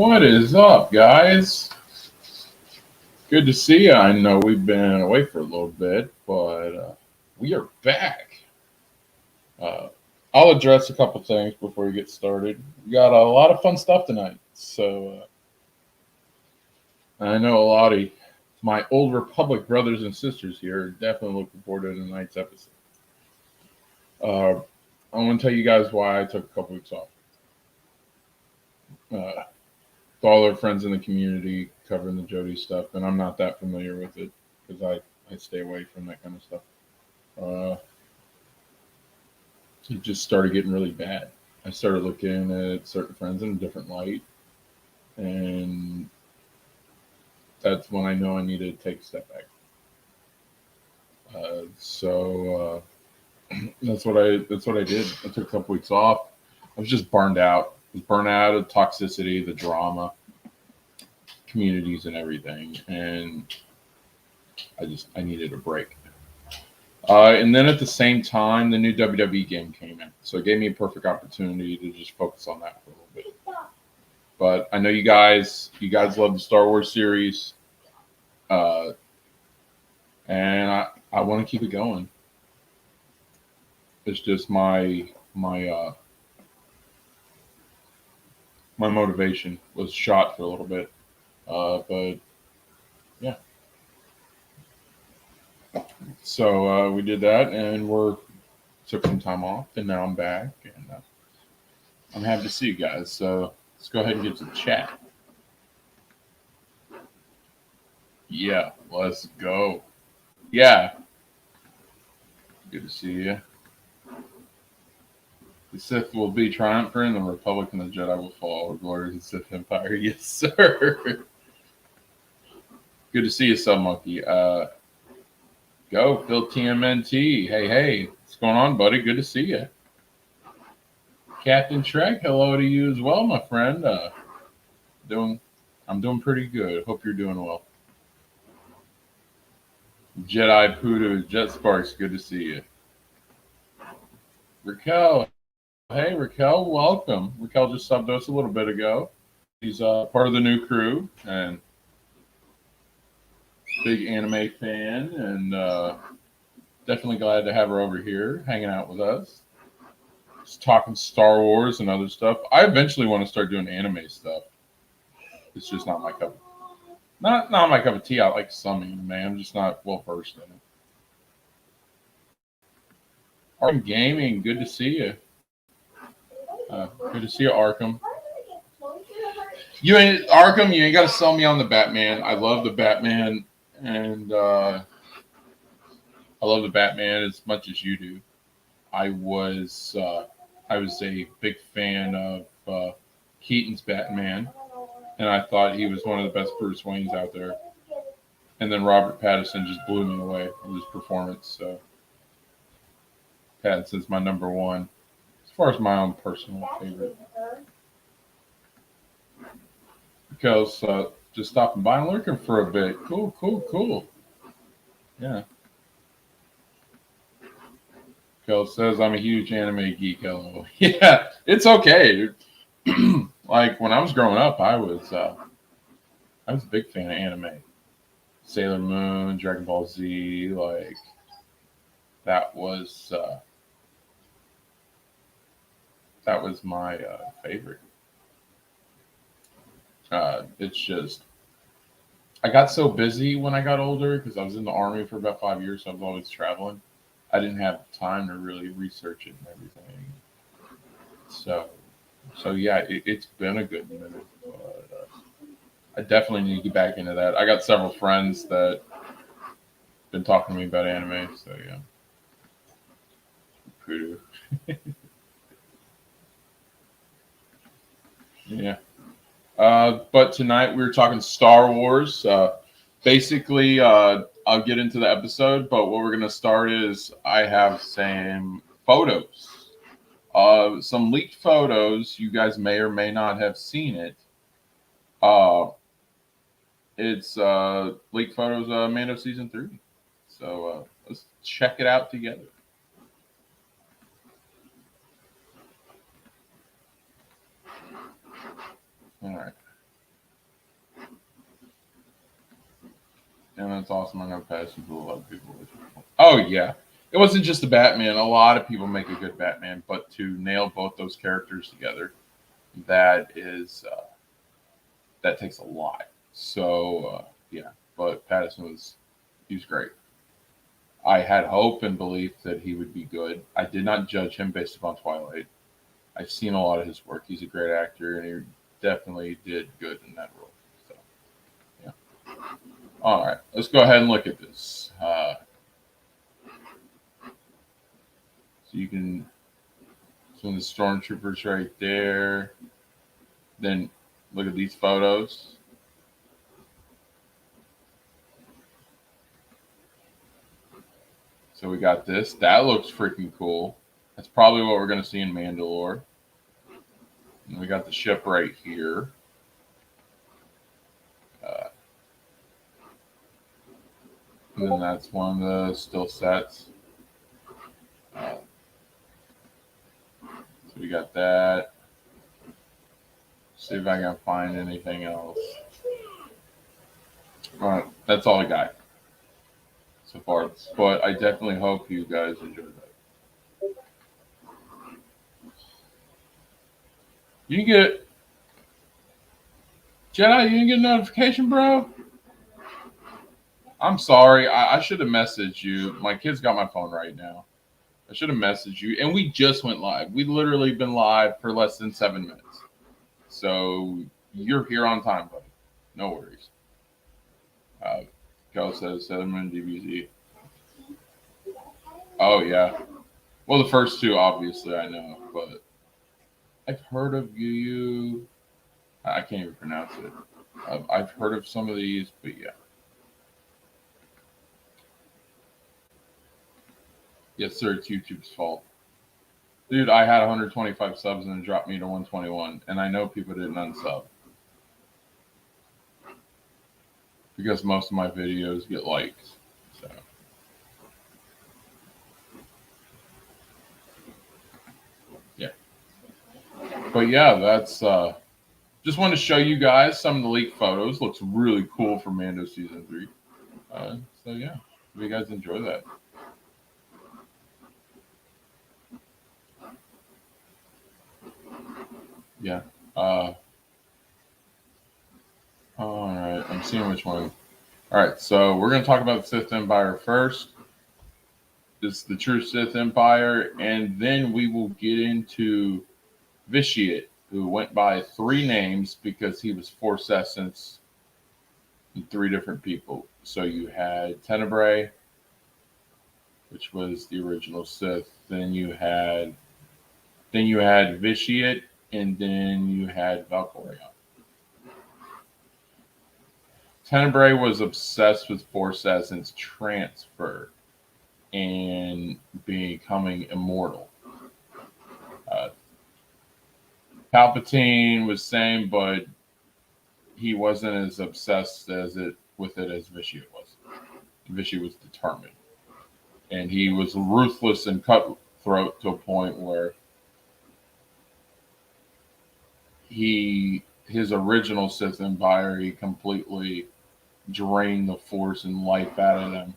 What is up, guys? Good to see you. I know we've been away for a little bit, but we are back. I'll address a couple things before we get started. We got a lot of fun stuff tonight, so I know a lot of my Old Republic brothers and sisters here are definitely looking forward to tonight's episode. I want to tell you guys why I took a couple weeks off. To all our friends in the community covering the Jody stuff, and I'm not that familiar with it because I stay away from that kind of stuff. It just started getting really bad. I started looking at certain friends in a different light, and that's when I know I needed to take a step back. So that's what I did. I took a couple weeks off. I was just burned out. I was burned out of toxicity, the drama, communities, and everything, and I needed a break. And then at the same time, the new WWE game came in, so it gave me a perfect opportunity to just focus on that for a little bit. But I know you guys love the Star Wars series, and I want to keep it going. It's just my motivation was shot for a little bit, but yeah. So we did that, and took some time off, and now I'm back, and I'm happy to see you guys. So let's go ahead and get to the chat. Yeah, let's go. Yeah, good to see you. The Sith will be triumphant, and the Republic and the Jedi will fall. Glory to the Sith Empire. Yes, sir. Good to see you, Sub Monkey. Go, Phil TMNT. Hey. What's going on, buddy? Good to see you. Captain Shrek, hello to you as well, my friend. I'm doing pretty good. Hope you're doing well. Jedi Poodoo, Jet Sparks, good to see you. Raquel, hey Raquel, welcome. Raquel just subbed us a little bit ago. She's part of the new crew and big anime fan, and definitely glad to have her over here hanging out with us. Just talking Star Wars and other stuff. I eventually want to start doing anime stuff. It's just not my cup. Not my cup of tea. I like some anime. I'm just not well versed in it. Arkham Gaming, good to see you. Good to see you, Arkham. You ain't got to sell me on the Batman. I love the Batman, and I love the Batman as much as you do. I was a big fan of Keaton's Batman, and I thought he was one of the best Bruce Waynes out there. And then Robert Pattinson just blew me away with his performance. So Pattinson's my number one, as far as my own personal favorite. Because just stopping by and lurking for a bit. Cool. Yeah. Kel says I'm a huge anime geek. Hello. Yeah, it's okay. Like when I was growing up, I was a big fan of anime. Sailor Moon, Dragon Ball Z, like that was my favorite. It's just I got so busy when I got older because I was in the Army for about 5 years, so I was always traveling. I didn't have time to really research it and everything. So yeah, it's been a good minute. But, I definitely need to get back into that. I got several friends that been talking to me about anime, so yeah. Kudu. Yeah. But tonight we were talking Star Wars. Basically, I'll get into the episode, but what we're going to start is I have some photos. Some leaked photos. You guys may or may not have seen it. It's leaked photos of Mando Season 3. So let's check it out together. All right. And that's awesome. I know Patterson a lot of people. Oh yeah, it wasn't just the Batman. A lot of people make a good Batman, but to nail both those characters together, that is that takes a lot. So yeah, but Patterson he was great. I had hope and belief that he would be good. I did not judge him based upon Twilight. I've seen a lot of his work. He's a great actor, and he definitely did good in that role. So yeah. All right, let's go ahead and look at this. So you can see the stormtroopers right there. Then look at these photos. So we got this. That looks freaking cool. That's probably what we're going to see in Mandalore. And we got the ship right here. And then that's one of the still sets. So we got that. See if I can find anything else. All right, that's all I got so far. But I definitely hope you guys enjoyed that. You didn't get Jedi. You didn't get a notification, bro. I'm sorry. I should have messaged you. My kid's got my phone right now. I should have messaged you. And we just went live. We literally been live for less than 7 minutes. So you're here on time, buddy. No worries. Kel says 7-minute DBZ. Oh, yeah. Well, the first two, obviously, I know. But I've heard of you. I can't even pronounce it. I've heard of some of these, but yeah. Yes, sir. It's YouTube's fault. Dude, I had 125 subs and it dropped me to 121. And I know people didn't unsub. Because most of my videos get liked. So. Yeah. But yeah, that's just wanted to show you guys some of the leaked photos. Looks really cool for Mando Season 3. So yeah, hope you guys enjoy that. Yeah. All right. I'm seeing which one. All right. So we're going to talk about the Sith Empire first. This is the true Sith Empire. And then we will get into Vitiate, who went by 3 names because he was Force Essence in 3 different people. So you had Tenebrae, which was the original Sith. Then you had Vitiate, and then you had Valkyria. Tenebrae was obsessed with Force Essence transfer and becoming immortal. Palpatine was same, but he wasn't as obsessed with it as Vitiate was. Vitiate was determined, and he was ruthless and cutthroat to a point where his original Sith Empire, he completely drained the Force and life out of them,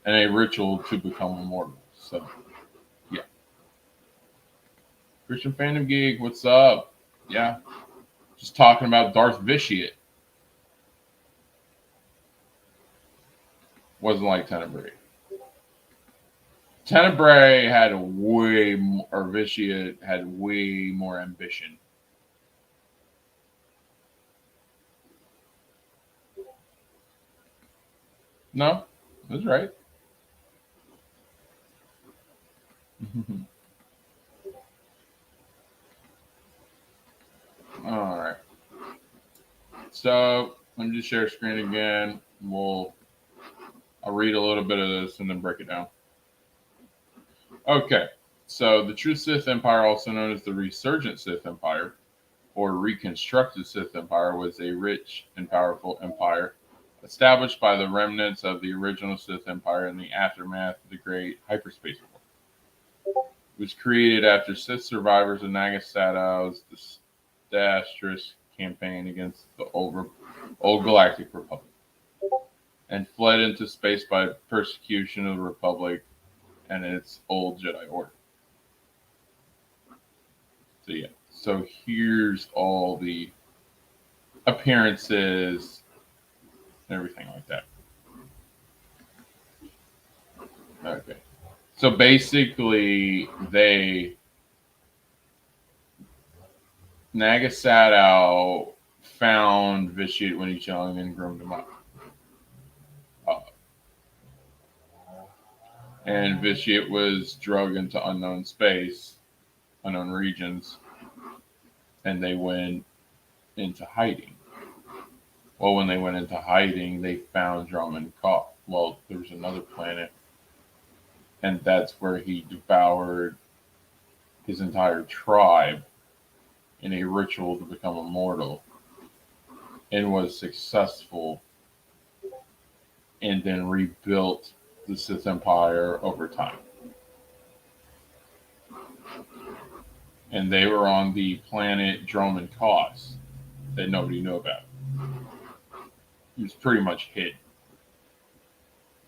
and a ritual to become immortal. So, yeah. Christian Fandom Geek, what's up? Yeah, just talking about Darth Vitiate. Wasn't like Tenebrae. Tenebrae had Vitiate had way more ambition. No, that's right. All right. So let me just share screen again. I'll read a little bit of this and then break it down. Okay. So the true Sith Empire, also known as the Resurgent Sith Empire or Reconstructed Sith Empire, was a rich and powerful empire established by the remnants of the original Sith Empire in the aftermath of the Great Hyperspace War. It was created after Sith survivors of Naga Sadow's disastrous campaign against the old Galactic Republic. and fled into space by persecution of the Republic and its old Jedi Order. So yeah, so here's all the appearances and everything like that. Okay, so basically Nagasato found Vitiate when he's young and groomed him up. And Vitiate was drugged into unknown space, unknown regions, and they went into hiding. Well, when they went into hiding, they found Dromund Kaas. Well, there was another planet, and that's where he devoured his entire tribe in a ritual to become immortal, and was successful, and then rebuilt the Sith Empire over time. And they were on the planet Dromund Kaas that nobody knew about. It was pretty much hidden.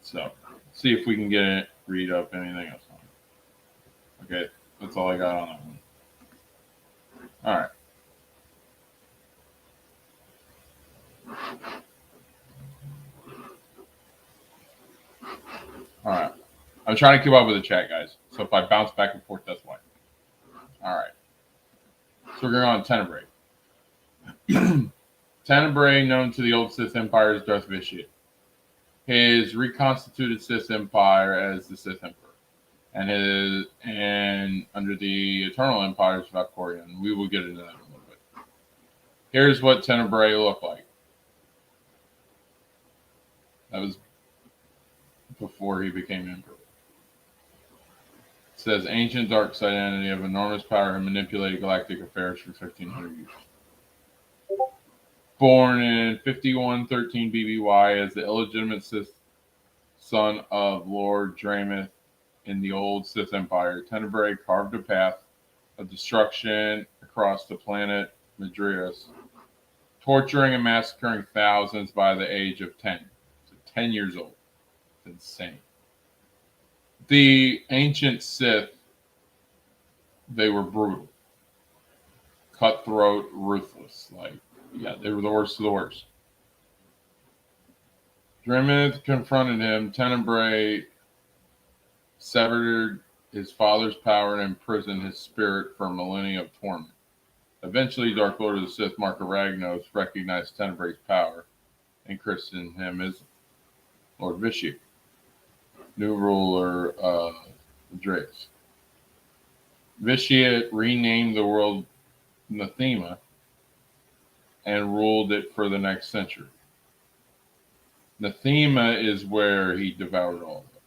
So, see if we can get it, read up anything else on it. Okay, that's all I got on that one. All right. All right. I'm trying to keep up with the chat, guys. So if I bounce back and forth, that's why. All right. So we're going on Tenebrae. Tenebrae, known to the old Sith Empire as Darth Vitiate. His reconstituted Sith Empire as the Sith Emperor. And under the Eternal Empires of Valkorion. We will get into that in a little bit. Here's what Tenebrae looked like. That was before he became Emperor. It says, ancient dark side entity of enormous power and manipulated galactic affairs for 1,500 years. Born in 5113 BBY as the illegitimate Sith son of Lord Dramath in the old Sith Empire, Tenebrae carved a path of destruction across the planet Madrius, torturing and massacring thousands by the age of 10. So 10 years old. It's insane. The ancient Sith, they were brutal, cutthroat, ruthless. Yeah, they were the worst of the worst. Dramath confronted him. Tenebrae severed his father's power and imprisoned his spirit for a millennia of torment. Eventually, Dark Lord of the Sith, Marka Ragnos, recognized Tenebrae's power and christened him as Lord Vitiate, new ruler of Madrius. Vitiate renamed the world Nathema and ruled it for the next century. Nathema is where he devoured all of it.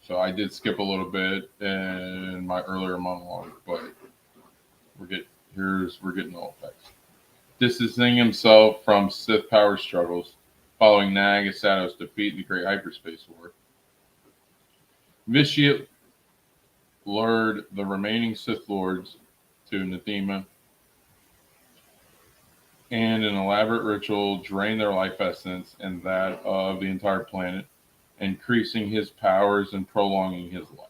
So I did skip a little bit in my earlier monologue, but we're getting all facts. Distancing himself from Sith power struggles following Nagasato's defeat in the Great Hyperspace War, Vitiate lured the remaining Sith Lords to Nathema and an elaborate ritual drained their life essence and that of the entire planet, increasing his powers and prolonging his life.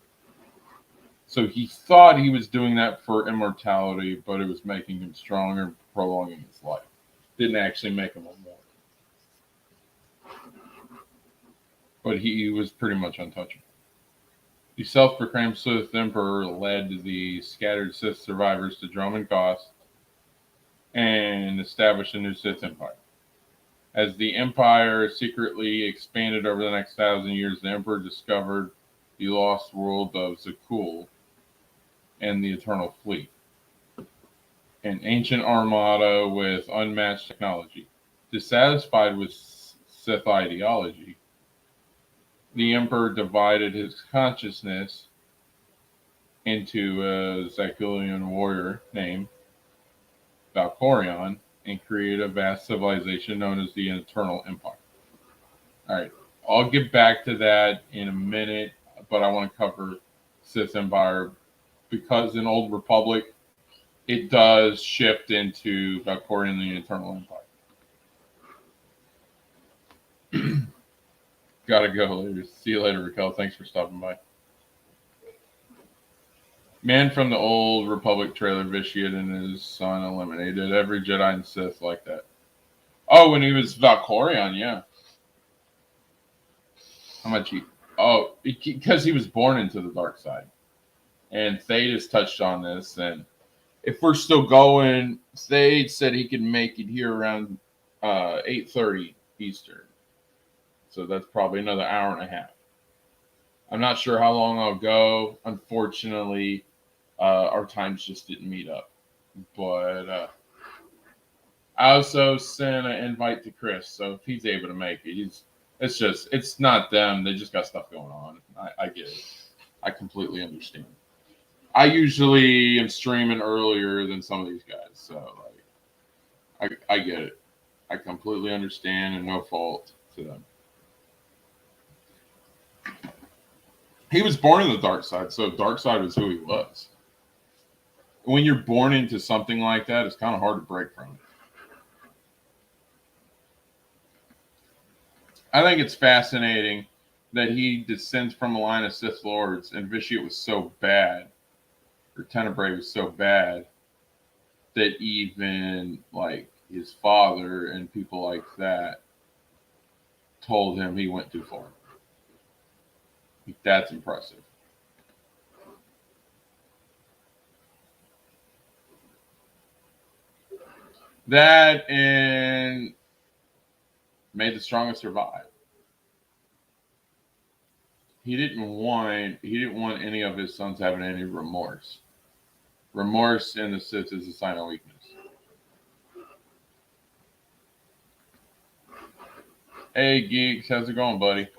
So he thought he was doing that for immortality, but it was making him stronger and prolonging his life. Didn't actually make him immortal. But he was pretty much untouchable. The self-proclaimed Sith Emperor led the scattered Sith survivors to Dromund Kaas and established a new Sith Empire. As the Empire secretly expanded over the next 1,000 years, the Emperor discovered the lost world of Zakul and the Eternal Fleet, an ancient armada with unmatched technology. Dissatisfied with Sith ideology, the Emperor divided his consciousness into a Zakulian warrior named Valkorion and created a vast civilization known as the Eternal Empire. All right, I'll get back to that in a minute, but I want to cover Sith Empire because in Old Republic, it does shift into Valkorion and the Eternal Empire. Gotta go later. See you later, Raquel. Thanks for stopping by. Man from the old Republic trailer, Vitiate and his son eliminated every Jedi and Sith like that. Oh, when he was Valkorion, yeah. How much he? Oh, because he was born into the dark side. And Thetis touched on this. And if we're still going, Thade said he could make it here around 8:30 Eastern. So that's probably another hour and a half. I'm not sure how long I'll go. Unfortunately, our times just didn't meet up. But I also sent an invite to Chris, so if he's able to make it, it's not them. They just got stuff going on. I get it. I completely understand. I usually am streaming earlier than some of these guys, so I get it. I completely understand, and no fault to them. He was born in the dark side, so dark side was who he was. When you're born into something like that, it's kind of hard to break from it. I think it's fascinating that he descends from a line of Sith Lords, and Vitiate was so bad, or Tenebrae was so bad, that even like his father and people like that told him he went too far. That's impressive. That and made the strongest survive. He didn't want any of his sons having any remorse. Remorse in the Sith is a sign of weakness. Hey geeks, how's it going, buddy?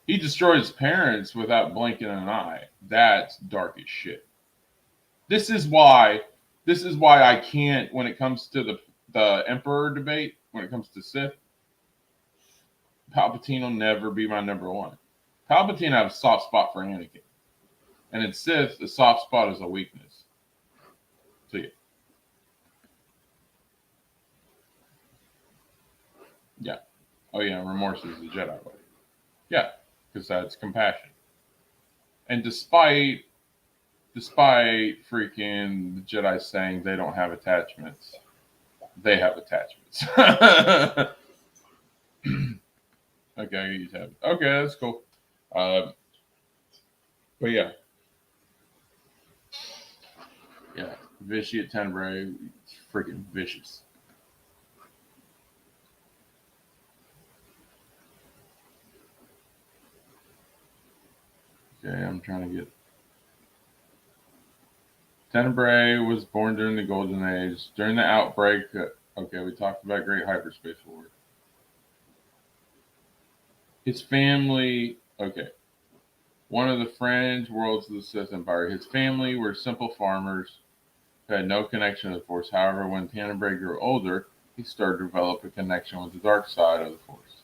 He destroyed his parents without blinking an eye. That's dark as shit. This is why I can't, when it comes to the Emperor debate, when it comes to Sith, Palpatine will never be my number one. Palpatine have a soft spot for Anakin. And in Sith, the soft spot is a weakness. So yeah. Yeah. Oh yeah, remorse is the Jedi way. Yeah, because that's compassion. And despite freaking the Jedi saying they don't have attachments, they have attachments. Okay, you have. Okay, that's cool. But yeah, Vitiate Tenebrae, freaking vicious. Okay, I'm trying to get. Tenebrae was born during the Golden Age. During the outbreak, okay, we talked about Great Hyperspace War. His family, okay, one of the fringe worlds of the Sith Empire. His family were simple farmers who had no connection to the Force. However, when Tenebrae grew older, he started to develop a connection with the dark side of the Force,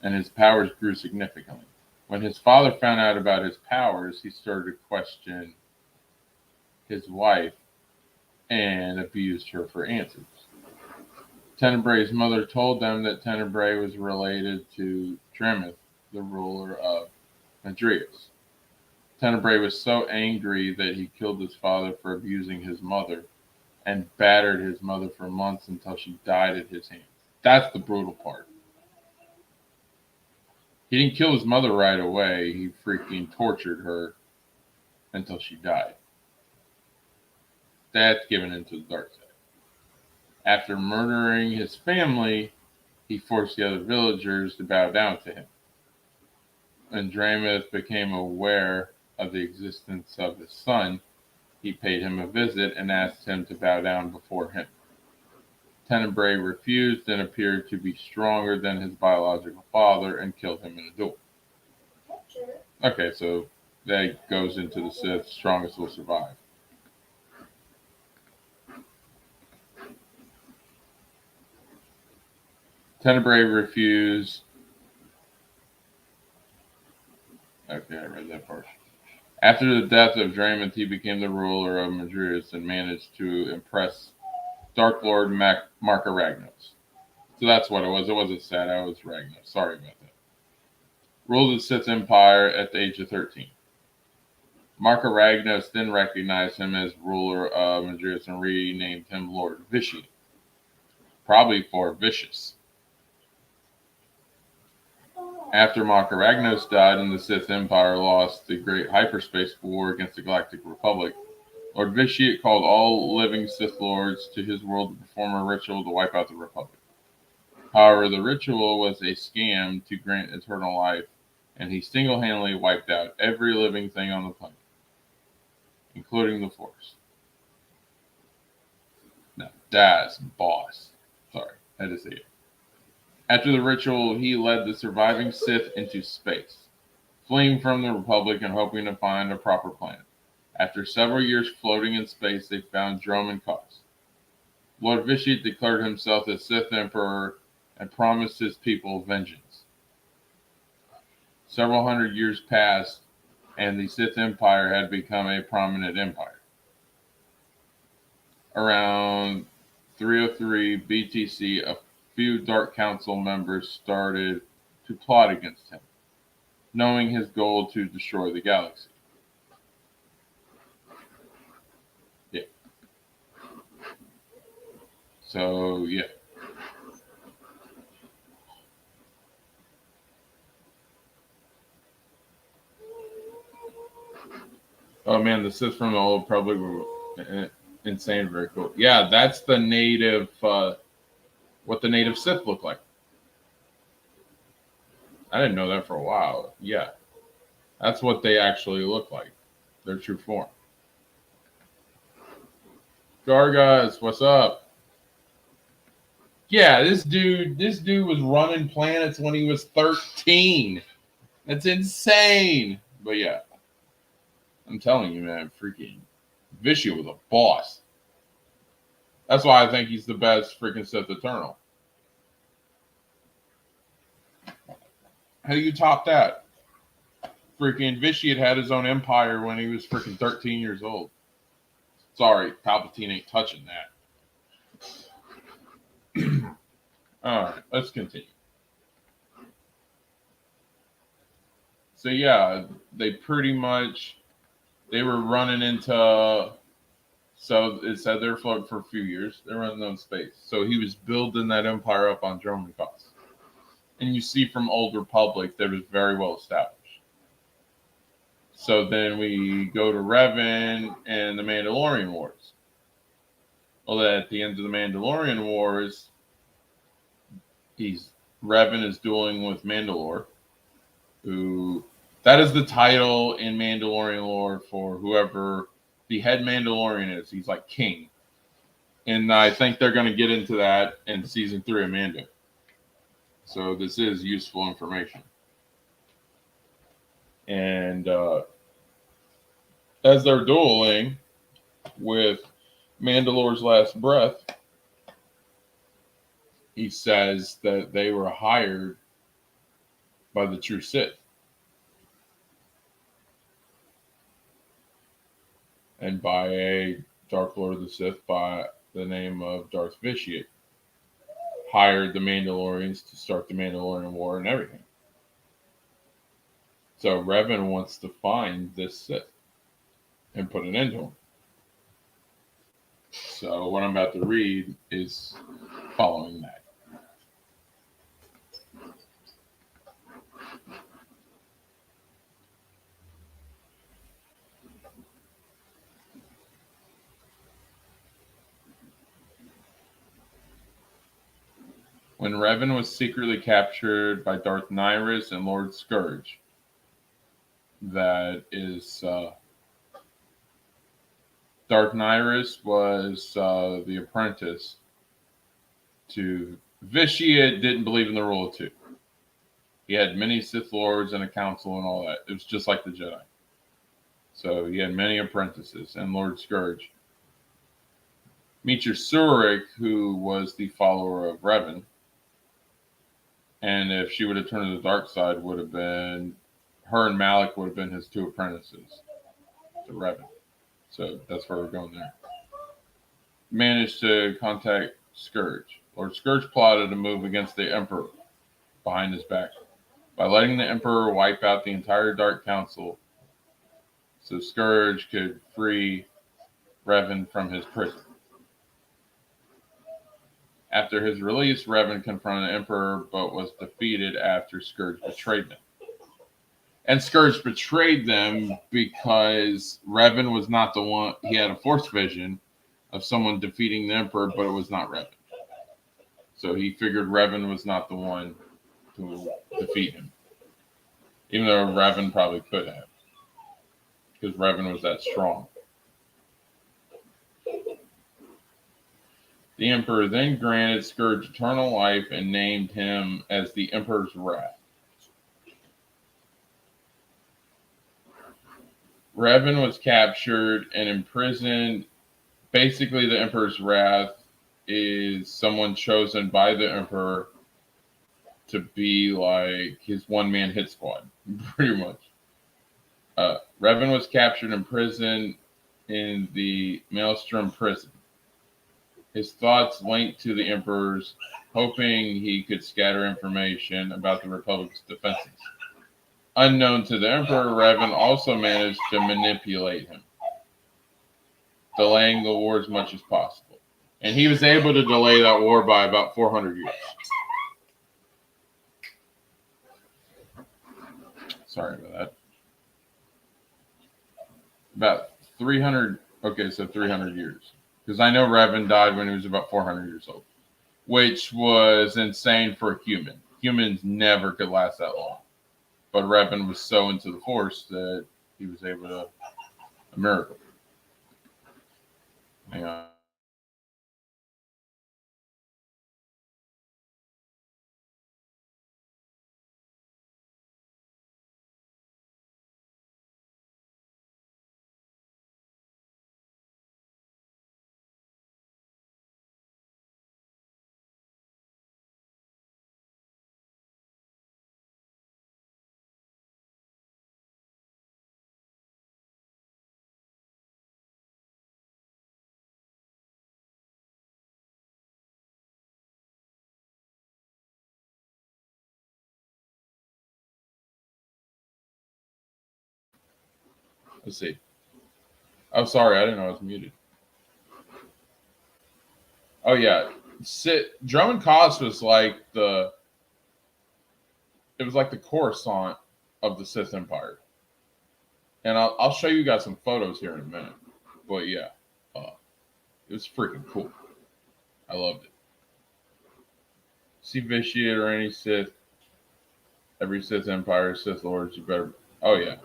and his powers grew significantly. When his father found out about his powers, he started to question his wife and abused her for answers. Tenebrae's mother told them that Tenebrae was related to Dremith, the ruler of Madrius. Tenebrae was so angry that he killed his father for abusing his mother and battered his mother for months until she died at his hands. That's the brutal part. He didn't kill his mother right away. He freaking tortured her until she died. That's given into the dark side. After murdering his family, he forced the other villagers to bow down to him. When Dremith became aware of the existence of his son, he paid him a visit and asked him to bow down before him. Tenebrae refused and appeared to be stronger than his biological father and killed him in a duel. Okay, so that goes into the Sith, strongest will survive. Tenebrae refused. Okay, I read that part. After the death of Dremith, he became the ruler of Madrius and managed to impress Dark Lord Marka Ragnos. So that's what it was. It wasn't sad. I was Ragnar. Sorry about that. Ruled the Sith Empire at the age of 13. Marka Ragnos then recognized him as ruler of Madras and renamed him Lord Vitiate, probably for vicious. After Marka Ragnos died and the Sith Empire lost the Great Hyperspace War against the Galactic Republic, Lord Vitiate called all living Sith Lords to his world to perform a ritual to wipe out the Republic. However, the ritual was a scam to grant eternal life, and he single-handedly wiped out every living thing on the planet, including the Force. Now, that's boss. Sorry, I had to say it. After the ritual, he led the surviving Sith into space, fleeing from the Republic and hoping to find a proper planet. After several years floating in space, they found Dromund Kaas. Lord Vitiate declared himself as Sith Emperor and promised his people vengeance. Several hundred years passed, and the Sith Empire had become a prominent empire. Around 303 BTC, a few Dark Council members started to plot against him, knowing his goal to destroy the galaxy. Yeah. So, yeah. Oh man, the Sith from the Old Republic were insane, very cool. Yeah, that's the native, what the native Sith look like. I didn't know that for a while. Yeah, that's what they actually look like. Their true form. Gargas, what's up? Yeah, this dude was running planets when he was 13. That's insane. But yeah, I'm telling you, man, freaking Vitiate was a boss. That's why I think he's the best freaking Sith Eternal. How do you top that? Freaking Vitiate had his own empire when he was freaking 13 years old. Sorry, Palpatine ain't touching that. All right, let's continue. So yeah, they were running into. So it said they were floating for a few years. They were in their own space. So he was building that empire up on Dromund Kaas. And you see from Old Republic that was very well established. So then we go to Revan and the Mandalorian Wars. Well, at the end of the Mandalorian Wars, Revan is dueling with Mandalore, who that is the title in Mandalorian lore for whoever the head Mandalorian is. He's like king. And I think they're going to get into that in season 3 of Mando. So this is useful information. And as they're dueling with Mandalore's last breath, he says that they were hired by the true Sith. And by a Dark Lord of the Sith by the name of Darth Vitiate. Hired the Mandalorians to start the Mandalorian War and everything. So Revan wants to find this Sith and put an end to him. So what I'm about to read is following that. When Revan was secretly captured by Darth Nihilus and Lord Scourge, that is, Darth Nihilus was the apprentice to Vitiate. Didn't believe in the rule of 2. He had many Sith Lords and a council and all that. It was just like the Jedi. So he had many apprentices and Lord Scourge. Meecher Surik, who was the follower of Revan, and if she would have turned to the dark side, would have been her and Malik would have been his 2 apprentices to Revan. So that's where we're going there. Managed to contact Scourge. Lord Scourge plotted a move against the Emperor behind his back by letting the Emperor wipe out the entire Dark Council so Scourge could free Revan from his prison. After his release, Revan confronted the Emperor but was defeated after Scourge betrayed them. And Scourge betrayed them because Revan was not the one. He had a Force vision of someone defeating the Emperor, but it was not Revan. So he figured Revan was not the one to defeat him. Even though Revan probably could have. Because Revan was that strong. The Emperor then granted Scourge eternal life and named him as the Emperor's Wrath. Revan was captured and imprisoned. Basically, the Emperor's Wrath is someone chosen by the Emperor to be like his one-man hit squad, pretty much. Revan was captured and imprisoned in the Maelstrom prison. His thoughts linked to the Emperor's, hoping he could scatter information about the Republic's defenses. Unknown to the Emperor, Revan also managed to manipulate him, delaying the war as much as possible. And he was able to delay that war by about 400 years. Sorry about that. About 300, okay, so 300 years. Because I know Revan died when he was about 400 years old, which was insane for a human. Humans never could last that long. But Revan was so into the Force that he was able to, a miracle. Hang on. Let's see. Oh, sorry, I didn't know I was muted. Oh yeah, Drummond Koss was like the Coruscant of the Sith Empire, and I'll show you guys some photos here in a minute. But yeah, it was freaking cool. I loved it. See Vitiate or any Sith, every Sith Empire, Sith Lords, you better. Oh yeah,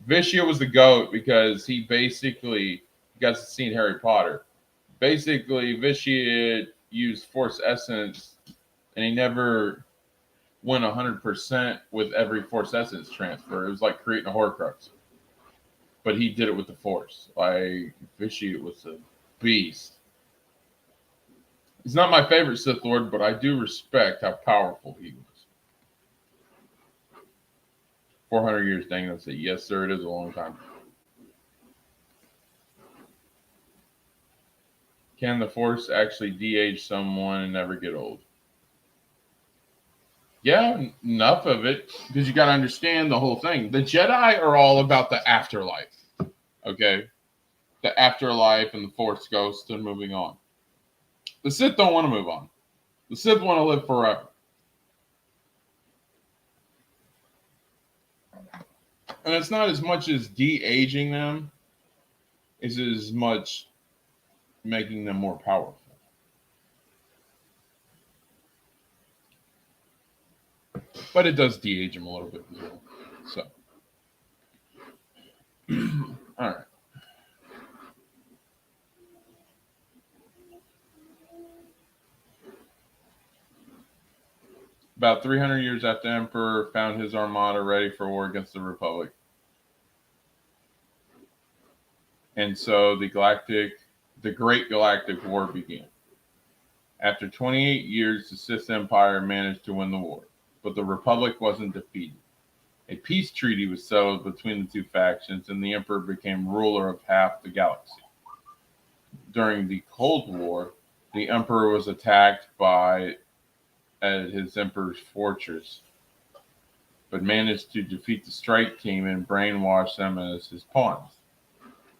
Vitiate was the GOAT because he basically, you guys have seen Harry Potter. Basically, Vitiate used Force Essence, and he never went 100% with every Force Essence transfer. It was like creating a Horcrux. But he did it with the Force. Like, Vitiate was a beast. He's not my favorite Sith Lord, but I do respect how powerful he was. 400 years, dang, that's it. Yes, sir, it is a long time. Can the Force actually de-age someone and never get old? Yeah, enough of it, because you got to understand the whole thing. The Jedi are all about the afterlife, okay? The afterlife and the Force ghosts and moving on. The Sith don't want to move on. The Sith want to live forever. And it's not as much as de-aging them, it's as much making them more powerful. But it does de-age them a little bit as well. So, all right. About 300 years after the Emperor found his armada ready for war against the Republic. And so the Great Galactic War began. After 28 years, the Sith Empire managed to win the war, but the Republic wasn't defeated. A peace treaty was settled between the two factions, and the Emperor became ruler of half the galaxy. During the Cold War, the Emperor was attacked at his Emperor's fortress, but managed to defeat the strike team and brainwash them as his pawns.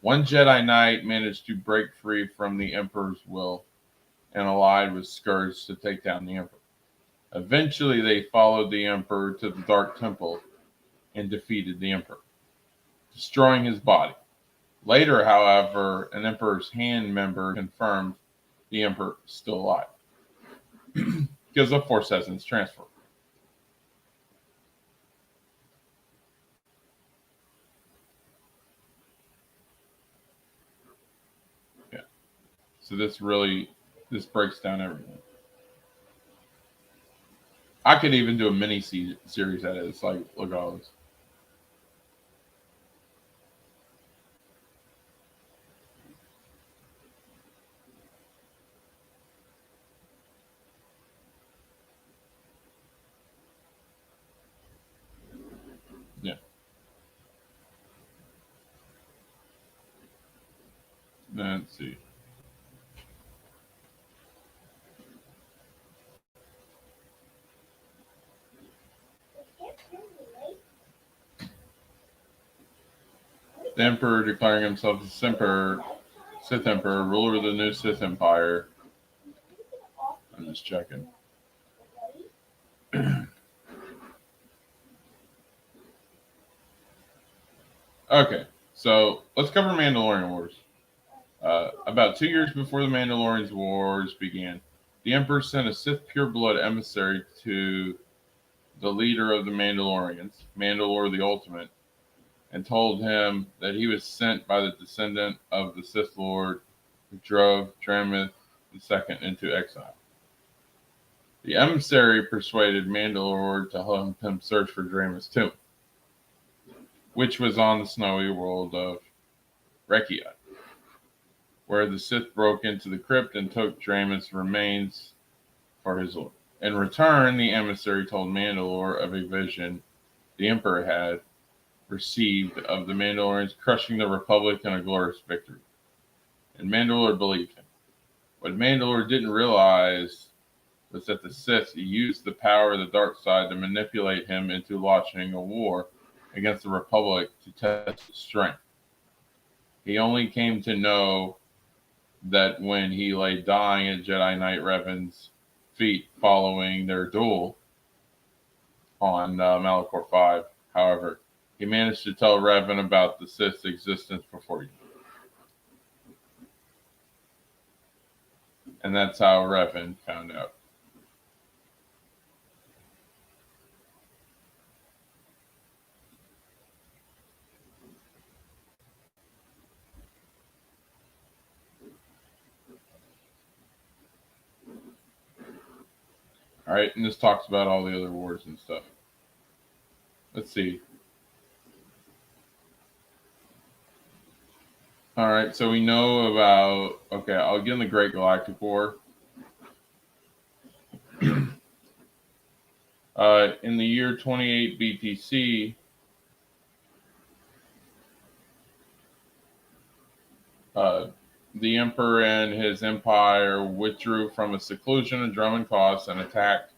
One Jedi Knight managed to break free from the Emperor's will and allied with Scourge to take down the Emperor. Eventually, they followed the Emperor to the Dark Temple and defeated the Emperor, destroying his body. Later, however, an Emperor's Hand member confirmed the Emperor is still alive because the Force Essence transfer. Yeah. So this breaks down everything. I could even do a mini series at it. It's like, look at all this. Yeah. Let's see. The Emperor declaring himself the Sith Emperor, ruler of the new Sith Empire. I'm just checking. Okay, so let's cover Mandalorian Wars. About 2 years before the Mandalorian Wars began, the Emperor sent a Sith pureblood emissary to the leader of the Mandalorians, Mandalore the Ultimate, and told him that he was sent by the descendant of the Sith Lord who drove Draymith II into exile. The emissary persuaded Mandalore to help him search for Draymith's tomb, which was on the snowy world of Rekiat, where the Sith broke into the crypt and took Draymith's remains for his lord. In return, the emissary told Mandalore of a vision the Emperor had received of the Mandalorians crushing the Republic in a glorious victory. And Mandalore believed him. What Mandalore didn't realize was that the Sith used the power of the dark side to manipulate him into launching a war against the Republic to test his strength. He only came to know that when he lay dying at Jedi Knight Revan's feet following their duel on Malachor 5. However, he managed to tell Revan about the Sith's existence before he did. And that's how Revan found out. All right, and this talks about all the other wars and stuff. Let's see. All right, so we know about, okay, I'll get in the Great Galactic War. In the year 28 BTC, the Emperor and his empire withdrew from a seclusion in Drummond Cost and attacked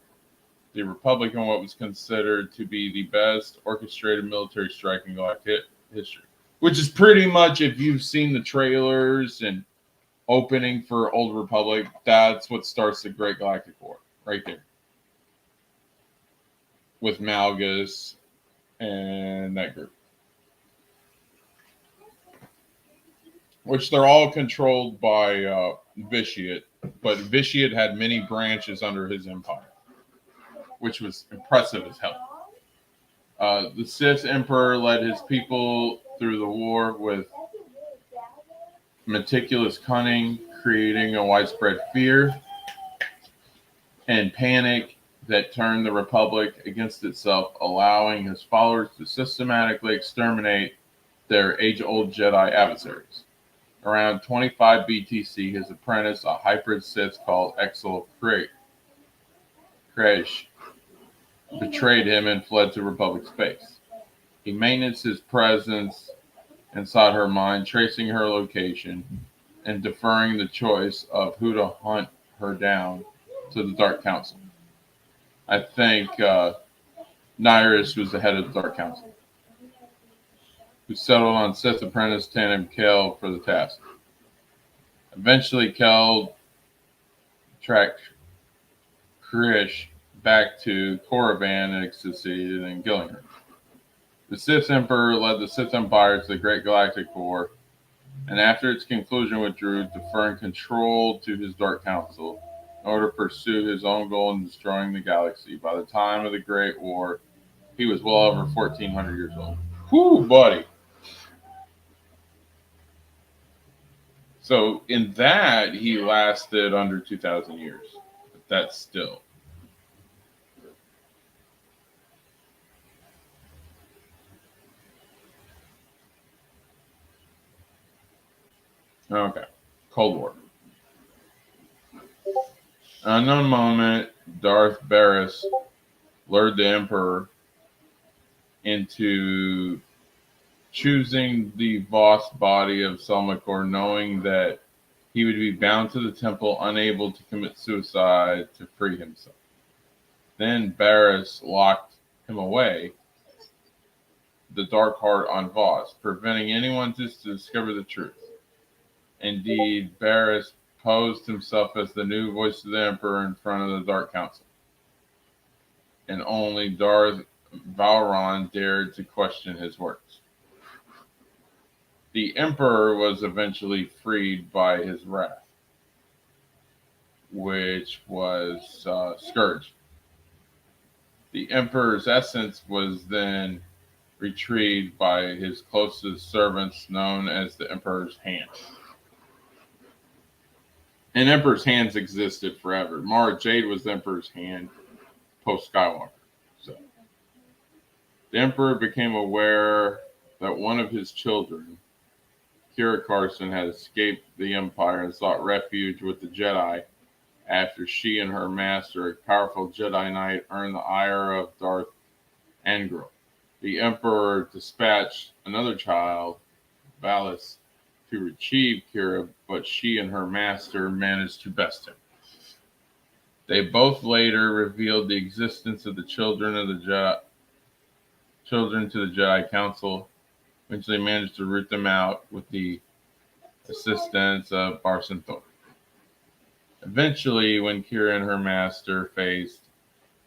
the Republic in what was considered to be the best orchestrated military strike in galactic history. Which is pretty much, if you've seen the trailers and opening for Old Republic, that's what starts the Great Galactic War, right there. With Malgus and that group. Which they're all controlled by Vitiate, but Vitiate had many branches under his empire, which was impressive as hell. The Sith Emperor led his people through the war with meticulous cunning, creating a widespread fear and panic that turned the Republic against itself, allowing his followers to systematically exterminate their age-old Jedi adversaries. Around 25 BTC, his apprentice, a hybrid Sith called Exil Crash, betrayed him and fled to Republic space. He maintained his presence and sought her mind, tracing her location and deferring the choice of who to hunt her down to the Dark Council. I think Nyrus was the head of the Dark Council, who settled on Sith apprentice Tanim Kel for the task. Eventually, Kel tracked Krish back to Korriban and succeeded in killing her. The Sith Emperor led the Sith Empire to the Great Galactic War, and after its conclusion withdrew, deferring control to his Dark Council in order to pursue his own goal in destroying the galaxy. By the time of the Great War, he was well over 1,400 years old. Whew, buddy. So in that, he lasted under 2,000 years. But that's still. Okay. Cold War. Unknown moment, Darth Barris lured the Emperor into choosing the Voss body of Selmakor, knowing that he would be bound to the temple, unable to commit suicide to free himself. Then Barris locked him away, the Dark Heart on Voss, preventing anyone to discover the truth. Indeed, Barris posed himself as the new voice of the Emperor in front of the Dark Council, and only Darth Vowron dared to question his words. The Emperor was eventually freed by his wrath, which was Scourge. The Emperor's essence was then retrieved by his closest servants, known as the Emperor's Hand. And Emperor's Hands existed forever. Mara Jade was the Emperor's Hand post Skywalker. So the Emperor became aware that one of his children, Kira Carson, had escaped the Empire and sought refuge with the Jedi after she and her master, a powerful Jedi Knight, earned the ire of Darth Angro. The Emperor dispatched another child, Valis, to retrieve Kira, but she and her master managed to best him. They both later revealed the existence of the children to the Jedi Council. Eventually managed to root them out with the assistance of Barson Thor. Eventually, when Kira and her master faced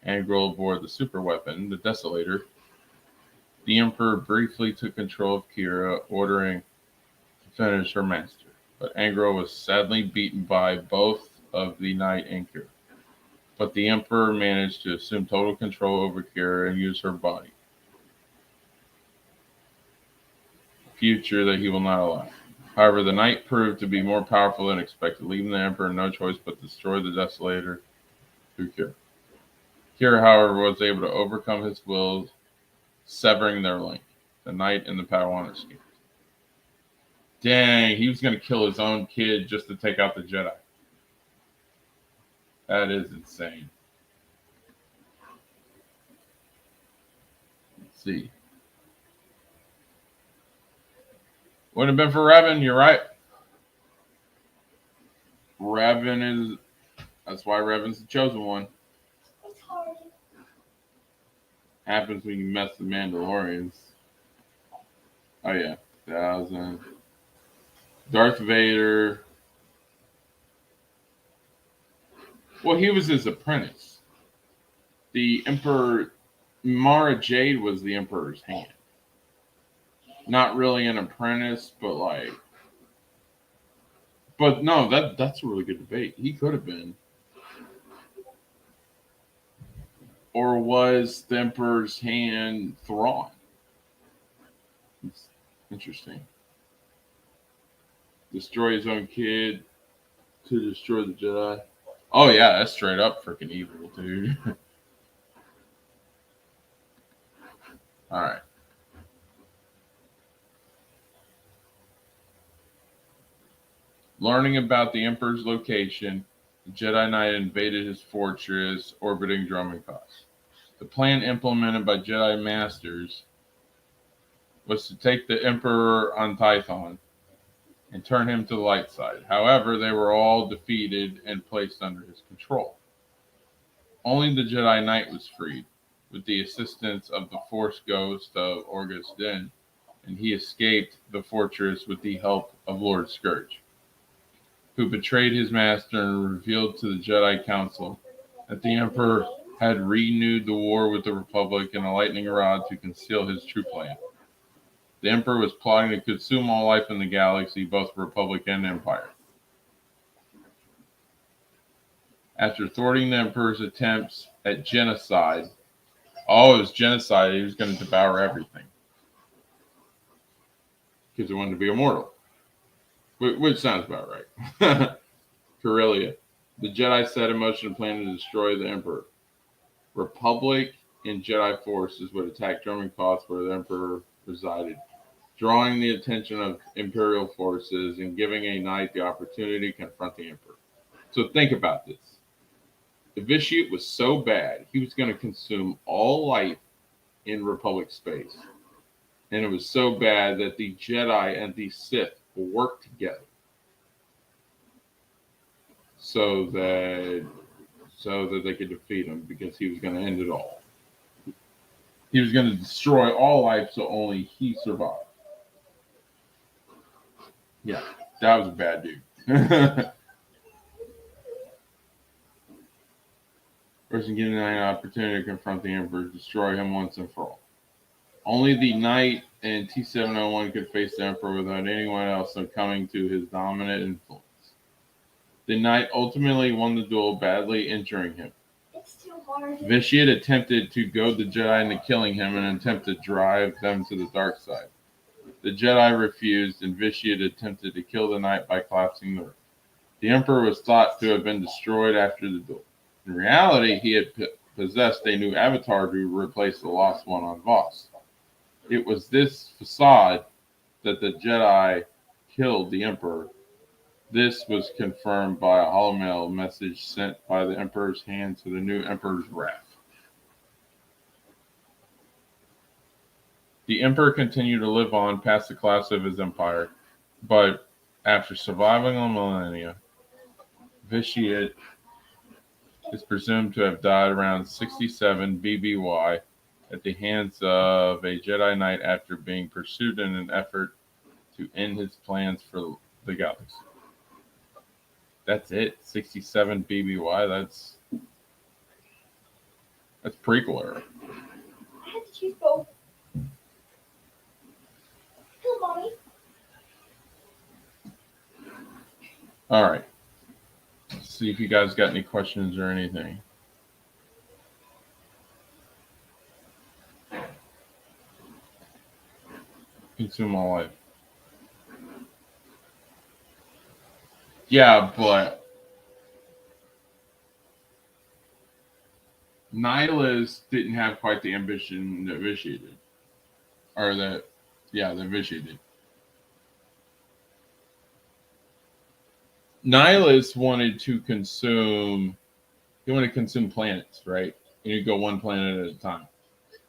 Angro aboard the superweapon, the Desolator, the Emperor briefly took control of Kira, ordering to finish her master. But Angro was sadly beaten by both of the Knight and Kira. But the Emperor managed to assume total control over Kira and use her body. A future that he will not allow. However, the Knight proved to be more powerful than expected, leaving the Emperor no choice but to destroy the Desolator through Kira. Kira, however, was able to overcome his will, severing their link. The Knight and the Padawan escaped. Dang, he was going to kill his own kid just to take out the Jedi. That is insane. Let's see. Wouldn't have been for Revan, you're right. That's why Revan's the chosen one. Happens when you mess the Mandalorians. Oh yeah, 1,000. Darth Vader. Well, he was his apprentice. The Emperor, Mara Jade was the Emperor's hand. Not really an apprentice, but like. But no, that's a really good debate. He could have been. Or was the Emperor's hand Thrawn? It's interesting. Destroy his own kid to destroy the Jedi. Oh yeah, that's straight up freaking evil, dude. All right. Learning about the Emperor's location, the Jedi Knight invaded his fortress, orbiting Dromikos. The plan implemented by Jedi Masters was to take the Emperor on Tython, and turn him to the light side. However, they were all defeated and placed under his control. Only the Jedi Knight was freed, with the assistance of the Force Ghost of Orgus Din, and he escaped the fortress with the help of Lord Scourge, who betrayed his master and revealed to the Jedi Council that the Emperor had renewed the war with the Republic in a lightning rod to conceal his true plan. The Emperor was plotting to consume all life in the galaxy, both Republic and Empire. After thwarting the Emperor's attempts at genocide, it was genocide, he was going to devour everything. Because he wanted to be immortal. Which sounds about right. Corellia. The Jedi set in motion a plan to destroy the Emperor. Republic and Jedi forces would attack Dromund where the Emperor resided, drawing the attention of Imperial forces and giving a knight the opportunity to confront the Emperor. So think about this. The Vitiate was so bad, he was going to consume all life in Republic space. And it was so bad that the Jedi and the Sith will work together so that they could defeat him, because he was going to end it all. He was going to destroy all life so only he survived. Yeah, that was a bad dude. Person getting an opportunity to confront the Emperor, destroy him once and for all. Only the Knight and T-701 could face the Emperor without anyone else succumbing to his dominant influence. The Knight ultimately won the duel, badly injuring him. It's too hard. Vitiate attempted to goad the Jedi into killing him and attempt to drive them to the dark side. The Jedi refused, and Vitiate attempted to kill the Knight by collapsing the roof. The Emperor was thought to have been destroyed after the duel. In reality, he had possessed a new avatar to replace the lost one on Voss. It was this facade that the Jedi killed the Emperor. This was confirmed by a holomail message sent by the Emperor's hand to the new Emperor's wrath. The Emperor continued to live on past the collapse of his empire, but after surviving a millennia, Vitiate is presumed to have died around 67 BBY at the hands of a Jedi Knight after being pursued in an effort to end his plans for the galaxy. That's it. 67 BBY. That's prequel era. I had to choose both. Come on, Mommy. All right. Let's see if you guys got any questions or anything. Consume all life. Yeah, but Nihilus didn't have quite the ambition that Vitiate did. That Vitiate did. Nihilus wanted to consume planets, right? And you go one planet at a time.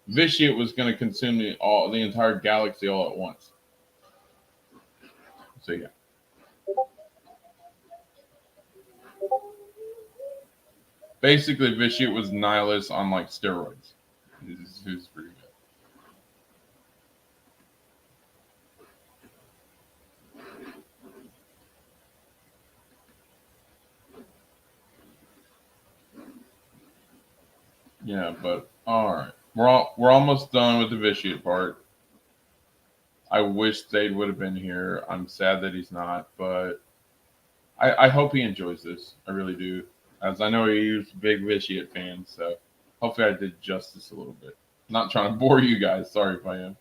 Vitiate was going to consume the entire galaxy all at once. So yeah. Basically, Vitiate was Nihilus on like steroids. Who's pretty good. Yeah, but all right. We're almost done with the Vitiate part. I wish Thade would have been here. I'm sad that he's not, but I hope he enjoys this. I really do. As I know he's a big Vitiate fan, so hopefully I did justice a little bit. Not trying to bore you guys. Sorry if I am.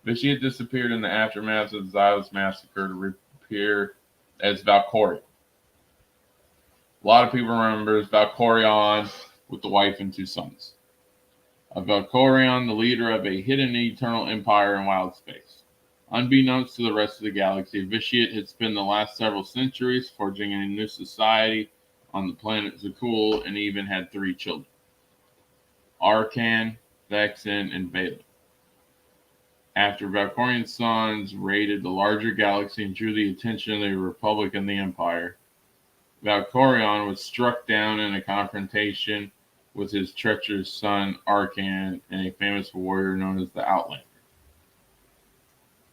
Vitiate disappeared in the aftermath of the Xylos massacre to reappear as Valkorion. A lot of people remember Valkorion with the wife and two sons. Valkorion, the leader of a hidden eternal empire in wild space. Unbeknownst to the rest of the galaxy, Vitiate had spent the last several centuries forging a new society on the planet Zakul, and even had 3 children: Arkan, Vexen, and Bela. After Valkorian sons raided the larger galaxy and drew the attention of the Republic and the Empire, Valkorion was struck down in a confrontation with his treacherous son Arcan and a famous warrior known as the Outlander.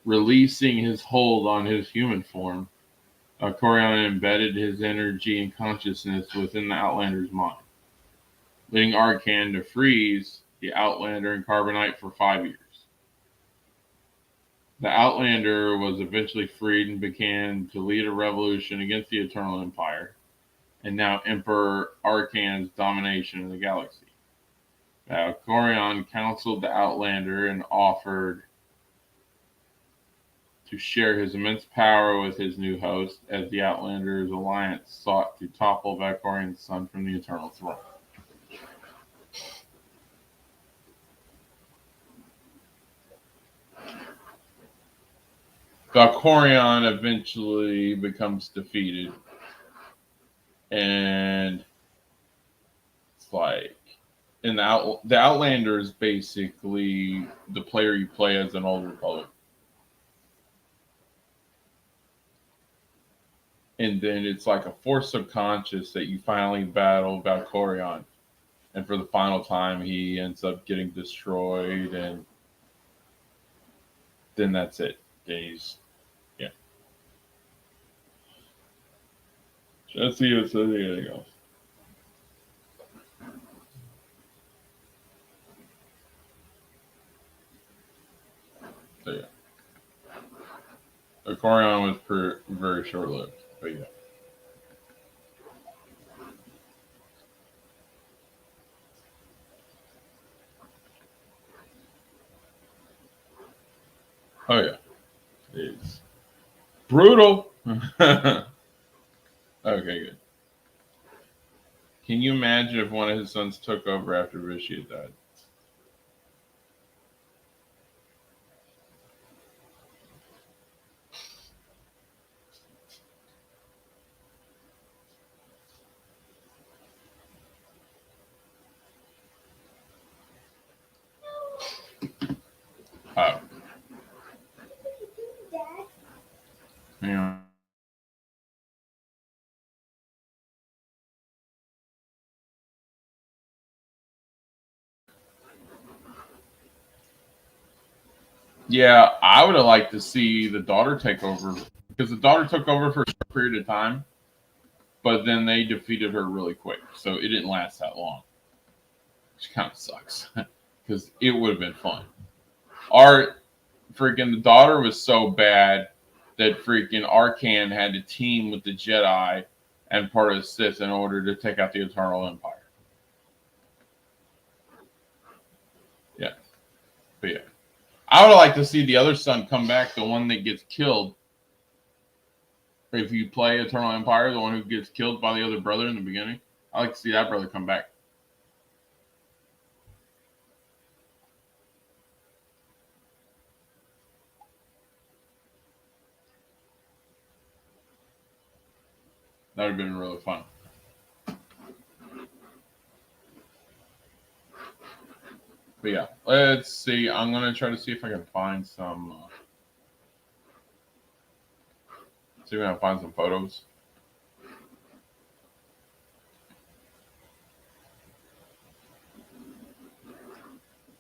Releasing his hold on his human form, Valkorion embedded his energy and consciousness within the Outlander's mind, leading Arcan to freeze the Outlander in carbonite for 5 years. The Outlander was eventually freed and began to lead a revolution against the Eternal Empire, and now Emperor Arcan's domination of the galaxy. Valkorion counseled the Outlander and offered to share his immense power with his new host as the Outlander's alliance sought to topple Valkorion's son from the Eternal Throne. Valkorion eventually becomes defeated, and it's like, and the Outlander is basically the player you play as an Old Republic. And then it's like a force subconscious that you finally battle Valkorion. And for the final time, he ends up getting destroyed, and then that's it. Yeah. Let's see if there's anything else. So yeah. Valkorion was very short-lived, but yeah. Oh yeah. It's brutal. Okay, good. Can you imagine if one of his sons took over after Vitiate died? Oh. Yeah. Yeah, I would have liked to see the daughter take over, because the daughter took over for a short period of time, but then they defeated her really quick, so it didn't last that long, which kind of sucks because it would have been fun. The daughter was so bad that freaking Arcan had to team with the Jedi and part of the Sith in order to take out the Eternal Empire. Yeah, but yeah. I would like to see the other son come back, the one that gets killed. If you play Eternal Empire, the one who gets killed by the other brother in the beginning, I like to see that brother come back. That would have been really fun. But yeah, let's see. I'm going to try to see if I can find some... see if I can find some photos.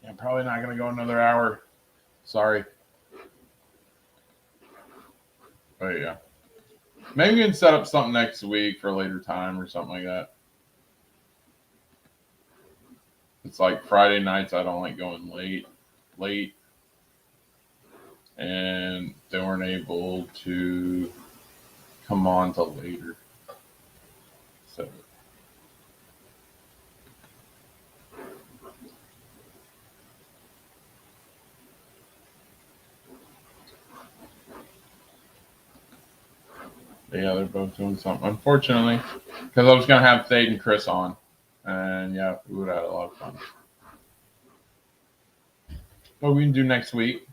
Yeah, I'm probably not going to go another hour. Sorry. But yeah. Maybe we can set up something next week for a later time or something like that. It's like Friday nights, I don't like going late. And they weren't able to come on till later. So yeah, they're both doing something. Unfortunately, because I was gonna have Thade and Chris on, and yeah, we would have had a lot of fun. What we can do next week?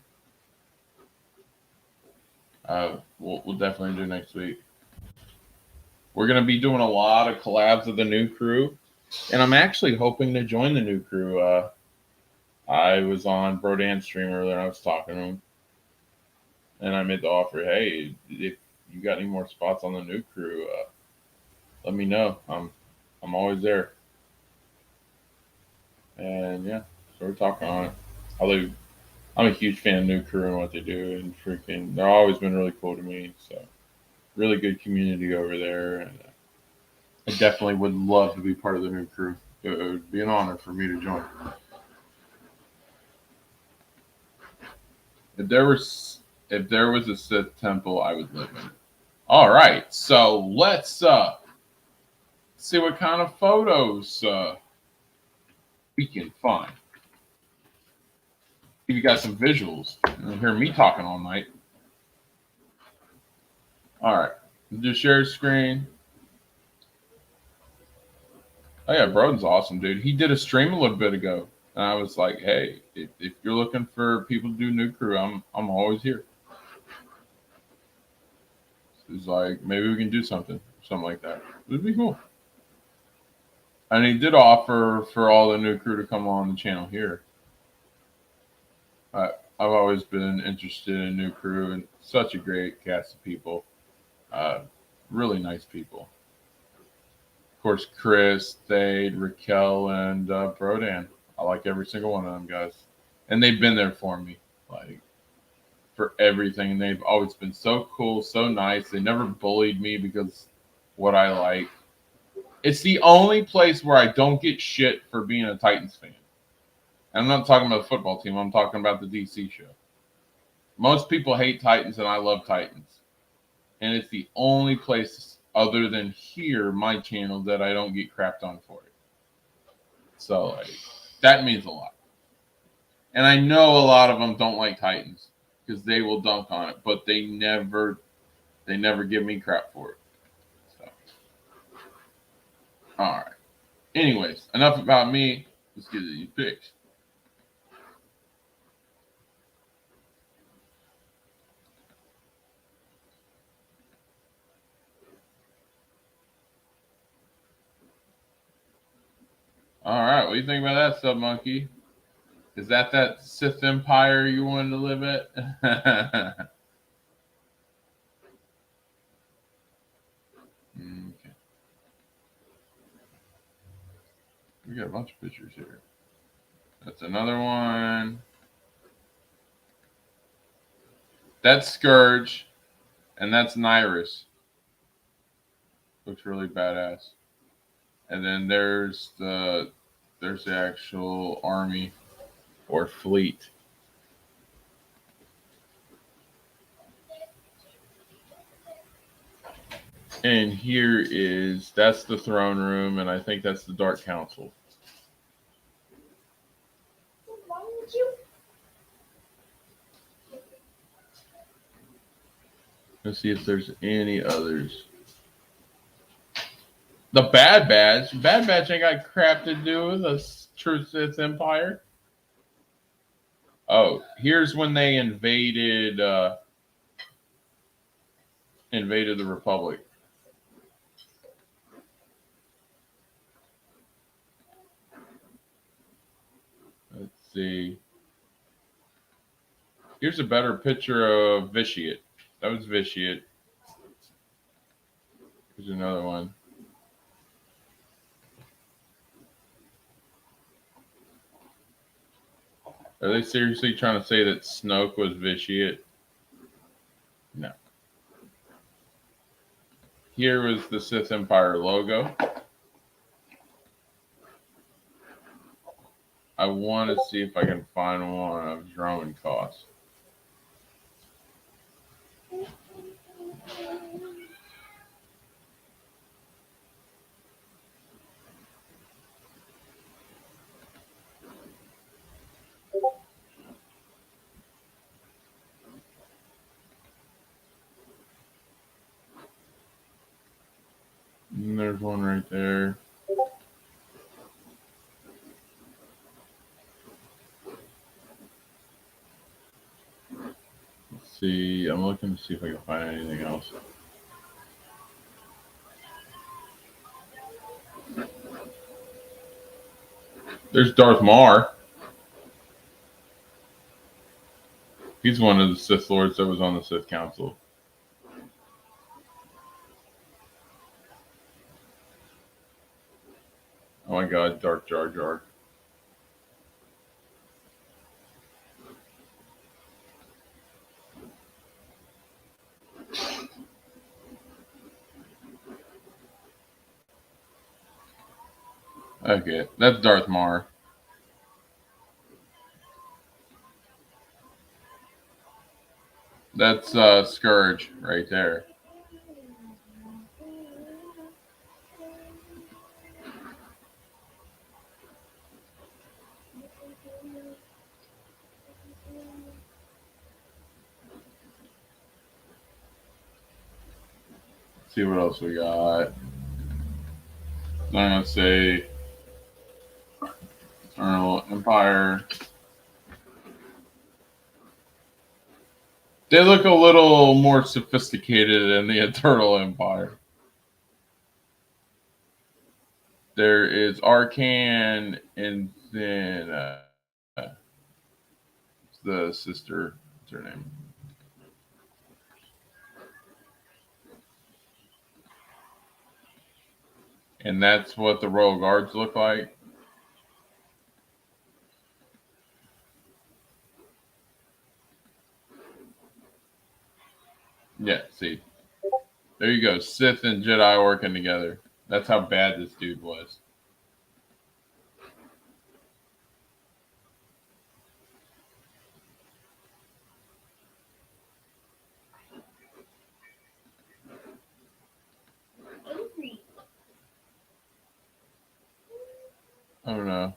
We'll definitely do next week. We're gonna be doing a lot of collabs with the new crew, and I'm actually hoping to join the new crew I was on Brodan's stream earlier and I was talking to him. And I made the offer, hey, if you got any more spots on the new crew, let me know. I'm always there. And yeah, so we're talking on it. I'm a huge fan of new crew and what they do, and freaking, they've always been really cool to me. So really good community over there, and I definitely would love to be part of the new crew. It would be an honor for me to join. If there was a Sith temple, I would live in it. All right, so let's see what kind of photos we can find. If you got some visuals, you hear me talking all night. All right, just share screen. Oh yeah, Broden's awesome, dude. He did a stream a little bit ago, and I was like, hey, if you're looking for people to do new crew, I'm always here. He's like, maybe we can do something like that. It'd be cool. And he did offer for all the new crew to come on the channel here. I've always been interested in new crew, and such a great cast of people. Really nice people. Of course, Chris, Thade, Raquel, and Brodan. I like every single one of them guys. And they've been there for me, like, for everything. And they've always been so cool, so nice. They never bullied me because what I like. It's the only place where I don't get shit for being a Titans fan. And I'm not talking about the football team. I'm talking about the DC show. Most people hate Titans, and I love Titans. And it's the only place other than here, my channel, that I don't get crapped on for it. So, like, that means a lot. And I know a lot of them don't like Titans because they will dunk on it, but they never give me crap for it. So, all right. Anyways, enough about me. Let's get to these picks. All right, what do you think about that, Sub Monkey? Is that Sith Empire you wanted to live at? Okay. We got a bunch of pictures here. That's another one. That's Scourge, and that's Nyrus. Looks really badass. And then there's the actual army or fleet. And that's the throne room, and I think that's the Dark Council. Let's see if there's any others. The Bad Batch. Bad Batch ain't got crap to do with the True Sith Empire. Oh, here's when they invaded the Republic. Let's see. Here's a better picture of Vitiate. That was Vitiate. Here's another one. Are they seriously trying to say that Snoke was Vitiate? No. Here was the Sith Empire logo. I want to see if I can find one of Drone Cost. And there's one right there. Let's see. I'm looking to see if I can find anything else. There's Darth Maul. He's one of the Sith Lords that was on the Sith Council. Oh my God, Dark Jar Jar. Okay, that's Darth Maul. That's Scourge right there. Let's see what else we got. I'm gonna say Eternal Empire. They look a little more sophisticated than the Eternal Empire. There is Arcan, and then the sister. What's her name? And that's what the Royal Guards look like. Yeah, see. There you go. Sith and Jedi working together. That's how bad this dude was. I don't know.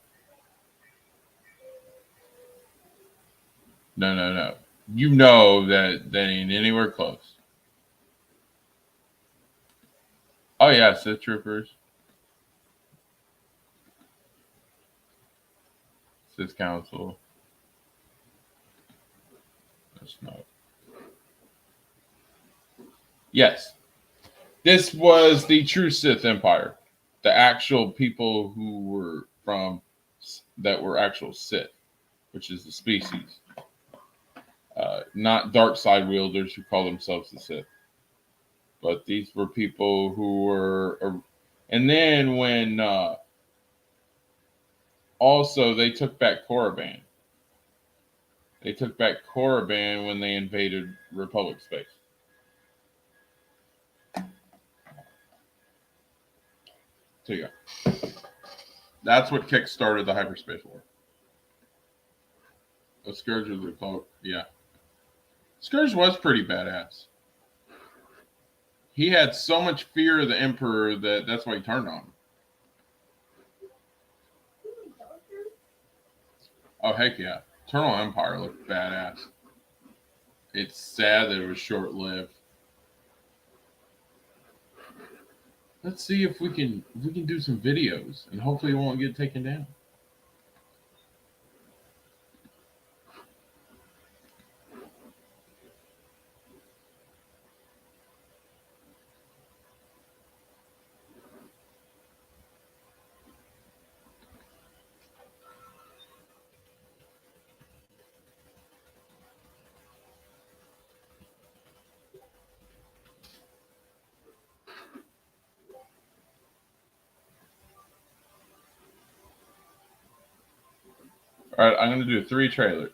No. You know that ain't anywhere close. Oh yeah, Sith Troopers. Sith Council. That's not. Yes. This was the true Sith Empire. The actual people who were that were actual Sith, which is the species. Not dark side wielders who call themselves the Sith. But these were people who were, and then when also they took back Korriban. They took back Korriban when they invaded Republic space. So yeah, that's what kick-started the hyperspace war. The Scourge of the Cloak, yeah. Scourge was pretty badass. He had so much fear of the Emperor that's why he turned on him. Oh, heck yeah. Eternal Empire looked badass. It's sad that it was short-lived. Let's see if we can do some videos, and hopefully it won't get taken down. All right, I'm going to do 3 trailers.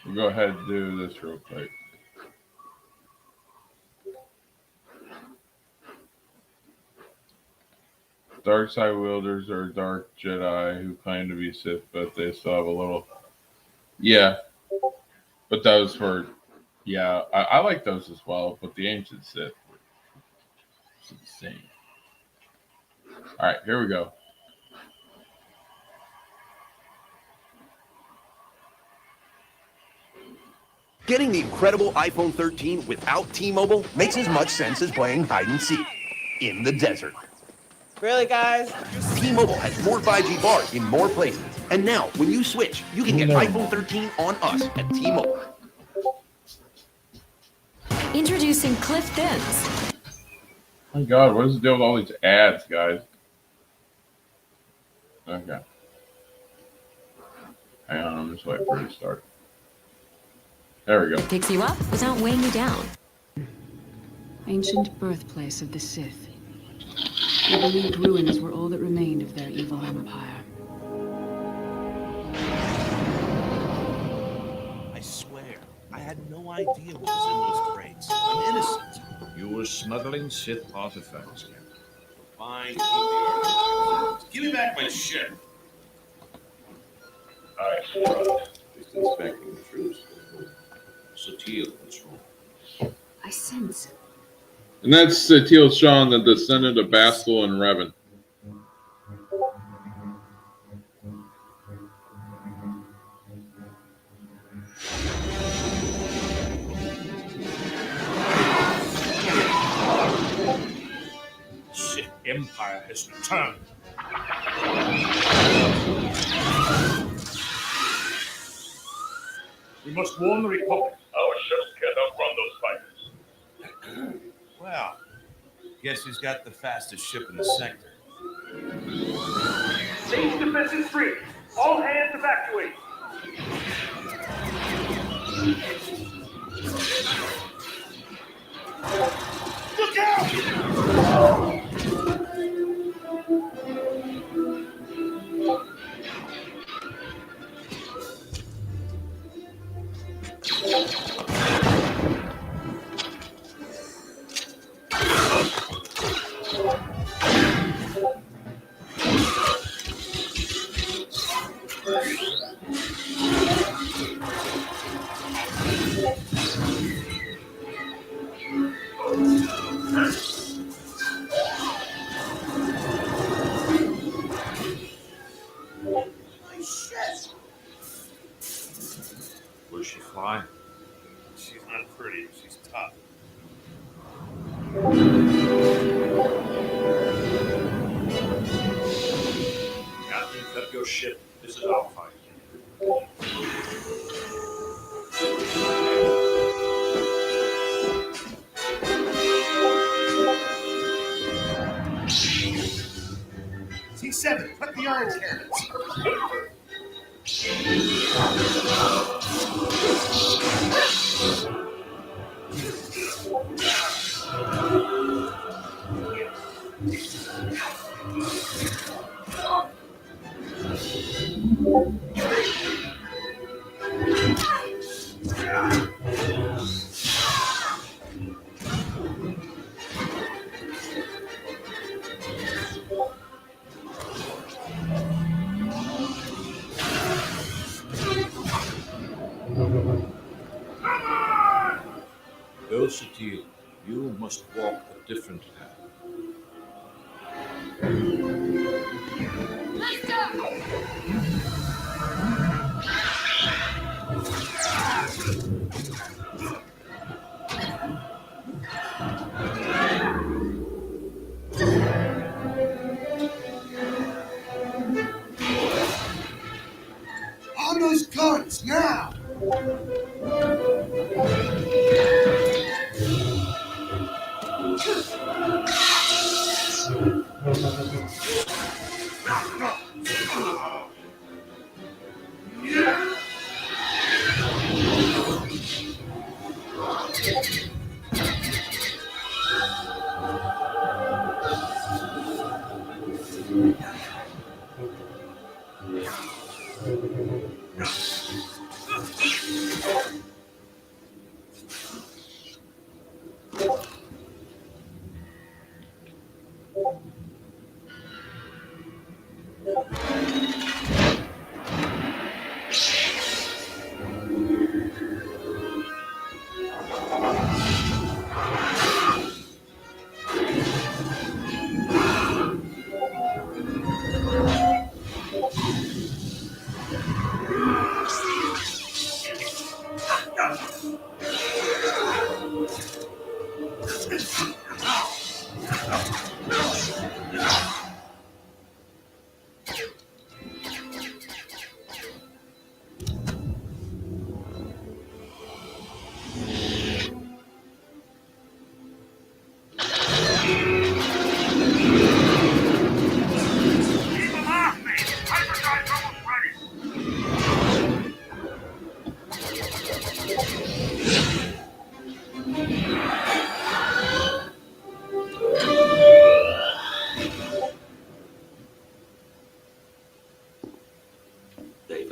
We'll go ahead and do this real quick. Dark side wielders are dark Jedi who claim to be Sith, but they still have a little. Yeah, but those were, yeah, I like those as well. But the ancient Sith were insane. All right, here we go. Getting the incredible iPhone 13 without T-Mobile makes as much sense as playing hide and seek in the desert. Really, guys? T-Mobile has more 5G bars in more places. And now, when you switch, you can get iPhone 13 on us at T-Mobile. Introducing Cliff Thins. My God, what is the deal with all these ads, guys? Okay. Hang on, I'm just waiting for it to start. There we go. Picks you up without weighing you down. Ancient birthplace of the Sith. They believed ruins were all that remained of their evil empire. I swear, I had no idea what was in those crates. I'm innocent. You were smuggling Sith artifacts, Captain. Fine, keep the artifacts. Give me back my ship. Just inspecting the troops. Sutil, what's wrong? I sense. And that's Teal Sean, the descendant of Bastel and Revan. Sith Empire has returned. We must warn the Republic. Our ships cannot run those fighters. Well, guess who's got the fastest ship in the sector? Stage defenses free. All hands evacuate. Look out! Will she fly? She's not pretty. She's tough. Captain, up your ship. This is our fight. T7, put the iron cannons. Go, Sutil. You must walk a different path. On those guns, now!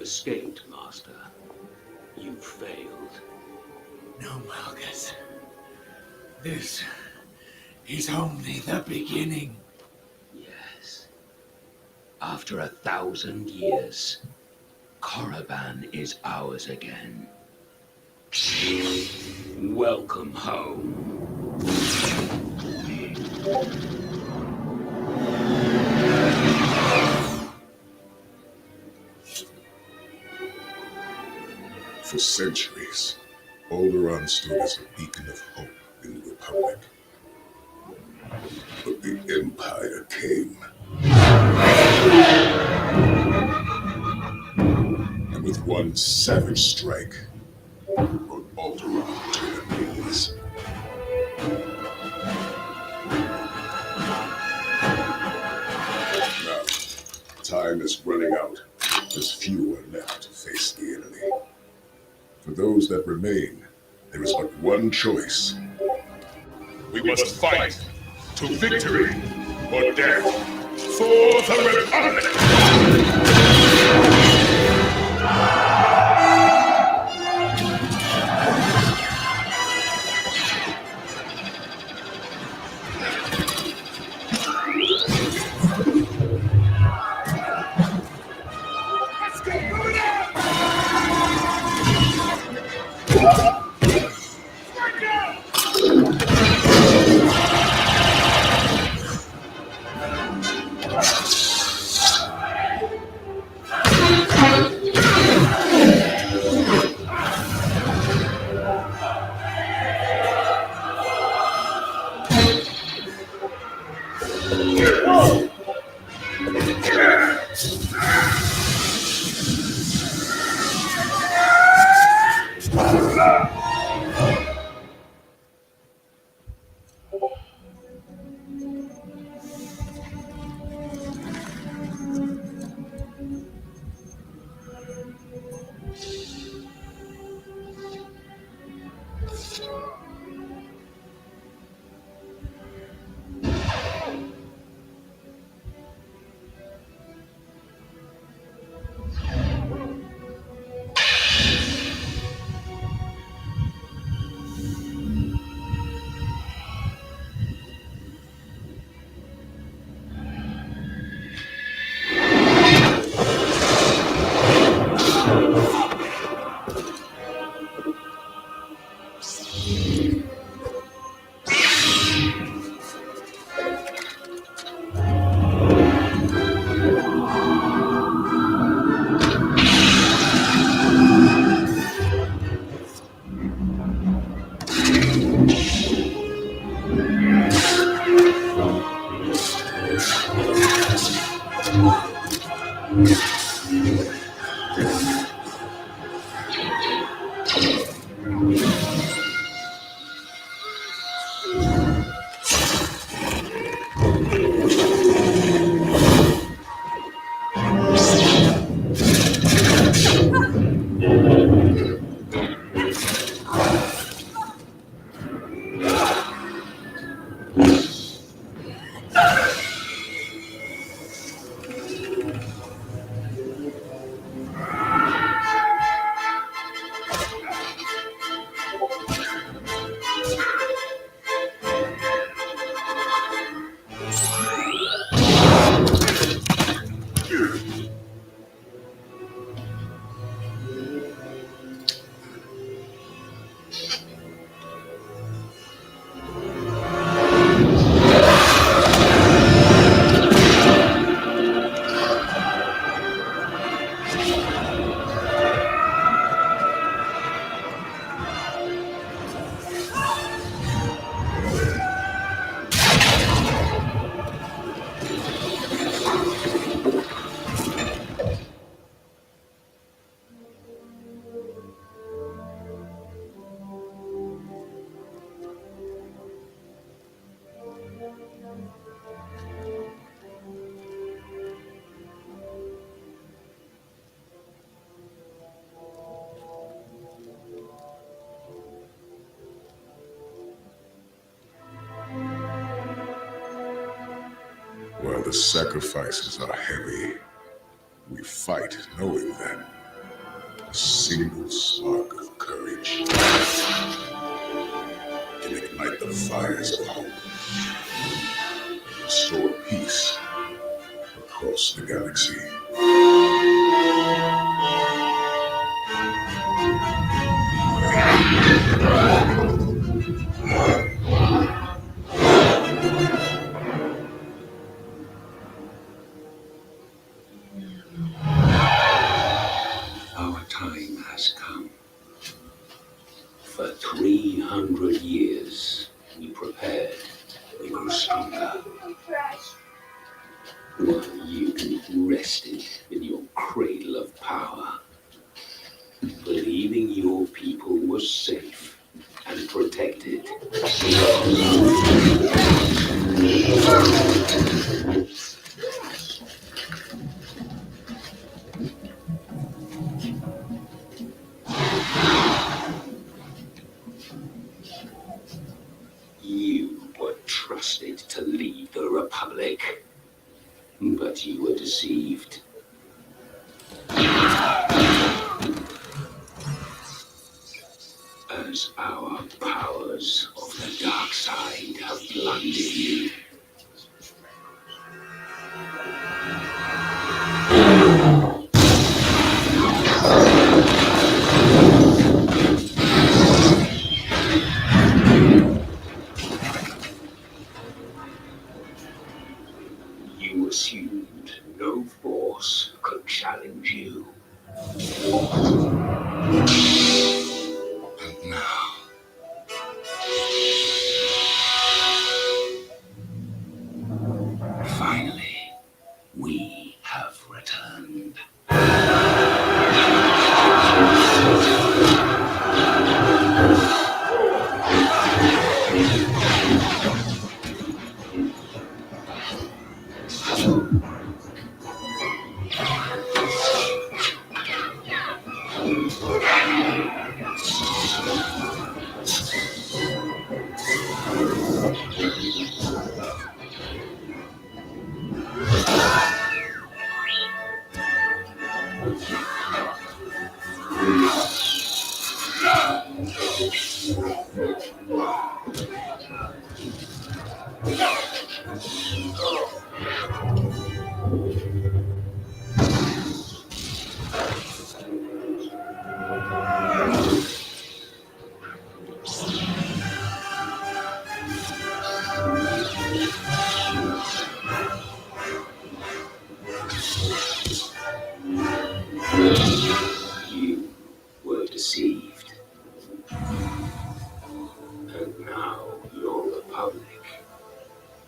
escaped, Master. You failed. No, Malgus. This is only the beginning. Yes. After 1,000 years, Korriban is ours again. Welcome home. For centuries, Alderaan stood as a beacon of hope in the Republic. But the Empire came. And with one savage strike, brought Alderaan to their knees. Now, time is running out. There's few are left to face the enemy. For those that remain, there is but one choice. We must fight to victory or death for the Republic! While the sacrifices are heavy, we fight knowing that single spark of courage can ignite the fires of hope, restore peace across the galaxy. Our time has come. For 300 years, we prepared. We grew stronger. While you rested in your cradle of power, believing your people were safe and protected. You were trusted to lead the Republic, but you were deceived. As our powers of the dark side have blinded you. You assumed no force could challenge you. And now, finally, we have returned. You were deceived. And now your Republic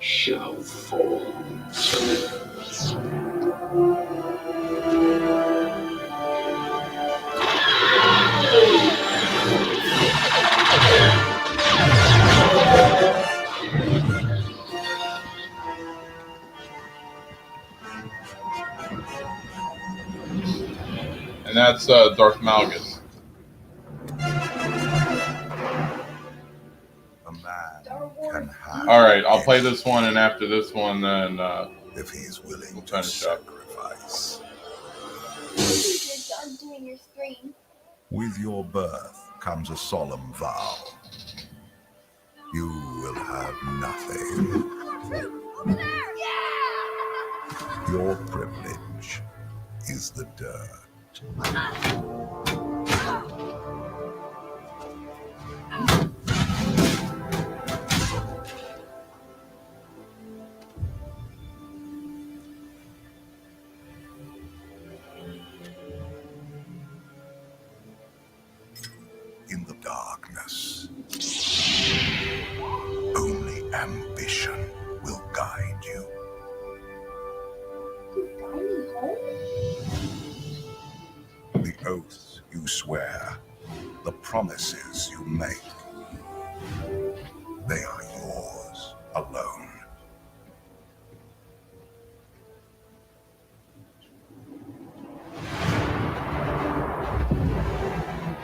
shall fall. And that's Darth Malgus. A man can have. All right, I'll play this one, and after this one, then if he's willing we'll to finish up. sacrifice. You're done doing your scream. With your birth comes a solemn vow. You will have nothing. Over there! Yeah! Your privilege is the dirt. In the darkness, only ambition will guide you. The oaths you swear, the promises you make, they are yours alone.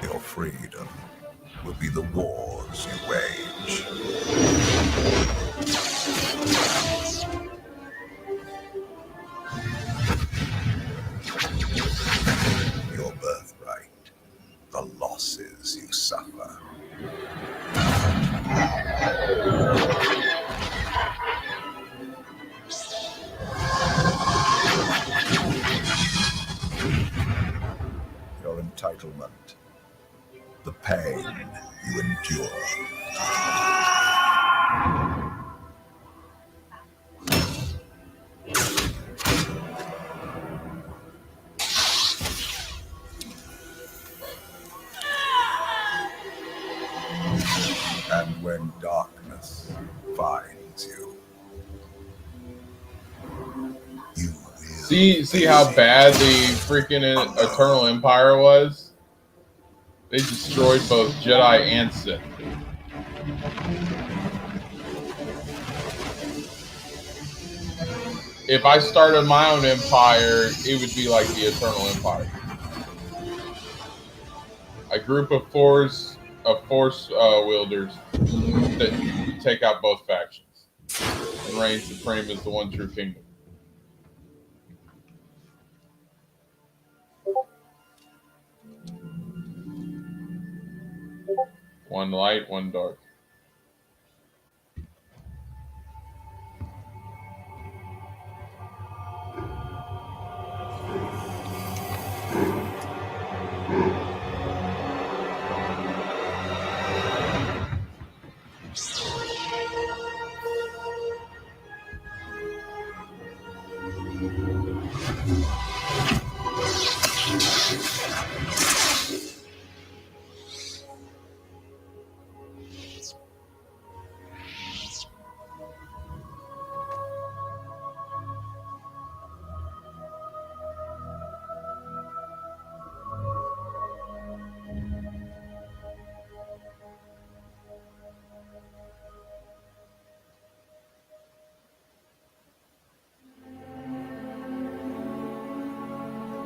Your freedom will be the wars you wage. Your birthright moment. The pain you endure. And when darkness finds you, you will See how bad the freaking Eternal Empire was? They destroyed both Jedi and Sith. If I started my own empire, it would be like the Eternal Empire. A group of force wielders that take out both factions and reign supreme as the one true kingdom. One light, one dark.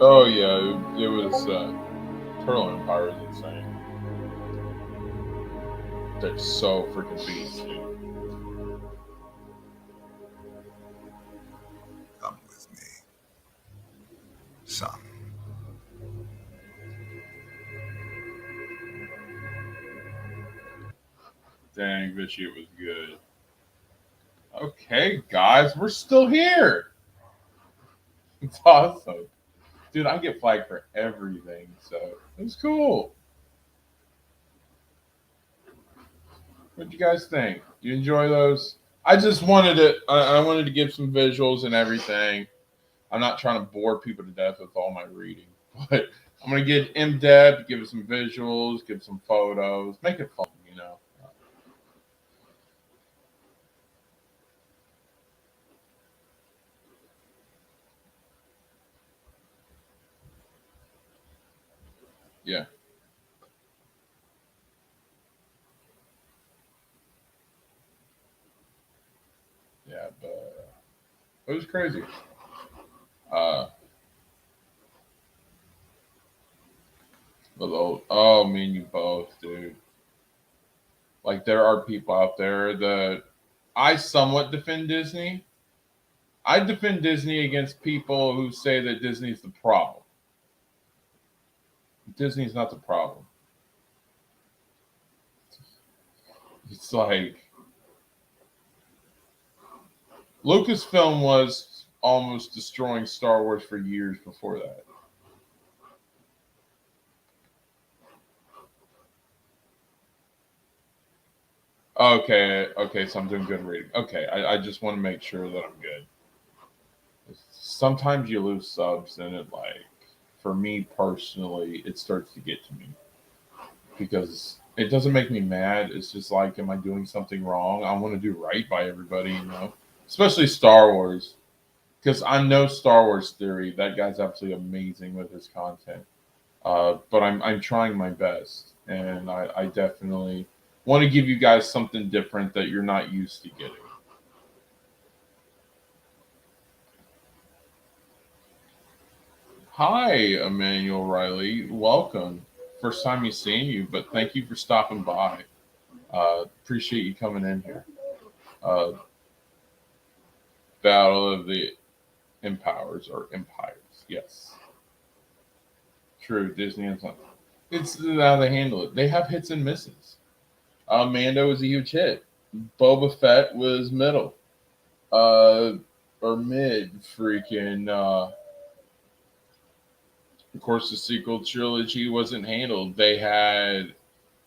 Oh yeah, it was Eternal Empire was insane. They're so freaking beast, dude. come with me, son. Dang, Vitiate was good. Okay, guys, we're still here. It's awesome. Dude, I get flagged for everything, so it was cool. What'd you guys think? You enjoy those? I just wanted to I wanted to give some visuals and everything. I'm not trying to bore people to death with all my reading, but I'm gonna get in depth, give some visuals, give some photos, make it fun, you know. Yeah. Yeah, but it was crazy. Me and you both, dude. Like, there are people out there that I somewhat defend Disney. I defend Disney against people who say that Disney's the problem. Disney's not the problem. It's like Lucasfilm was almost destroying Star Wars for years before that. Okay, so I'm doing good reading. Okay, I just want to make sure that I'm good. Sometimes you lose subs, and it, like, for me personally, it starts to get to me. Because it doesn't make me mad. It's just like, am I doing something wrong? I want to do right by everybody, you know? Especially Star Wars. Because I know Star Wars Theory. That guy's absolutely amazing with his content. But I'm trying my best. And I definitely want to give you guys something different that you're not used to getting. Hi, Emmanuel Riley. Welcome. First time you've seen you, but thank you for stopping by. Appreciate you coming in here. Battle of the Empires or Empires. Yes. True. Disney and something. It's how they handle it. They have hits and misses. Mando was a huge hit. Boba Fett was middle. Or mid freaking Of course, the sequel trilogy wasn't handled. They had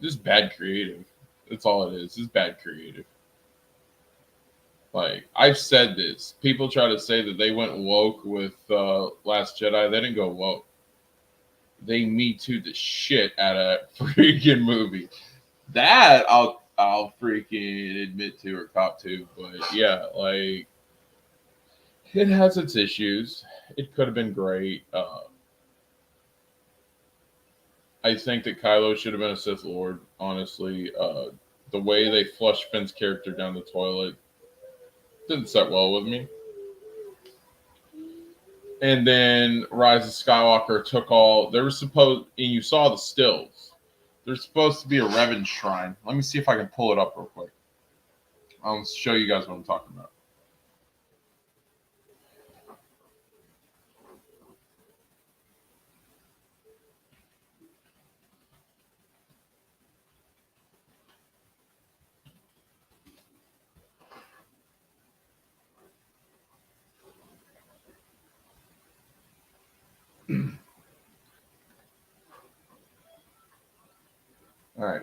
just bad creative. That's all it is. It's bad creative. Like, I've said this. People try to say that they went woke with Last Jedi. They didn't go woke. They Me Too'd the shit out of that freaking movie. That I'll freaking admit to or cop to. But yeah, like, it has its issues. It could have been great. I think that Kylo should have been a Sith Lord, honestly. The way they flushed Finn's character down the toilet didn't set well with me. And then Rise of Skywalker took all... There was supposed... And you saw the stills. There's supposed to be a Revan Shrine. Let me see if I can pull it up real quick. I'll show you guys what I'm talking about. All right.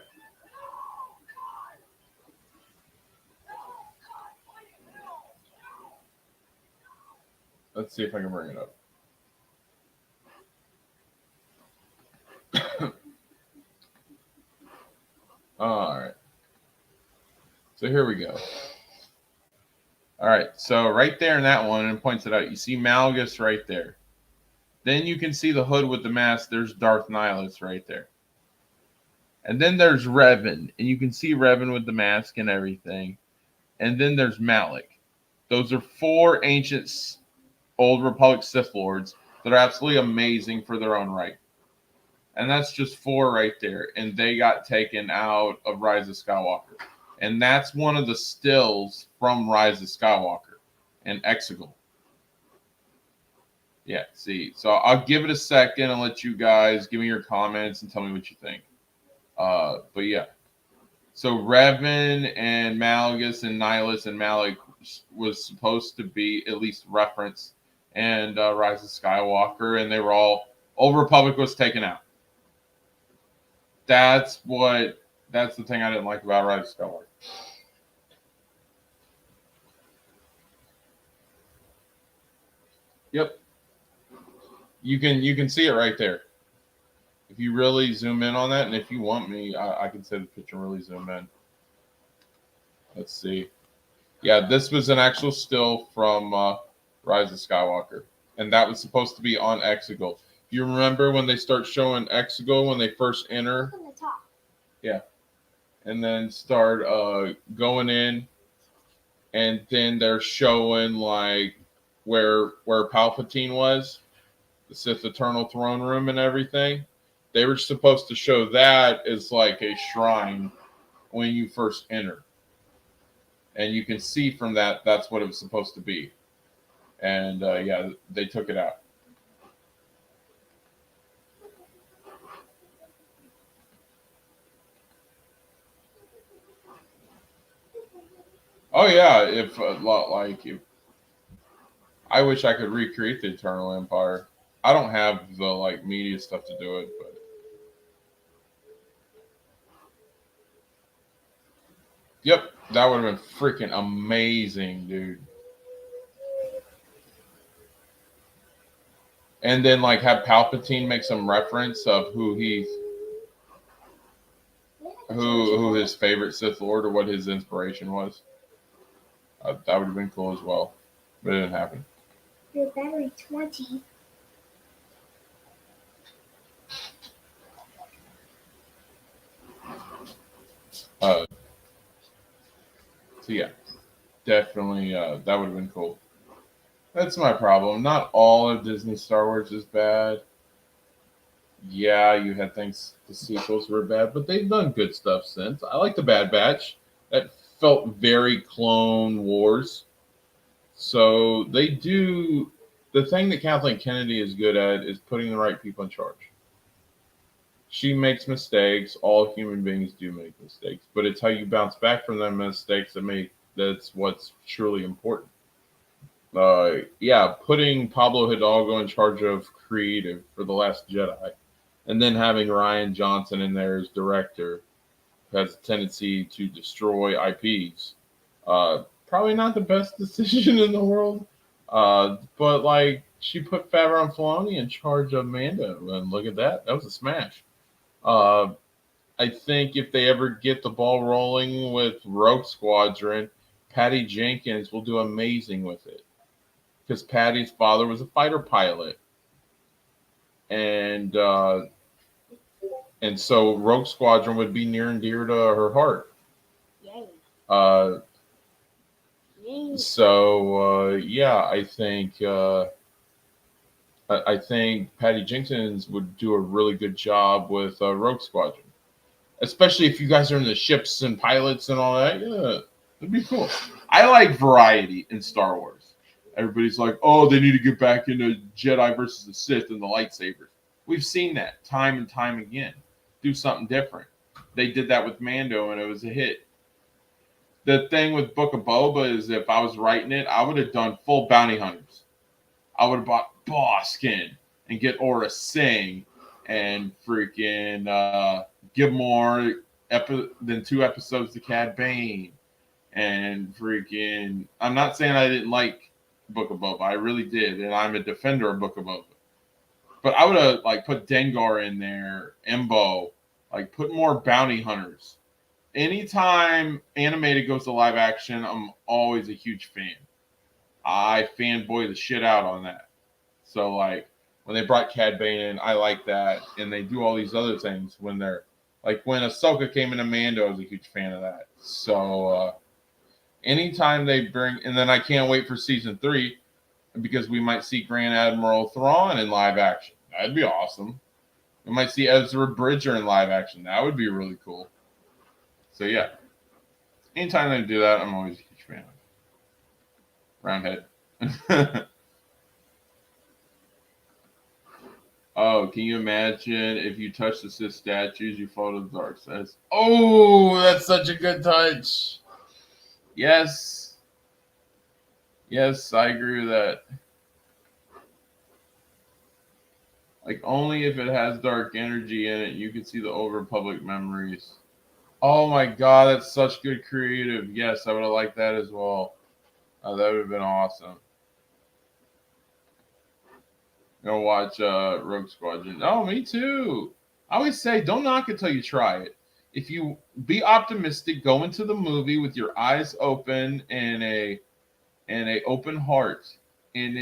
Let's see if I can bring it up. All right. So here we go. All right. So right there in that one, and it points it out, you see Malgus right there. Then you can see the hood with the mask. There's Darth Nihilus right there. And then there's Revan, and you can see Revan with the mask and everything. And then there's Malik. Those are 4 ancient Old Republic Sith Lords that are absolutely amazing for their own right. And that's just 4 right there. And they got taken out of Rise of Skywalker. And that's one of the stills from Rise of Skywalker and Exegol. Yeah, see. So I'll give it a second and let you guys give me your comments and tell me what you think. But yeah. So Revan and Malgus and Nihilus and Malik was supposed to be at least referenced and Rise of Skywalker, and they were all... Old Republic was taken out. That's the thing I didn't like about Rise of Skywalker. Yep. You can see it right there. If you really zoom in on that, and if you want me, I can say the picture and really zoom in. Let's see. Yeah, this was an actual still from Rise of Skywalker. And that was supposed to be on Exegol. You remember when they start showing Exegol when they first enter? On the top. Yeah. And then start going in. And then they're showing like where Palpatine was. The Sith Eternal Throne Room and everything. They were supposed to show that as like a shrine when you first enter. And you can see from that, that's what it was supposed to be. And yeah, they took it out. Oh yeah, if I wish I could recreate the Eternal Empire. I don't have the like media stuff to do it, but yep, that would have been freaking amazing, dude. And then like have Palpatine make some reference of who his favorite Sith Lord or what his inspiration was. That would have been cool as well, but it didn't happen. Your battery 20. So yeah, definitely that would have been cool. That's my problem. Not all of Disney Star Wars is bad. Yeah, you had things, the sequels were bad, but they've done good stuff since. I like the Bad Batch. That felt very Clone Wars. So they do, the thing that Kathleen Kennedy is good at is putting the right people in charge. She makes mistakes. All human beings do make mistakes, but it's how you bounce back from them mistakes that's what's truly important. Yeah, putting Pablo Hidalgo in charge of creative for The Last Jedi, and then having Ryan Johnson in there as director, who has a tendency to destroy IPs. Probably not the best decision in the world, but like she put Favreau and Filoni in charge of Mando, and look at that, that was a smash. Uh, I think if they ever get the ball rolling with Rogue Squadron, Patty Jenkins will do amazing with it because Patty's father was a fighter pilot, and so Rogue Squadron would be near and dear to her heart. Yay. Uh, Yay. so yeah, I think Patty Jenkins would do a really good job with Rogue Squadron, especially if you guys are in the ships and pilots and all that. Yeah, it'd be cool. I like variety in Star Wars. Everybody's like, oh, they need to get back into Jedi versus the Sith and the lightsabers. We've seen that time and time again. Do something different. They did that with Mando, and it was a hit. The thing with Book of Boba is if I was writing it, I would have done full bounty hunters. I would have bought Boskin and get Aura Singh and freaking give more than 2 episodes to Cad Bane. And freaking, I'm not saying I didn't like Book of Boba. I really did, and I'm a defender of Book of Boba. But I would have like put Dengar in there, Embo, like put more bounty hunters. Anytime animated goes to live action, I'm always a huge fan. I fanboy the shit out on that. So like when they brought Cad Bane in, I like that, and they do all these other things when they're like when Ahsoka came into Mando, I was a huge fan of that. So anytime they bring, and then I can't wait for season 3 because we might see Grand Admiral Thrawn in live action. That'd be awesome. We might see Ezra Bridger in live action. That would be really cool. So yeah, anytime they do that, I'm always a huge fan of. Roundhead. Oh, can you imagine if you touch the Sith statues, you fall to the dark side? Oh, that's such a good touch. Yes. Yes, I agree with that. Like, only if it has dark energy in it, you can see the Old Republic memories. Oh my god, that's such good creative. Yes, I would have liked that as well. That would have been awesome. Go watch Rogue Squadron. Oh, me too. I always say, don't knock it till you try it. If you be optimistic, go into the movie with your eyes open and a open heart. And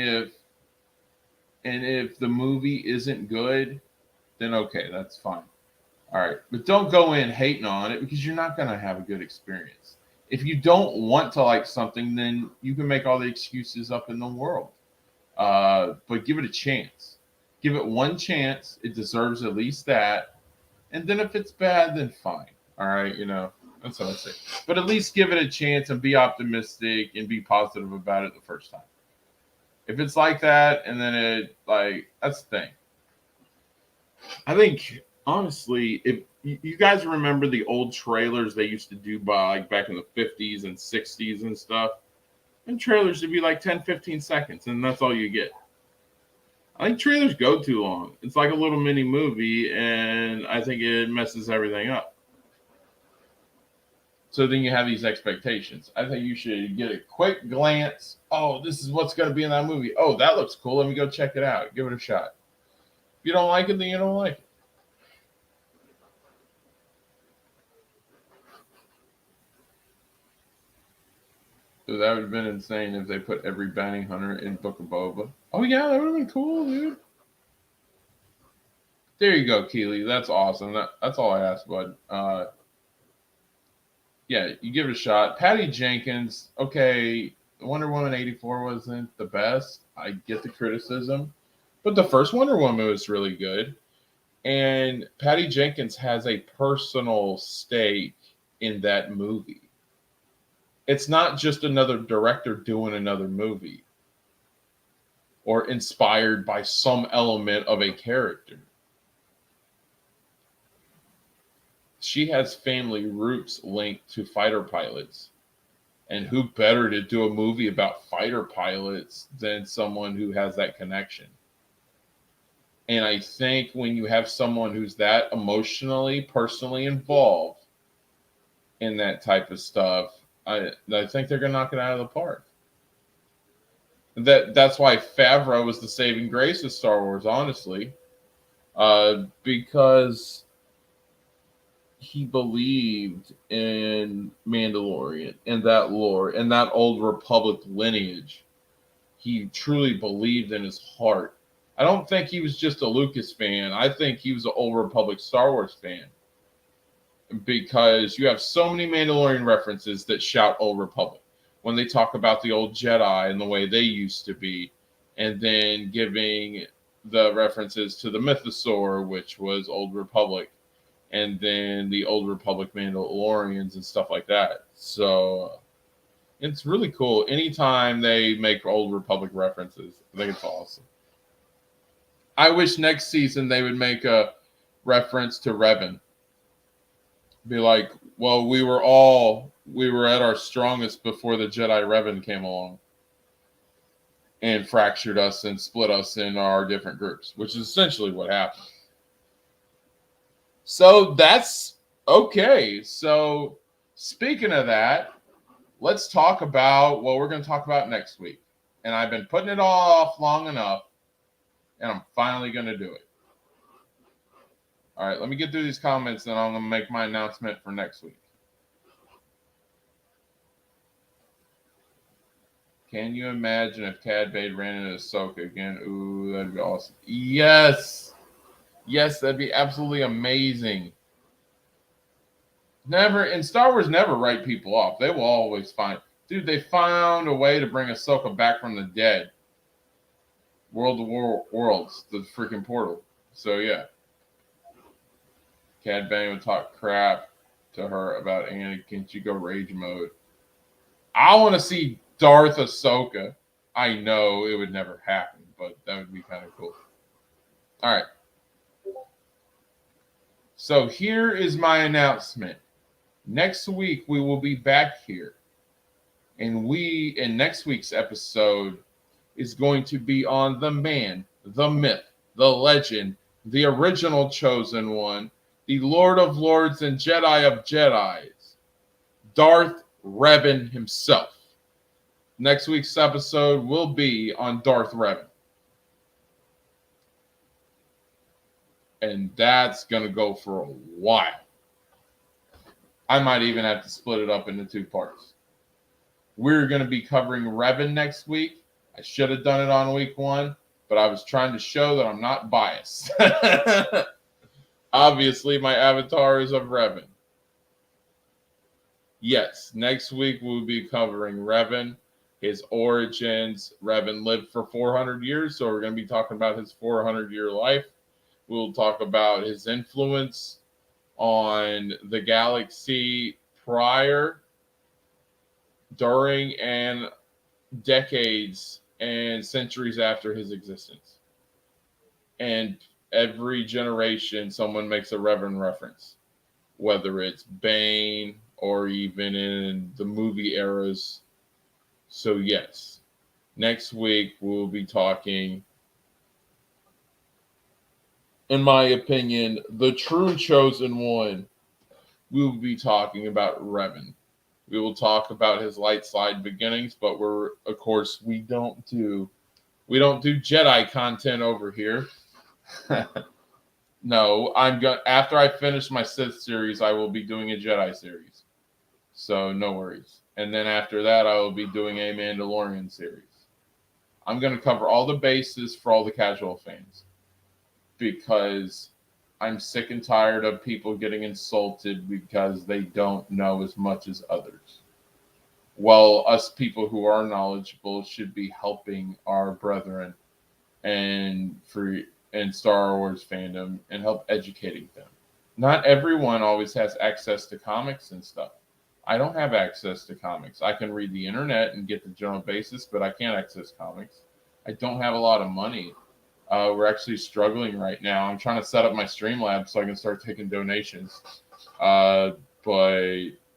if the movie isn't good, then okay, that's fine. All right, but don't go in hating on it because you're not going to have a good experience. If you don't want to like something, then you can make all the excuses up in the world. But give it a chance. Give it one chance. It deserves at least that. And then if it's bad, then fine. All right, that's what I say. But at least give it a chance and be optimistic and be positive about it the first time. If it's like that, and then that's the thing. I think, honestly, if you guys remember the old trailers they used to do back in the 50s and 60s and stuff, and trailers would be like 10, 15 seconds, and that's all you get. I think trailers go too long. It's like a little mini movie, and I think it messes everything up. So then you have these expectations. I think you should get a quick glance. Oh, this is what's going to be in that movie. Oh, that looks cool. Let me go check it out. Give it a shot. If you don't like it, then you don't like it. So that would have been insane if they put every bounty hunter in Book of Boba. Oh, yeah, that would have been cool, dude. There you go, Keely. That's awesome. That's all I asked, bud. Yeah, you give it a shot. Patty Jenkins, okay, Wonder Woman 84 wasn't the best. I get the criticism. But the first Wonder Woman was really good. And Patty Jenkins has a personal stake in that movie. It's not just another director doing another movie or inspired by some element of a character. She has family roots linked to fighter pilots. And who better to do a movie about fighter pilots than someone who has that connection? And I think when you have someone who's that emotionally, personally involved in that type of stuff, I think they're going to knock it out of the park. That's why Favreau was the saving grace of Star Wars, honestly, because he believed in Mandalorian and that lore and that old Republic lineage. He truly believed in his heart. I don't think he was just a Lucas fan. I think he was an old Republic Star Wars fan, because you have so many Mandalorian references that shout Old Republic when they talk about the old Jedi and the way they used to be, and then giving the references to the Mythosaur, which was Old Republic, and then the Old Republic Mandalorians and stuff like that. So it's really cool. Anytime they make Old Republic references, I think it's awesome. I wish next season they would make a reference to Revan. Be like, well, we were at our strongest before the Jedi Revan came along and fractured us and split us in our different groups, which is essentially what happened. So that's okay. So speaking of that, let's talk about what we're going to talk about next week. And I've been putting it off long enough, and I'm finally going to do it. All right, let me get through these comments, and I'm going to make my announcement for next week. Can you imagine if Cad Bade ran into Ahsoka again? Ooh, that'd be awesome. Yes. Yes, that'd be absolutely amazing. And Star Wars never write people off. They will always find. Dude, they found a way to bring Ahsoka back from the dead. World of Worlds, the freaking portal. So, yeah. Cad Bane would talk crap to her about Anakin. She go rage mode. I want to see Darth Ahsoka. I know it would never happen, but that would be kind of cool. All right. So here is my announcement. Next week we will be back here, and next week's episode is going to be on the man, the myth, the legend, the original chosen one, the Lord of Lords and Jedi of Jedis, Darth Revan himself. Next week's episode will be on Darth Revan. And that's going to go for a while. I might even have to split it up into 2 parts. We're going to be covering Revan next week. I should have done it on week 1, but I was trying to show that I'm not biased. Obviously, my avatar is of Revan. Yes, next week we'll be covering Revan, his origins. Revan lived for 400 years, so we're going to be talking about his 400-year life. We'll talk about his influence on the galaxy prior, during, and decades and centuries after his existence. And every generation, someone makes a Revan reference, whether it's Bane or even in the movie eras. So, yes, next week we'll be talking, in my opinion, the true chosen one. We will be talking about Revan. We will talk about his light slide beginnings, but we don't do Jedi content over here. No, after I finish my Sith series, I will be doing a Jedi series. So no worries. And then after that, I will be doing a Mandalorian series. I'm going to cover all the bases for all the casual fans, because I'm sick and tired of people getting insulted because they don't know as much as others. Well, us people who are knowledgeable should be helping our brethren and Star Wars fandom and help educating them. Not everyone always has access to comics and stuff. I don't have access to comics. I can read the internet and get the general basis, but I can't access comics. I don't have a lot of money. We're actually struggling right now. I'm trying to set up my Streamlabs so I can start taking donations. But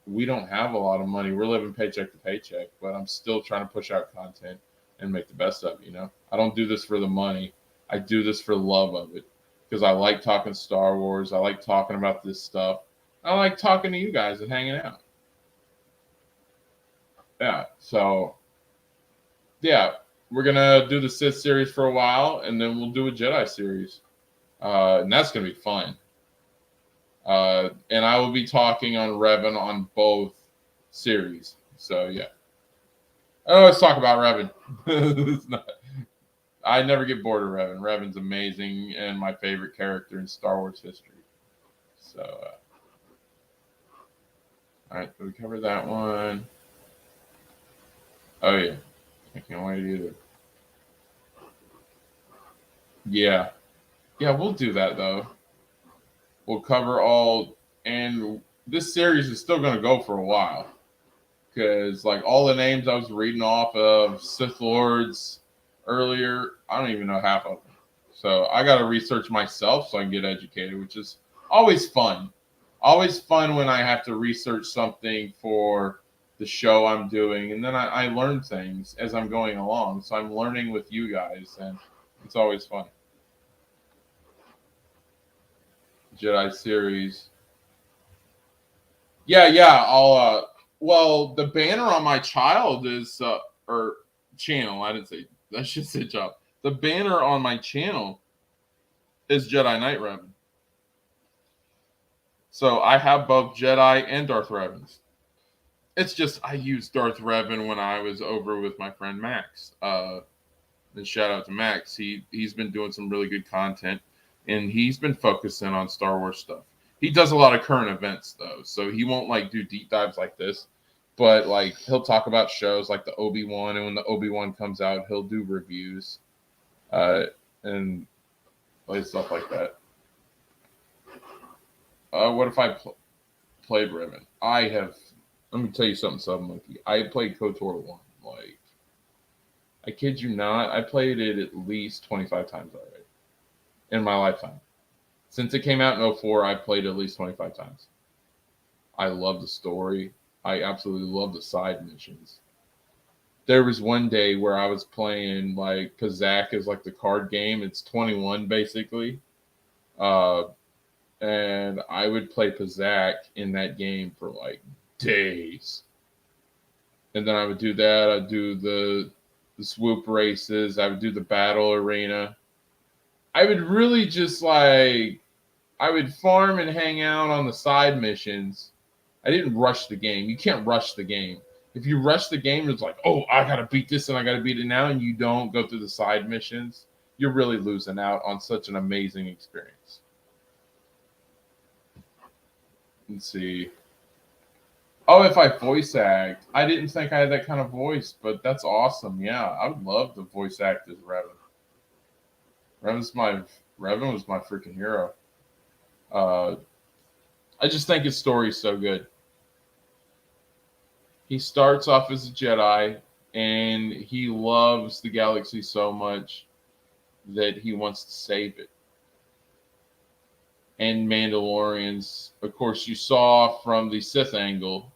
we don't have a lot of money. We're living paycheck to paycheck, but I'm still trying to push out content and make the best of it, you know? I don't do this for the money. I do this for the love of it because I like talking Star Wars. I like talking about this stuff. I like talking to you guys and hanging out. Yeah, so, yeah, we're going to do the Sith series for a while, and then we'll do a Jedi series. And that's going to be fun. And I will be talking on Revan on both series. So, yeah. Let's talk about Revan. I never get bored of Revan. Revan's amazing and my favorite character in Star Wars history. So, all right, so we covered that one. Oh, yeah. I can't wait either. Yeah. Yeah, we'll do that, though. We'll cover all, and this series is still going to go for a while. Because, like, all the names I was reading off of Sith Lords earlier, I don't even know half of them. So I got to research myself so I can get educated, which is always fun. Always fun when I have to research something for the show I'm doing. And then I learn things as I'm going along. So I'm learning with you guys, and it's always fun. Jedi series. Yeah, I'll, well, the banner on my child is, or channel, I should say job. The banner on my channel is Jedi Knight Revan. So I have both Jedi and Darth Revans. It's just I used Darth Revan when I was over with my friend Max. And shout out to Max. He's been doing some really good content, and he's been focusing on Star Wars stuff. He does a lot of current events though, so he won't like do deep dives like this. But like he'll talk about shows like the Obi-Wan, and when the Obi-Wan comes out, he'll do reviews, and like stuff like that. What if I played Revan? Let me tell you something, Sub Monkey. I played KOTOR 1. Like, I kid you not, I played it at least 25 times already in my lifetime. Since it came out in 2004, I've played it at least 25 times. I love the story. I absolutely love the side missions. There was one day where I was playing, like, Kazakh is like the card game. It's 21, basically. And I would play Kazakh in that game for, like, days. And then I would do that. I'd do the swoop races. I would do the battle arena. I would really just, like, I would farm and hang out on the side missions. I didn't rush the game. You can't rush the game. If you rush the game, it's like, oh, I got to beat this and I got to beat it now, and you don't go through the side missions, you're really losing out on such an amazing experience. Let's see. Oh, if I voice act. I didn't think I had that kind of voice, but that's awesome. Yeah, I would love to voice act as Revan. Revan was my freaking hero. I just think his story is so good. He starts off as a Jedi, and he loves the galaxy so much that he wants to save it. And Mandalorians, of course, you saw from the Sith angle,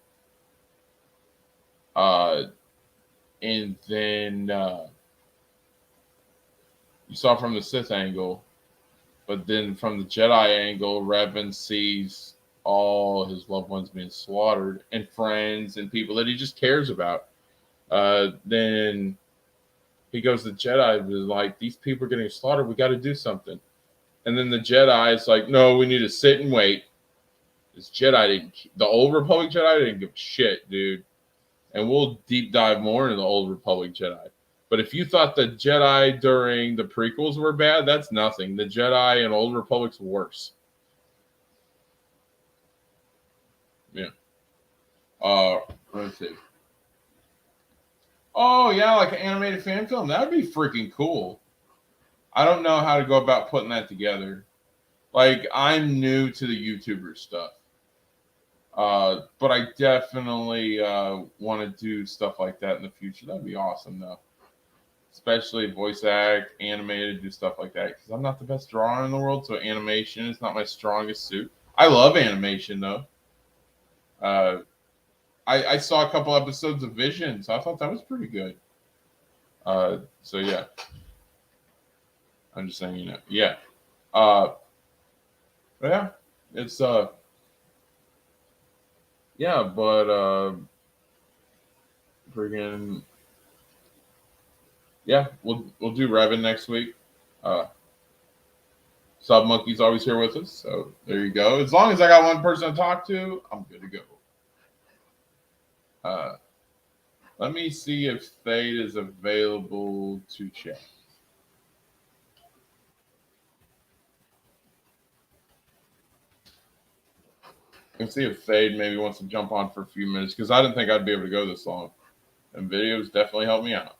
and then you saw from the Sith angle, but then from the Jedi angle, Revan sees all his loved ones being slaughtered, and friends and people that he just cares about. Then he goes to Jedi and is like, these people are getting slaughtered. We got to do something. And then the Jedi is like, no, we need to sit and wait. The Old Republic Jedi didn't give a shit, dude. And we'll deep dive more into the Old Republic Jedi. But if you thought the Jedi during the prequels were bad, that's nothing. The Jedi in Old Republic's worse. Yeah. Let's see. Oh, yeah, like an animated fan film. That would be freaking cool. I don't know how to go about putting that together. Like, I'm new to the YouTuber stuff. But I definitely want to do stuff like that in the future. That'd be awesome, though. Especially voice act, animated, do stuff like that. Because I'm not the best drawer in the world, so animation is not my strongest suit. I love animation, though. I saw a couple episodes of Vision, so I thought that was pretty good. So yeah, I'm just saying, yeah. But yeah, it's yeah, but friggin' yeah, we'll do Revan next week. Sub Monkey's always here with us, so there you go. As long as I got one person to talk to, I'm good to go. Let me see if Fade is available to chat. Let's see if Fade maybe wants to jump on for a few minutes, because I didn't think I'd be able to go this long. And videos definitely helped me out.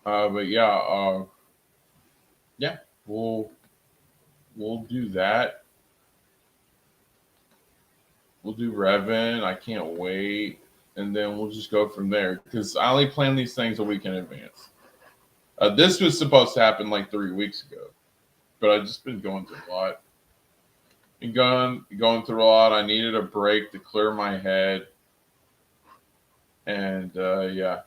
But yeah, yeah, we'll do that. We'll do Revan. I can't wait, and then we'll just go from there. Because I only plan these things a week in advance. This was supposed to happen like 3 weeks ago, but I've just been going through a lot. Going through a lot. I needed a break to clear my head, and yeah.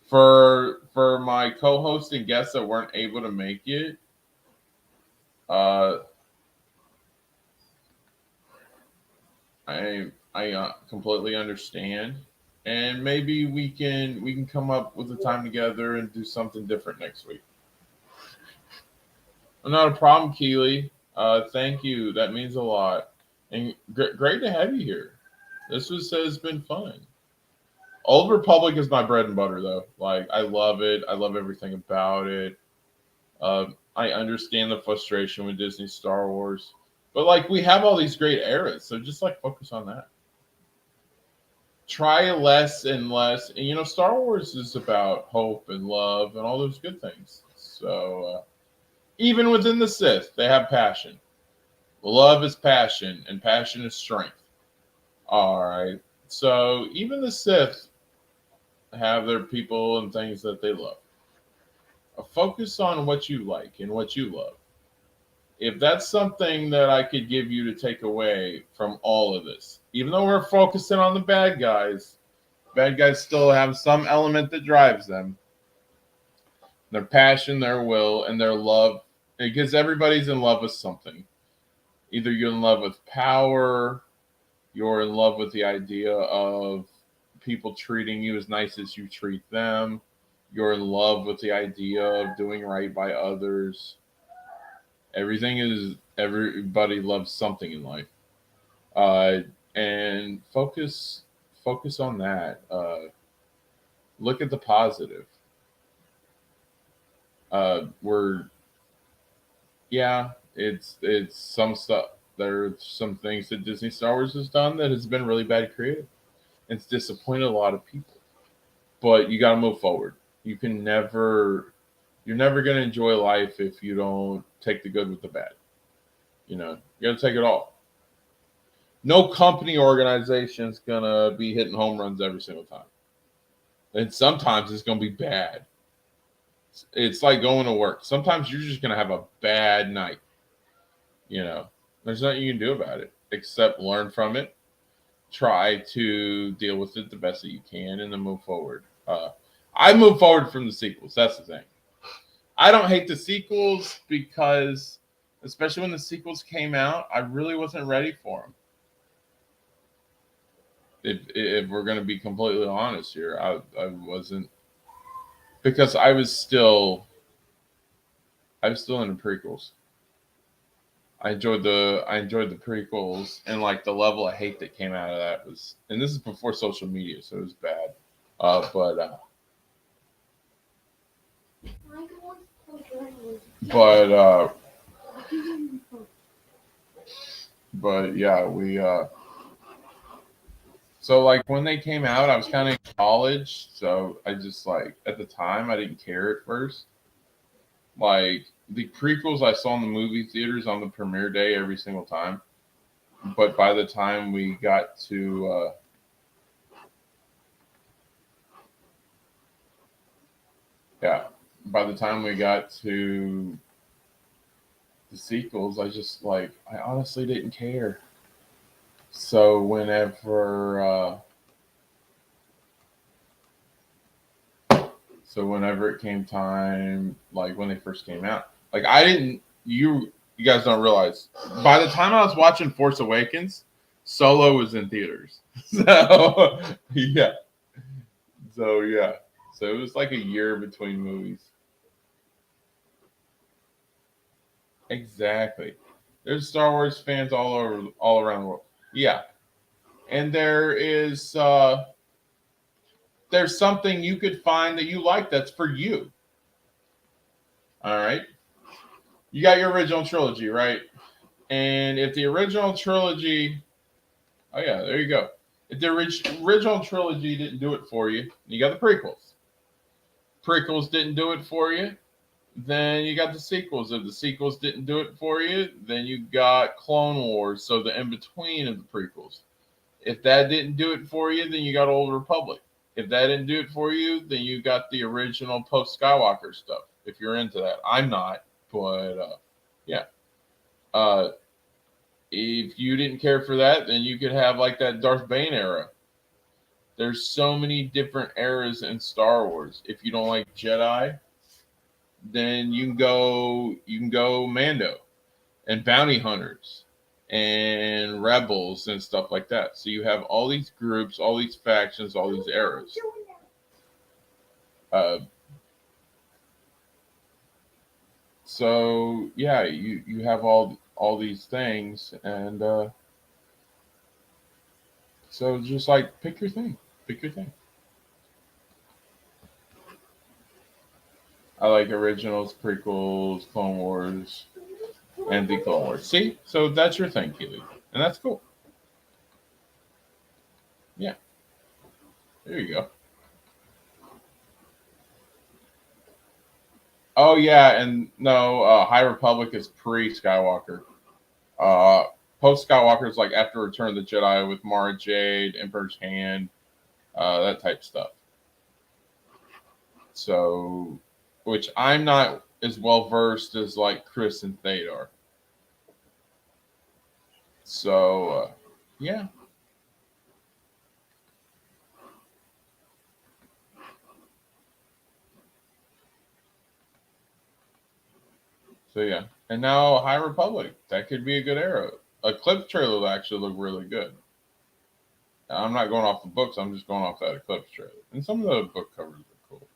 For my co-host and guests that weren't able to make it, I completely understand, and maybe we can come up with a time together and do something different next week. Not a problem, Keely. Thank you. That means a lot, and great to have you here. This has been fun. Old Republic is my bread and butter, though. Like, I love it. I love everything about it. I understand the frustration with Disney Star Wars, but like, we have all these great eras, so just like focus on that. Try less and less, and Star Wars is about hope and love and all those good things. So even within the Sith, they have passion. Love is passion, and passion is strength. All right. So even the Sith have their people and things that they love. Focus on what you like and what you love. If that's something that I could give you to take away from all of this, even though we're focusing on the bad guys still have some element that drives them. Their passion, their will, and their love. Because everybody's in love with something. Either you're in love with power, you're in love with the idea of people treating you as nice as you treat them. You're in love with the idea of doing right by others. Everybody loves something in life. And focus on that. Look at the positive. It's some stuff. There are some things that Disney Star Wars has done that has been really bad creative. It's disappointed a lot of people. But you got to move forward. You're never going to enjoy life if you don't take the good with the bad. You got to take it all. No company organization is going to be hitting home runs every single time. And sometimes it's going to be bad. It's like going to work. Sometimes you're just going to have a bad night. There's nothing you can do about it except learn from it. Try to deal with it the best that you can and then move forward. I move forward from the sequels. That's the thing. I don't hate the sequels because, especially when the sequels came out, I really wasn't ready for them. If we're going to be completely honest here, I wasn't, because I was still in the prequels. I enjoyed the prequels, and like the level of hate that came out of that was, and this is before social media, so it was bad. But yeah, we so like when they came out, I was kind of in college, so I just like at the time I didn't care at first. Like the prequels I saw in the movie theaters on the premiere day every single time. But by the time we got to by the time we got to the sequels, I honestly didn't care. So whenever it came time, like when they first came out, like I didn't. You guys don't realize. By the time I was watching Force Awakens, Solo was in theaters. So yeah. So yeah. So it was like a year between movies. Exactly. There's Star Wars fans all around the world. Yeah. And there's something you could find that you like that's for you. All right. You got your original trilogy, right? And if the original trilogy, oh yeah, there you go. If the original trilogy didn't do it for you, you got the prequels. Prequels didn't do it for you, then you got the sequels. If the sequels didn't do it for you, then you got Clone Wars, so the in-between of the prequels. If that didn't do it for you, then you got Old Republic. If that didn't do it for you, then you got the original post-Skywalker stuff, if you're into that. I'm not, but yeah. If you didn't care for that, then you could have like that Darth Bane era. There's so many different eras in Star Wars. If you don't like Jedi, then you can go Mando and bounty hunters and rebels and stuff like that. So you have all these groups, all these factions, all these eras. So yeah, you have all these things, and so just like pick your thing. Pick your thing. I like originals, prequels, Clone Wars, and the Clone Wars. See? So that's your thing, Keely. And that's cool. Yeah. There you go. Oh, yeah. And no, High Republic is pre-Skywalker. Post-Skywalker is like after Return of the Jedi with Mara Jade, Emperor's Hand, that type stuff. So, which I'm not as well versed as like Chris and Thade are. So, yeah. So yeah, and now High Republic, that could be a good era. A clip trailer will actually look really good. Now, I'm not going off the books. I'm just going off that Eclipse trailer, and some of the book covers are cool.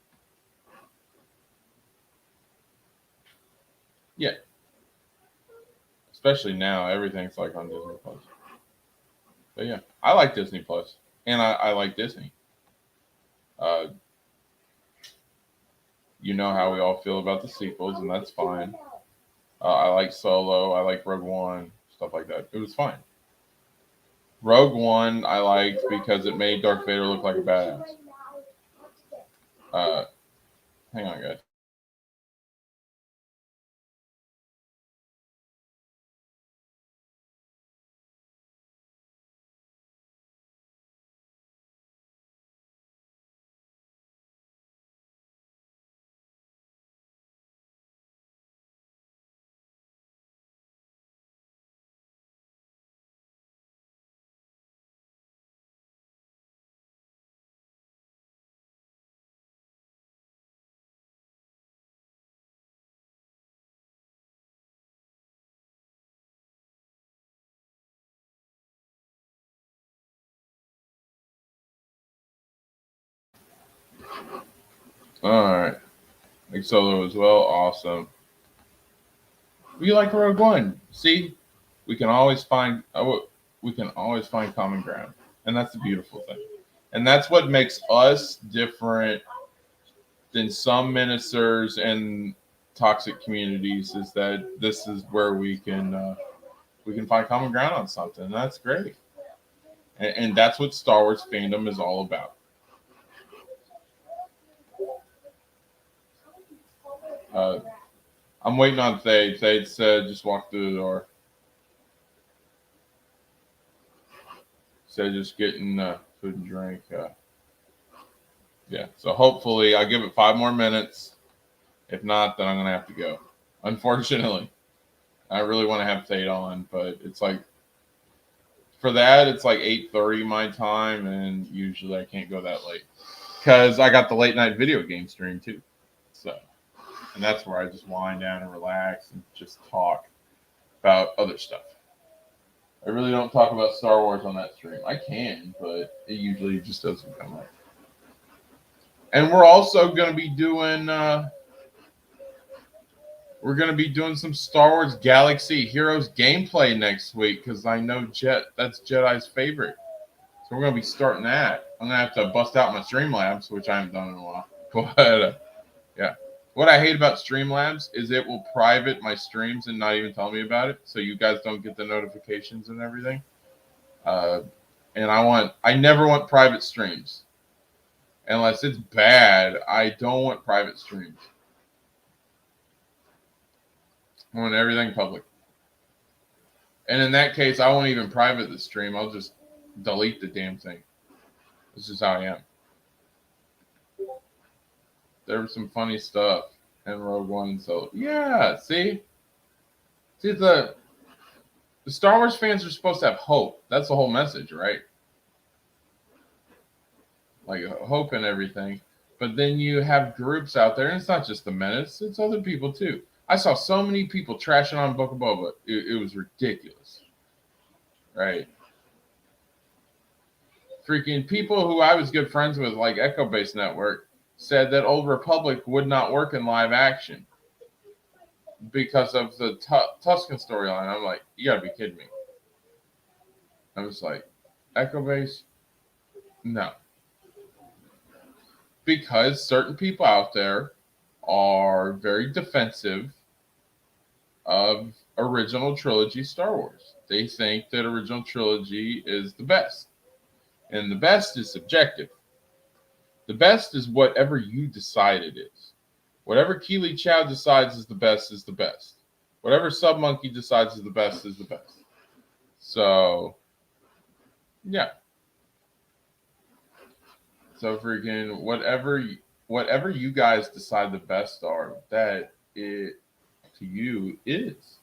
Yeah, especially now, everything's like on Disney Plus. But yeah, I like Disney Plus, and I like Disney. You know how we all feel about the sequels, and that's fine. I like Solo. I like Rogue One, stuff like that. It was fine. Rogue One I liked because it made Darth Vader look like a badass. Hang on, guys. All right. Like Solo as well. Awesome. We like Rogue One. See, we can always find common ground, and that's the beautiful thing. And that's what makes us different than some ministers and toxic communities. Is that this is where we can find common ground on something. And that's great. And that's what Star Wars fandom is all about. I'm waiting on Thade. Thade said just walk through the door. Said just getting food and drink. Yeah, so hopefully I'll give it 5 more minutes. If not, then I'm going to have to go. Unfortunately. I really want to have Fate on, but it's like for that it's like 8:30 my time, and usually I can't go that late because I got the late night video game stream too. So, and that's where I just wind down and relax and just talk about other stuff. I really don't talk about Star Wars on that stream. I can, but it usually just doesn't come up. And we're also going to be doing some Star Wars Galaxy Heroes gameplay next week because I know that's Jedi's favorite. So we're going to be starting that. I'm going to have to bust out my Streamlabs, which I haven't done in a while. But yeah. What I hate about Streamlabs is it will private my streams and not even tell me about it, so you guys don't get the notifications and everything. And I never want private streams. Unless it's bad, I don't want private streams. I want everything public. And in that case, I won't even private the stream. I'll just delete the damn thing. This is how I am. There was some funny stuff in Rogue One. So, yeah, see, the Star Wars fans are supposed to have hope. That's the whole message, right? Like hope and everything. But then you have groups out there, and it's not just the Menace, it's other people too. I saw so many people trashing on Book of Boba. It was ridiculous. Right? Freaking people who I was good friends with, like Echo Base Network, said that Old Republic would not work in live action because of the Tusken storyline. I'm like, you gotta be kidding me. I was like, Echo Base? No. Because certain people out there are very defensive of original trilogy Star Wars. They think that original trilogy is the best. And the best is subjective. The best is whatever you decide it is. Whatever Keely Chow decides is the best is the best. Whatever Submonkey decides is the best is the best. So, yeah. So freaking whatever you guys decide the best are, that it to you is.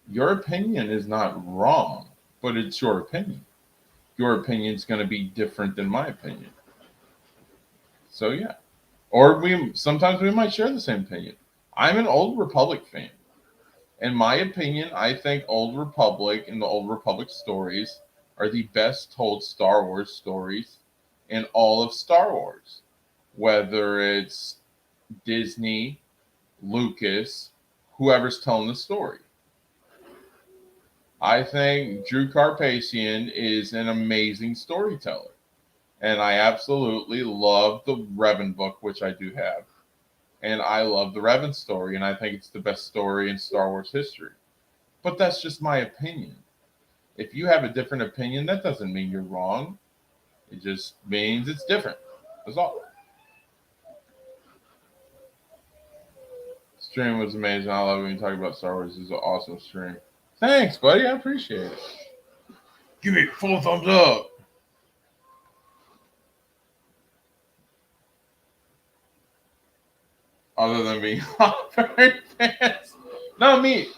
Your opinion is not wrong, but it's your opinion. Your opinion is going to be different than my opinion. So yeah. Or sometimes we might share the same opinion. I'm an Old Republic fan. In my opinion, I think Old Republic and the Old Republic stories are the best told Star Wars stories in all of Star Wars. Whether it's Disney, Lucas, whoever's telling the story. I think Drew Carpathian is an amazing storyteller. And I absolutely love the Revan book, which I do have. And I love the Revan story, and I think it's the best story in Star Wars history. But that's just my opinion. If you have a different opinion, that doesn't mean you're wrong. It just means it's different. That's all. Stream was amazing. I love when you talk about Star Wars. It's an awesome stream. Thanks, buddy. I appreciate it. Give me a full thumbs up. Other than being very fans. No, me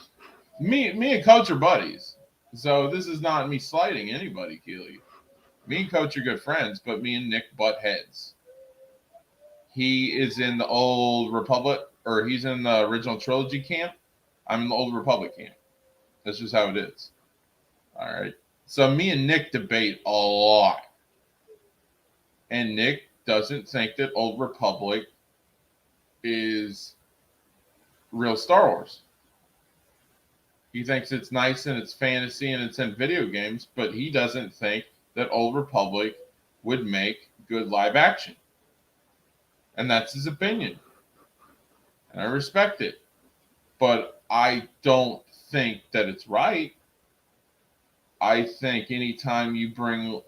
and Coach are buddies. So this is not me slighting anybody, Keely. Me and Coach are good friends, but me and Nick butt heads. He is in the Old Republic, or he's in the original trilogy camp. I'm in the Old Republic camp. That's just how it is. All right. So me and Nick debate a lot. And Nick doesn't think that Old Republic is real Star Wars. He thinks it's nice and it's fantasy and it's in video games, but he doesn't think that Old Republic would make good live action. And that's his opinion. And I respect it. But I don't think that it's right. I think anytime you bring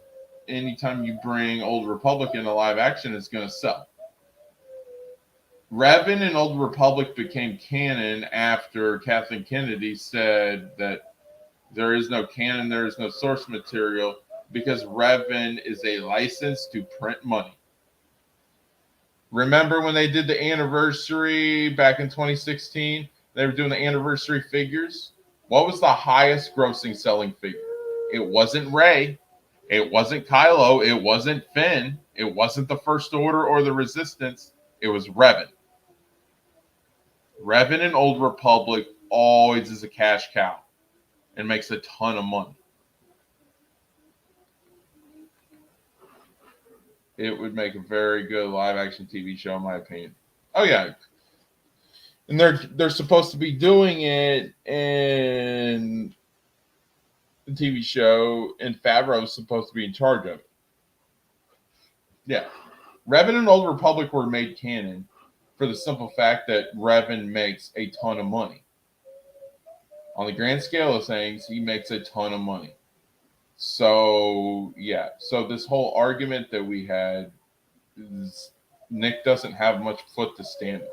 Old Republic into live action, it's going to sell. Revan and Old Republic became canon after Kathleen Kennedy said that there is no canon, there is no source material, because Revan is a license to print money. Remember when they did the anniversary back in 2016 They were doing the anniversary figures. What was the highest grossing selling figure? It wasn't Rey. It wasn't Kylo. It wasn't Finn. It wasn't the First Order or the Resistance. It was Revan. Revan in Old Republic always is a cash cow and makes a ton of money. It would make a very good live action TV show, in my opinion. Oh yeah, and they're supposed to be doing it in the TV show, and Favreau's supposed to be in charge of it. Yeah, Revan and Old Republic were made canon for the simple fact that Revan makes a ton of money. On the grand scale of things, he makes a ton of money. So, yeah. So this whole argument that we had is Nick doesn't have much foot to stand on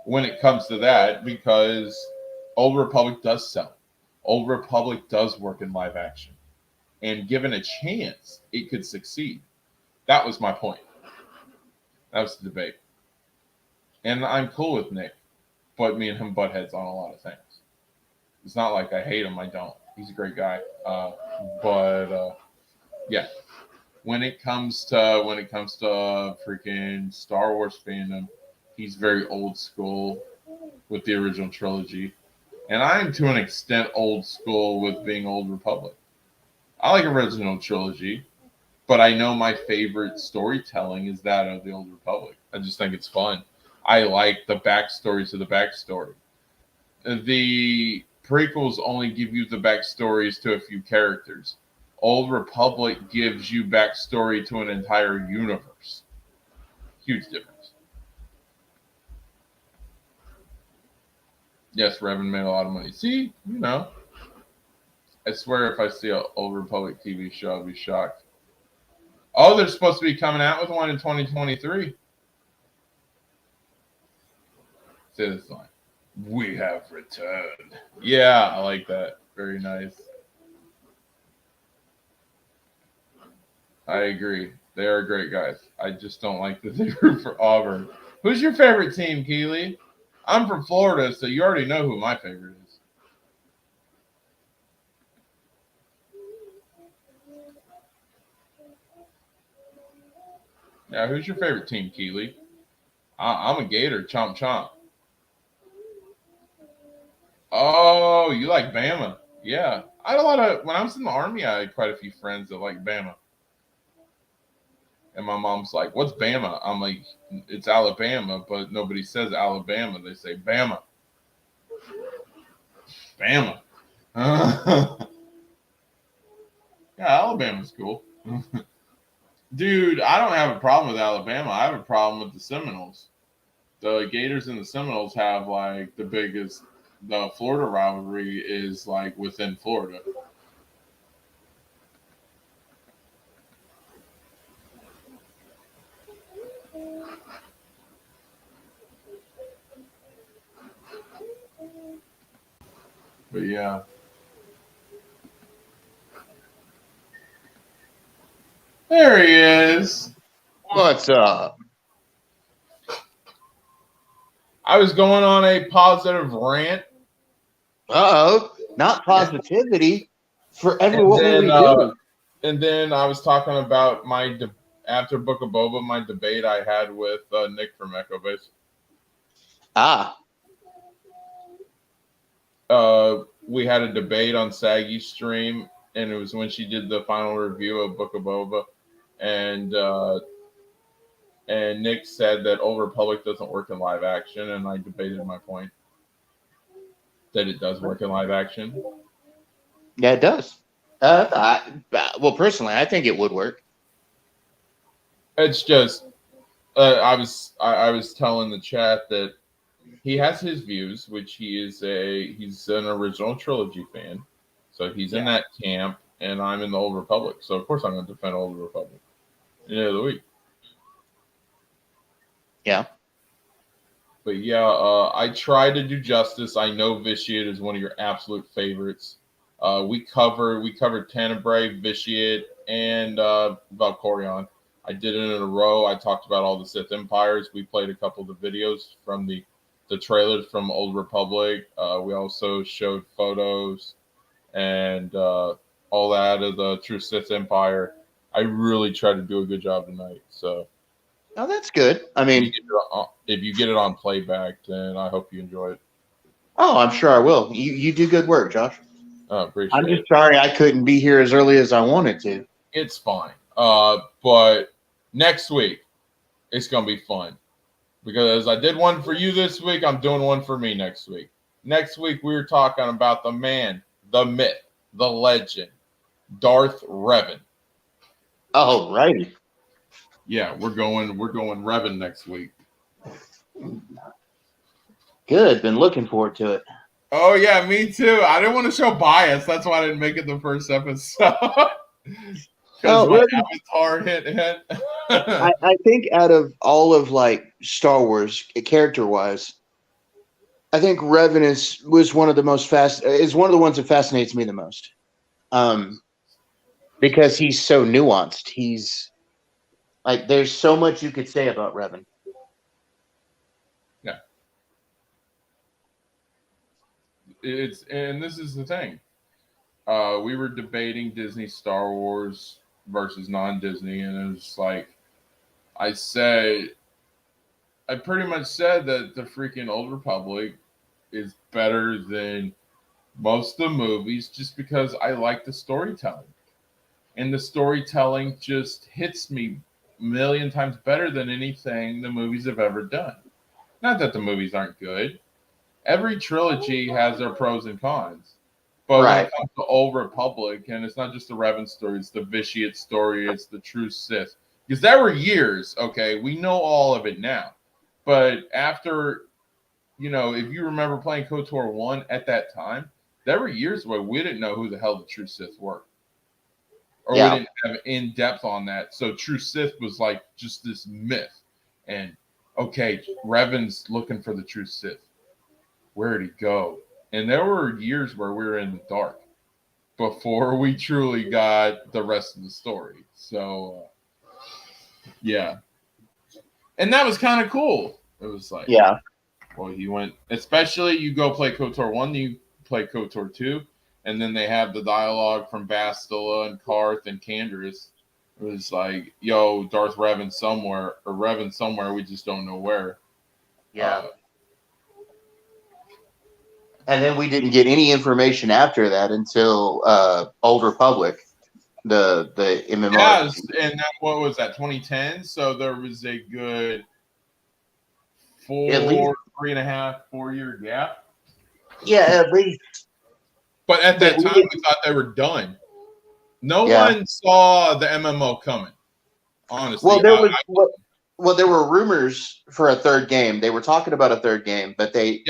when it comes to that, because Old Republic does sell. Old Republic does work in live action. And given a chance, it could succeed. That was my point. That was the debate. And I'm cool with Nick, but me and him butt heads on a lot of things. It's not like I hate him. I don't. He's a great guy. Yeah. When it comes to freaking Star Wars fandom, he's very old school with the original trilogy. And I'm to an extent old school with being Old Republic. I like original trilogy, but I know my favorite storytelling is that of the Old Republic. I just think it's fun. I like the backstory to the backstory. The prequels only give you the backstories to a few characters. Old Republic gives you backstory to an entire universe. Huge difference. Yes, Revan made a lot of money. See, I swear if I see an Old Republic TV show, I'll be shocked. Oh, they're supposed to be coming out with one in 2023. Say this line. We have returned. Yeah, I like that. Very nice. I agree. They are great guys. I just don't like that they root for Auburn. Who's your favorite team, Keely? I'm from Florida, so you already know who my favorite is. Yeah, who's your favorite team, Keely? I'm a Gator. Chomp chomp. Oh, you like Bama? Yeah, I had a lot of. When I was in the Army, I had quite a few friends that like Bama. And my mom's like, "What's Bama?" I'm like, "It's Alabama," but nobody says Alabama. They say Bama. Bama. Yeah, Alabama's cool. Dude, I don't have a problem with Alabama. I have a problem with the Seminoles. The Gators and the Seminoles have like the biggest. The Florida rivalry is like within Florida. But yeah. There he is. What's up? I was going on a positive rant. Not positivity. Forever what we do. And then I was talking about my after Book of Boba, my debate I had with Nick from Echo Base. We had a debate on Saggy's stream, and it was when she did the final review of Book of Boba, and Nick said that Old Republic doesn't work in live action, and I debated my point that it does work in live action. Yeah, it does. Well, personally, I think it would work. It's just I was telling the chat that he has his views, which he's an original trilogy fan, so he's in that camp, and I'm in the Old Republic, so of course I'm going to defend Old Republic any day of the week. Yeah. But yeah, I try to do justice. I know Vitiate is one of your absolute favorites. We covered Tenebrae, Vitiate, and Valkorion. I did it in a row. I talked about all the Sith Empires. We played a couple of the videos from the the trailers from Old Republic. We also showed photos and all that of the true Sith Empire. I really tried to do a good job tonight. So, Oh, that's good. I mean, if you get it on playback, then I hope you enjoy it. oh, I'm sure I will. You do good work, Josh. Appreciate I'm just it. sorry I couldn't be here as early as I wanted to. It's fine. But next week, it's going to be fun. Because I did one for you this week, I'm doing one for me next week. Next week, we're talking about the man, the myth, the legend, Darth Revan. Oh, righty. Yeah, we're going Revan next week. Good. Been looking forward to it. Oh yeah, me too. I didn't want to show bias. That's why I didn't make it the first episode. Because my avatar hit. I think out of all of like Star Wars character wise, I think Revan was one of the most is one of the ones that fascinates me the most. Because he's so nuanced. He's like there's so much you could say about Revan. Yeah. And this is the thing. We were debating Disney Star Wars versus non-Disney, and it was like I pretty much said that the freaking Old Republic is better than most of the movies just because I like the storytelling. And the storytelling just hits me a million times better than anything the movies have ever done. Not that the movies aren't good. Every trilogy has their pros and cons. But when it comes to Old Republic, and it's not just the Revan story, it's the Vitiate story, it's the true Sith. Because there were years, okay, we know all of it now. But after, if you remember playing KOTOR 1 at that time, there were years where we didn't know who the hell the true Sith were. Or we didn't have in-depth on that. So true Sith was like just this myth. And, okay, Revan's looking for the true Sith. Where did he go? And there were years where we were in the dark before we truly got the rest of the story. So, yeah. And that was kind of cool. It was like, well, he went, especially you go play KOTOR 1, you play KOTOR 2, and then they have the dialogue from Bastila and Karth and Canderous. It was like, yo, Darth Revan somewhere, or Revan somewhere, we just don't know where. Yeah. And then we didn't get any information after that until Old Republic, the MMO. Yes, and what was that, 2010? So there was a good 4 year gap. Yeah, at least. But at that time, we thought they were done. No one saw the MMO coming, honestly. Well, there were rumors for a third game. They were talking about a third game, but they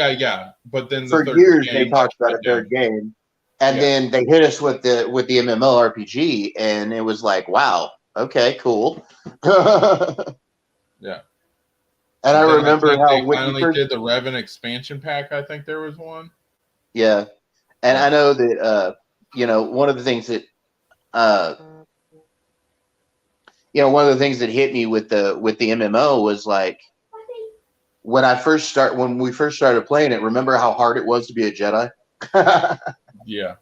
But then for years they talked about a third game, and then they hit us with the MMO RPG, and it was like, wow, okay, cool. Yeah. And I remember how they finally did the Revan expansion pack. I think there was one. Yeah, and I know that one of the things that one of the things that hit me with the MMO was like when we first started playing it. Remember how hard it was to be a Jedi? Yeah.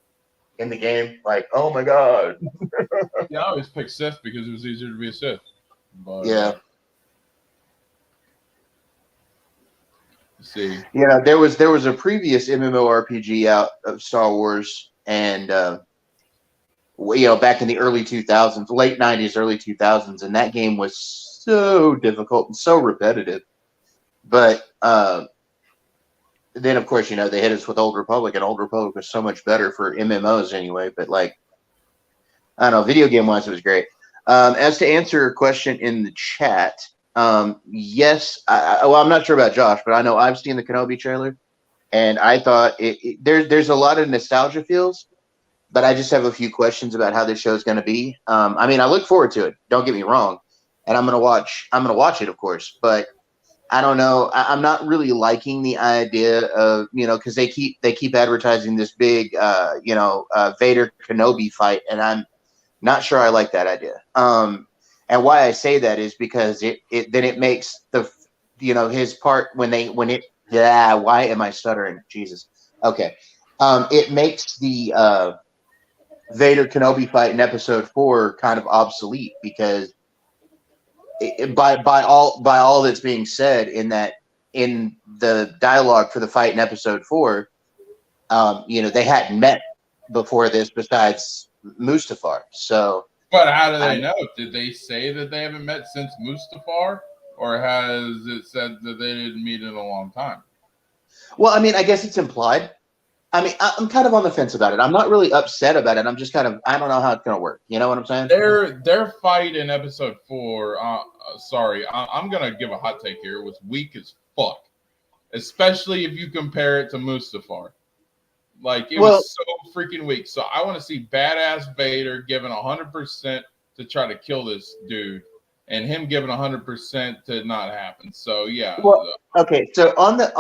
In the game, like, oh my god. Yeah, I always picked Sith because it was easier to be a Sith. But, yeah. Let's see. Yeah, there was a previous MMORPG out of Star Wars, and back in the early 2000s, late 90s, early 2000s, and that game was so difficult and so repetitive. But then, of course, they hit us with Old Republic, and Old Republic was so much better for MMOs anyway. But like, I don't know, video game wise, it was great. As to answer a question in the chat, yes, I'm not sure about Josh, but I know I've seen the Kenobi trailer, and I thought there's a lot of nostalgia feels, but I just have a few questions about how this show is going to be. I mean, I look forward to it. Don't get me wrong, and I'm going to watch it, of course, but I don't know. I'm not really liking the idea of, because they keep advertising this big, Vader Kenobi fight, and I'm not sure I like that idea. And why I say that is because it makes his part when Yeah, why am I stuttering? Jesus. Okay. It makes the Vader Kenobi fight in Episode 4 kind of obsolete because by all that's being said in the dialogue for the fight in Episode 4, they hadn't met before this besides Mustafar. So, but how do they know? Did they say that they haven't met since Mustafar, or has it said that they didn't meet in a long time? Well, I mean, I guess it's implied. I mean, I'm kind of on the fence about it. I'm not really upset about it. I'm just kind of, I don't know how it's going to work. You know what I'm saying? Their fight in Episode 4, I'm going to give a hot take here, was weak as fuck. Especially if you compare it to Mustafar. Like, it was so freaking weak. So I want to see badass Vader giving 100% to try to kill this dude, and him giving 100% to not happen. So yeah. Well, okay. So on the,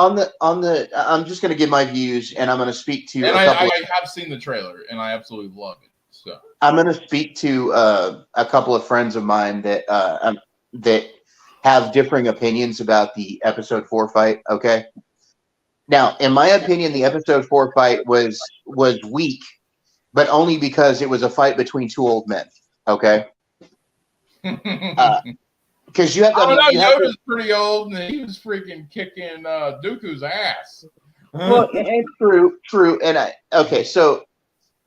I'm just going to give my views, and I'm going to speak to. And I have seen the trailer, and I absolutely love it. So I'm going to speak to a couple of friends of mine that that have differing opinions about the Episode 4 fight. Okay. Now, in my opinion, the Episode 4 fight was weak, but only because it was a fight between two old men. Okay. Because you have to. Yoda's pretty old, and he was freaking kicking Dooku's ass. Well, and true, and so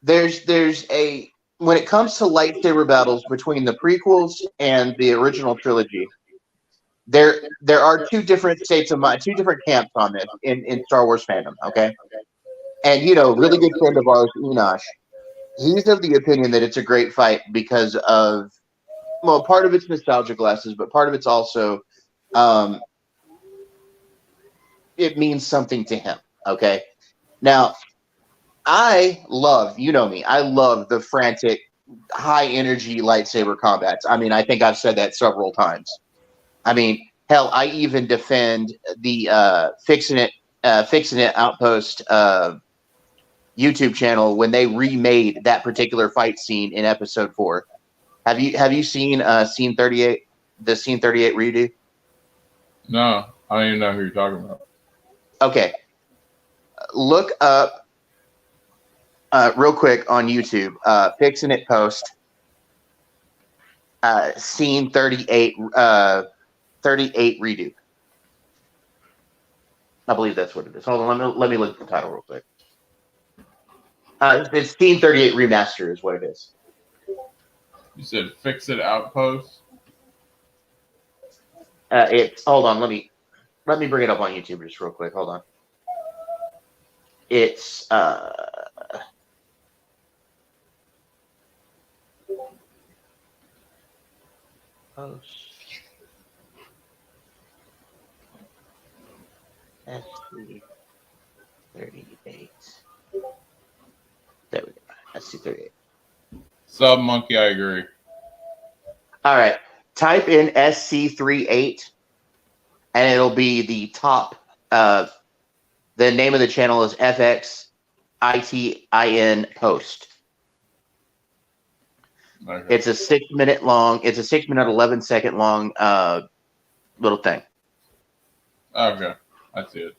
there's a when it comes to lightsaber battles between the prequels and the original trilogy, there are two different states of mind, two different camps on this in Star Wars fandom. Okay, and really good friend of ours, Enosh, he's of the opinion that it's a great fight because of. Well, part of it's nostalgia glasses, but part of it's also it means something to him. Okay. Now, I love, me, I love the frantic, high energy lightsaber combats. I mean, I think I've said that several times. I mean, hell, I even defend the Fixin' It Outpost YouTube channel when they remade that particular fight scene in Episode 4. Have you seen Scene 38, the Scene 38 redo? No, I don't even know who you're talking about. Okay. Look up real quick on YouTube, Fixin' It Post, Scene 38, 38 redo. I believe that's what it is. Hold on, let me look at the title real quick. It's Scene 38 Remaster is what it is. You said Fix It Outpost? Hold on, let me bring it up on YouTube just real quick. Hold on. It's post SC38. There we go. SC38. Sub Monkey, I agree. All right. Type in SC38 and it'll be the top. The name of the channel is FXITIN Post. Okay. It's a 6 minute long, 11-second long little thing. Okay. I see it.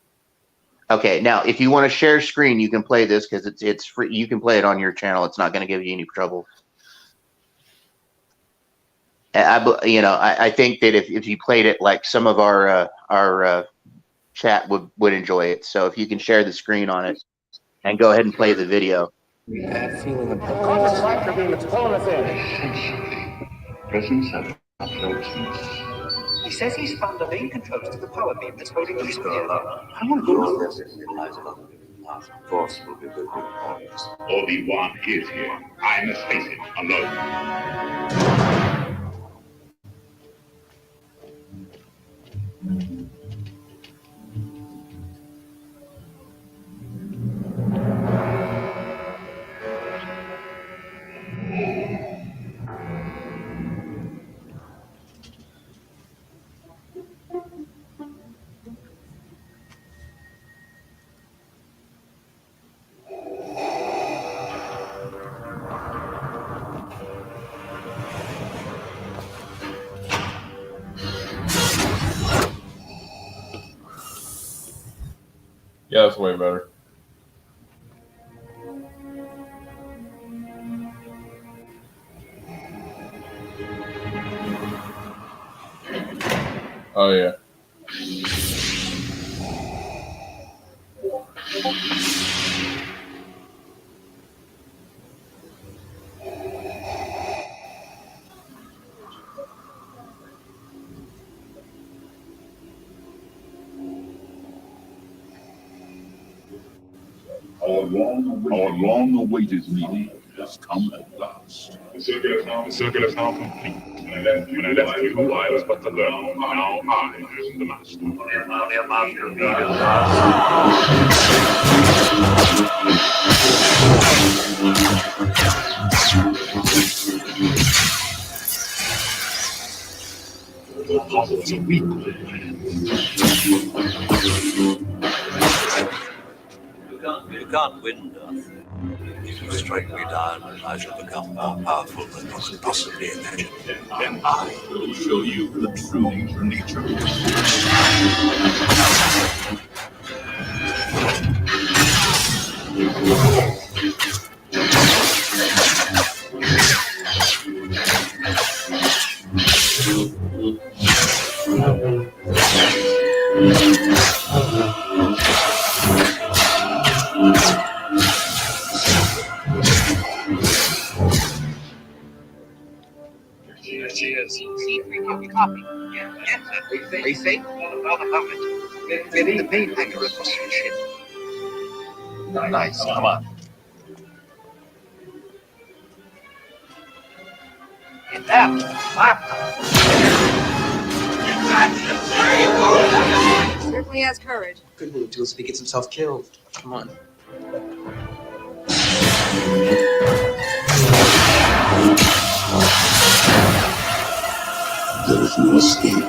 Okay, now if you want to share screen, you can play this because it's free. You can play it on your channel. It's not going to give you any trouble. I think that if you played it, like some of our chat would enjoy it. So if you can share the screen on it and go ahead and play the video. Bad feeling about Presence of approachments. He says he's found the main controls to the power beam that's holding the spear. I want to go with this. Force will be with you always. Obi-Wan is here. I must face him alone. Yeah, that's way better. Oh yeah. Our long-awaited meeting has come at last. The circle is now complete. When I left you, I was but the learner. Now I am the master. Only a master needed the powers are weak. You can't win, Darth. If you strike me down, I shall become more powerful than you could possibly imagine. Then I will show you the true nature. Cheers. Copy. Yes, we say? Well, the moment. We're in the main hangar of the ship. Nice, come on. Get down. Certainly has courage. Couldn't wait until he gets himself killed. Come on. There is no escape.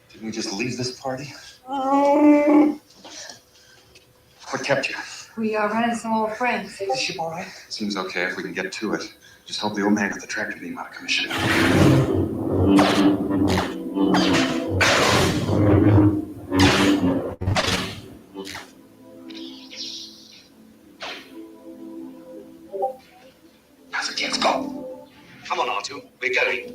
Didn't we just leave this party? What kept you? We are running some old friends. Is the ship all right? Seems okay if we can get to it. Just hope the old man got the tractor beam out of commission. How's it, kids? Go! Come on, R2. We got it.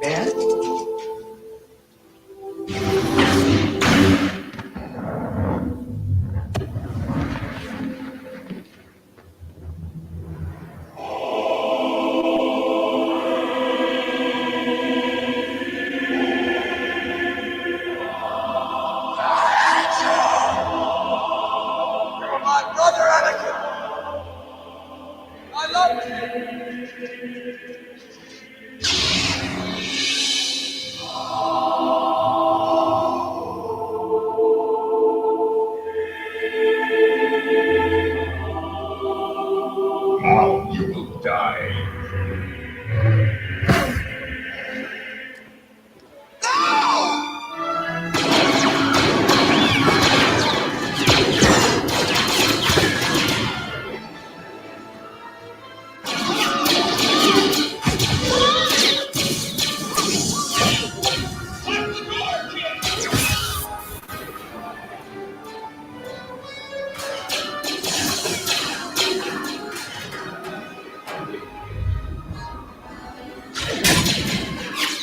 Man? Now you will die.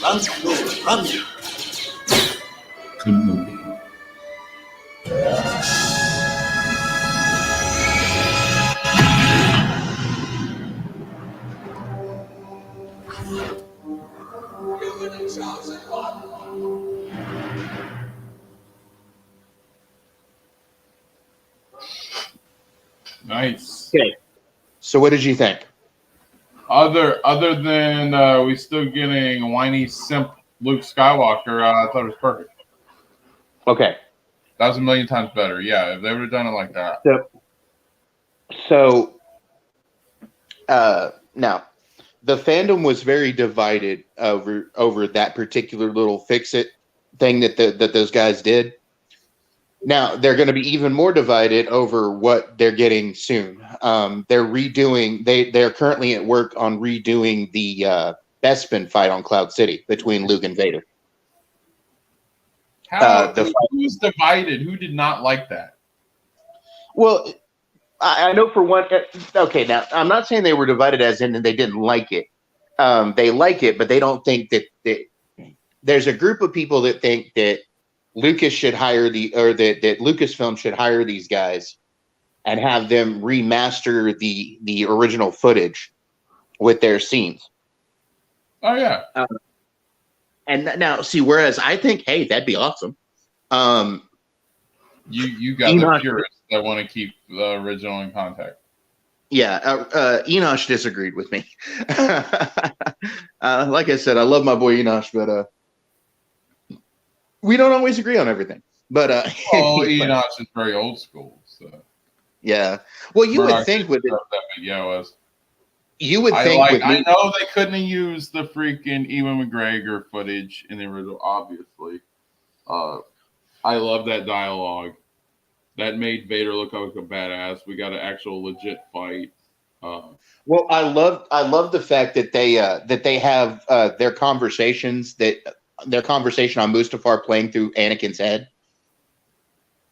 Run, run! Kenobi. Nice. Okay. So what did you think? Other than we still getting whiny simp Luke Skywalker, I thought it was perfect. Okay. That was a million times better. Yeah, if they would have done it like that. So now the fandom was very divided over that particular little fix-it thing that those guys did. Now they're going to be even more divided over what they're getting soon. They're redoing. They're currently at work on redoing the Bespin fight on Cloud City between Luke and Vader. Who's divided? Who did not like that? Well, I know for one. Okay, now I'm not saying they were divided as in they didn't like it. They like it, but they don't think that there's a group of people that think that Lucas should hire that Lucasfilm should hire these guys and have them remaster the original footage with their scenes. Oh yeah. And now see, whereas I think, hey, that'd be awesome. You got the purists that want to keep the original in contact. Yeah, Enosh disagreed with me. Like I said, I love my boy Enosh, but we don't always agree on everything. But Enosh is very old school. So yeah, well, you would think with it. Yeah, was. You would think. I know they couldn't have used the freaking Ewan McGregor footage in the original, obviously. I love that dialogue. That made Vader look like a badass. We got an actual legit fight. Well, I love the fact that they have their conversation on Mustafar playing through Anakin's head.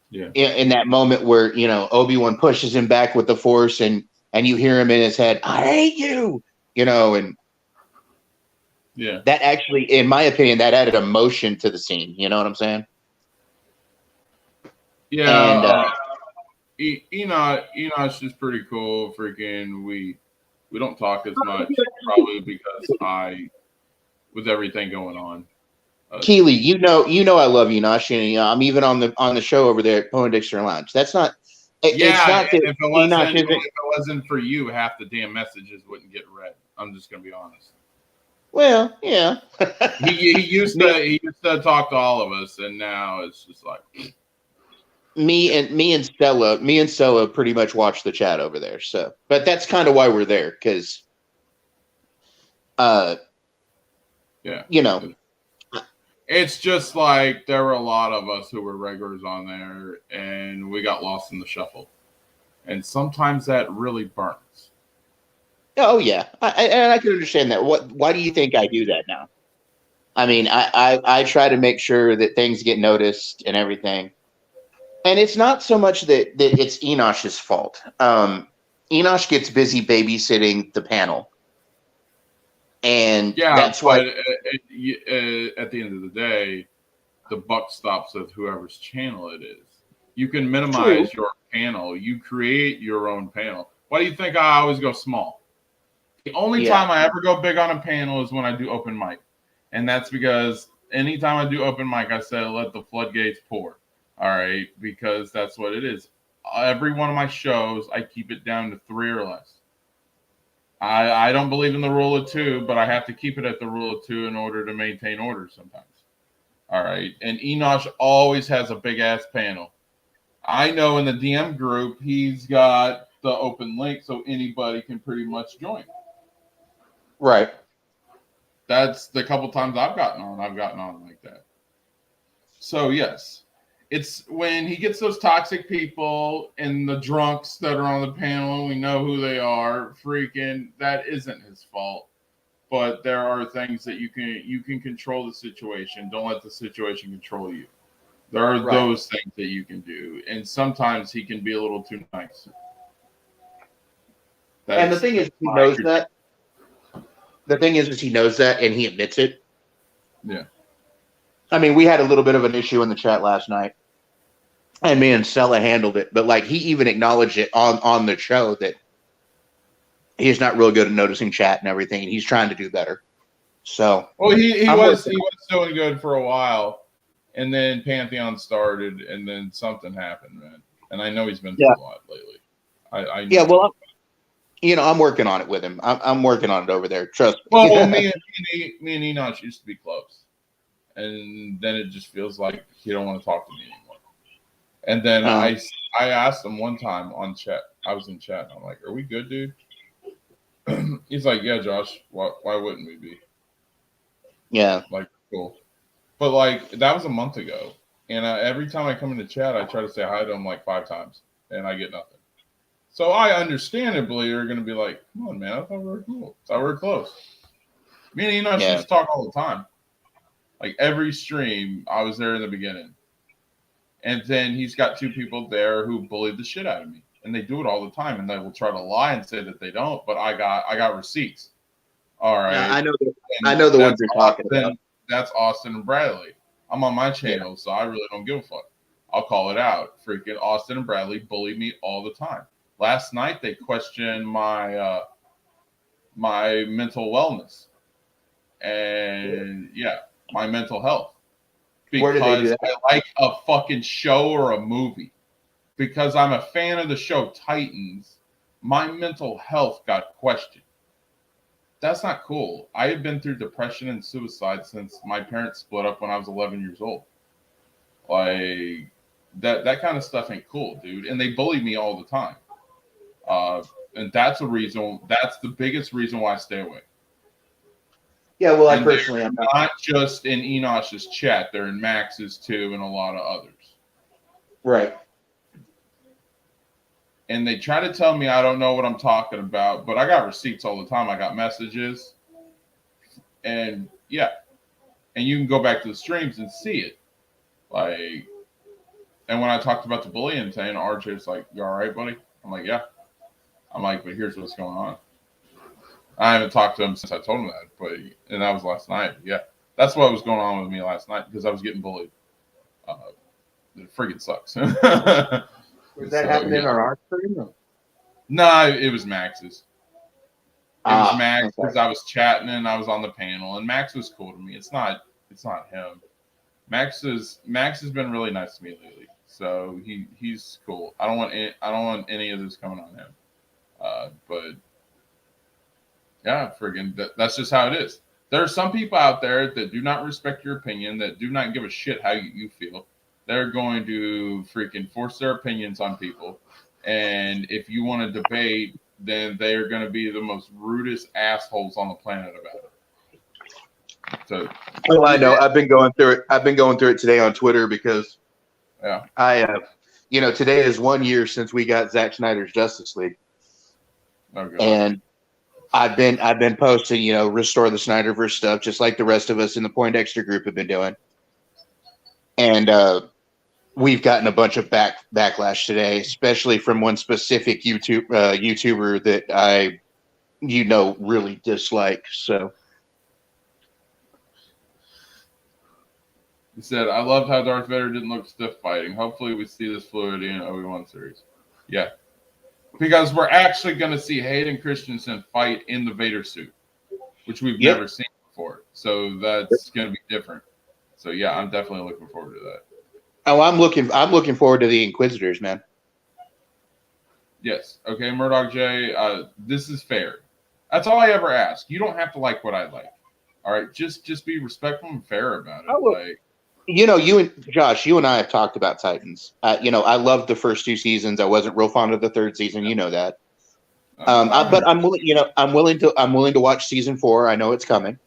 Yeah. In that moment where Obi-Wan pushes him back with the Force and you hear him in his head, "I hate you," and yeah, that actually, in my opinion, that added emotion to the scene. You know what I'm saying? Yeah. And, Enosh is pretty cool. Freaking, we don't talk as much, probably because with everything going on. Keely, you know, I love Enosh, and I'm even on the show over there at Pony Dixter Lounge. That's not. It's not that if it wasn't for you, half the damn messages wouldn't get read. I'm just gonna be honest. Well, yeah. he used to talk to all of us, and now it's just like me and Stella pretty much watch the chat over there. So, but that's kind of why we're there, because, it's just like there were a lot of us who were regulars on there, and we got lost in the shuffle, and sometimes that really burns. Oh yeah, I can understand that. Why do you think I do that now? I mean, I try to make sure that things get noticed and everything. And it's not so much that it's Enosh's fault. Enosh gets busy babysitting the panel. And that's why. At the end of the day, the buck stops with whoever's channel it is. You can minimize your panel. You create your own panel. Why do you think I always go small? The only time I ever go big on a panel is when I do open mic. And that's because anytime I do open mic, I say let the floodgates pour. All right, because that's what it is. Every one of my shows, I keep it down to 3 or less. I don't believe in the rule of 2, but I have to keep it at the rule of 2 in order to maintain order sometimes. All right, and Enosh always has a big-ass panel. I know in the DM group, he's got the open link so anybody can pretty much join. Right. That's the couple times I've gotten on like that. So, yes. It's when he gets those toxic people and the drunks that are on the panel, and we know who they are, freaking, that isn't his fault. But there are things that you can control the situation. Don't let the situation control you. There are those things that you can do. And sometimes he can be a little too nice. And the thing is, he knows that. The thing is he knows that, and he admits it. Yeah. I mean, we had a little bit of an issue in the chat last night, and me and Stella handled it. But like, he even acknowledged it on the show that he's not real good at noticing chat and everything, and he's trying to do better. So, well, he was doing good for a while, and then Pantheon started, and then something happened, man. And I know he's been through a lot lately. I'm working on it with him. I'm working on it over there. Trust me. Well, me and Enoch used to be close, and then it just feels like he don't want to talk to me anymore. And then I asked him one time on chat. I was in chat. And I'm like, "Are we good, dude?" He's like, "Yeah, Josh. Why wouldn't we be?" Yeah. Like, cool. But like that was a month ago, and every time I come into chat, I try to say hi to him like 5 times, and I get nothing. So I understandably are going to be like, "Come on, man! I thought we were cool. I thought we were close." Me and Enoch used to talk all the time. Like every stream, I was there in the beginning. And then he's got 2 people there who bullied the shit out of me. And they do it all the time. And they will try to lie and say that they don't. But I got receipts. All right. Yeah, I know the ones you're talking about. That's Austin and Bradley. I'm on my channel, so I really don't give a fuck. I'll call it out. Freaking Austin and Bradley bully me all the time. Last night, they questioned my my mental wellness. And, my mental health. Because I like a fucking show or a movie. Because I'm a fan of the show Titans, my mental health got questioned. That's not cool. I have been through depression and suicide since my parents split up when I was 11 years old. Like, that kind of stuff ain't cool, dude. And they bully me all the time. And that's the biggest reason why I stay away. Yeah, well, I personally am not just in Enosh's chat. They're in Max's too, and a lot of others. Right. And they try to tell me I don't know what I'm talking about, but I got receipts all the time. I got messages, and and you can go back to the streams and see it. Like, and when I talked about the bullying thing, RJ's like, "You all right, buddy?" I'm like, "Yeah." I'm like, "But here's what's going on." I haven't talked to him since I told him that, and that was last night. Yeah, that's what was going on with me last night because I was getting bullied. It freaking sucks. Was that happening on our stream? No, it was Max's. It was Max because I was chatting and I was on the panel, and Max was cool to me. It's not him. Max has been really nice to me lately, so he's cool. I don't want any of this coming on him. But yeah, friggin' that's just how it is. There are some people out there that do not respect your opinion, that do not give a shit how you feel. They're going to freaking force their opinions on people. And if you want to debate, then they're going to be the most rudest assholes on the planet about it. So, well, I know. I've been going through it today on Twitter because today is 1 year since we got Zack Snyder's Justice League. Okay. And I've been posting, restore the Snyderverse stuff, just like the rest of us in the Poindexter group have been doing. And we've gotten a bunch of backlash today, especially from one specific YouTuber that I, really dislike. So he said, "I loved how Darth Vader didn't look stiff fighting. Hopefully, we see this fluidity in Obi-Wan series." Yeah. Because we're actually going to see Hayden Christensen fight in the Vader suit, which we've never seen before. So that's going to be different. So yeah, I'm definitely looking forward to that. Oh, I'm looking forward to the Inquisitors, man. Yes. Okay, Murdoch J. This is fair. That's all I ever ask. You don't have to like what I like. All right, just be respectful and fair about it. You and Josh, you and I have talked about Titans. I loved the first 2 seasons. I wasn't real fond of the 3rd season. You know that. But I'm willing to watch season 4. I know it's coming.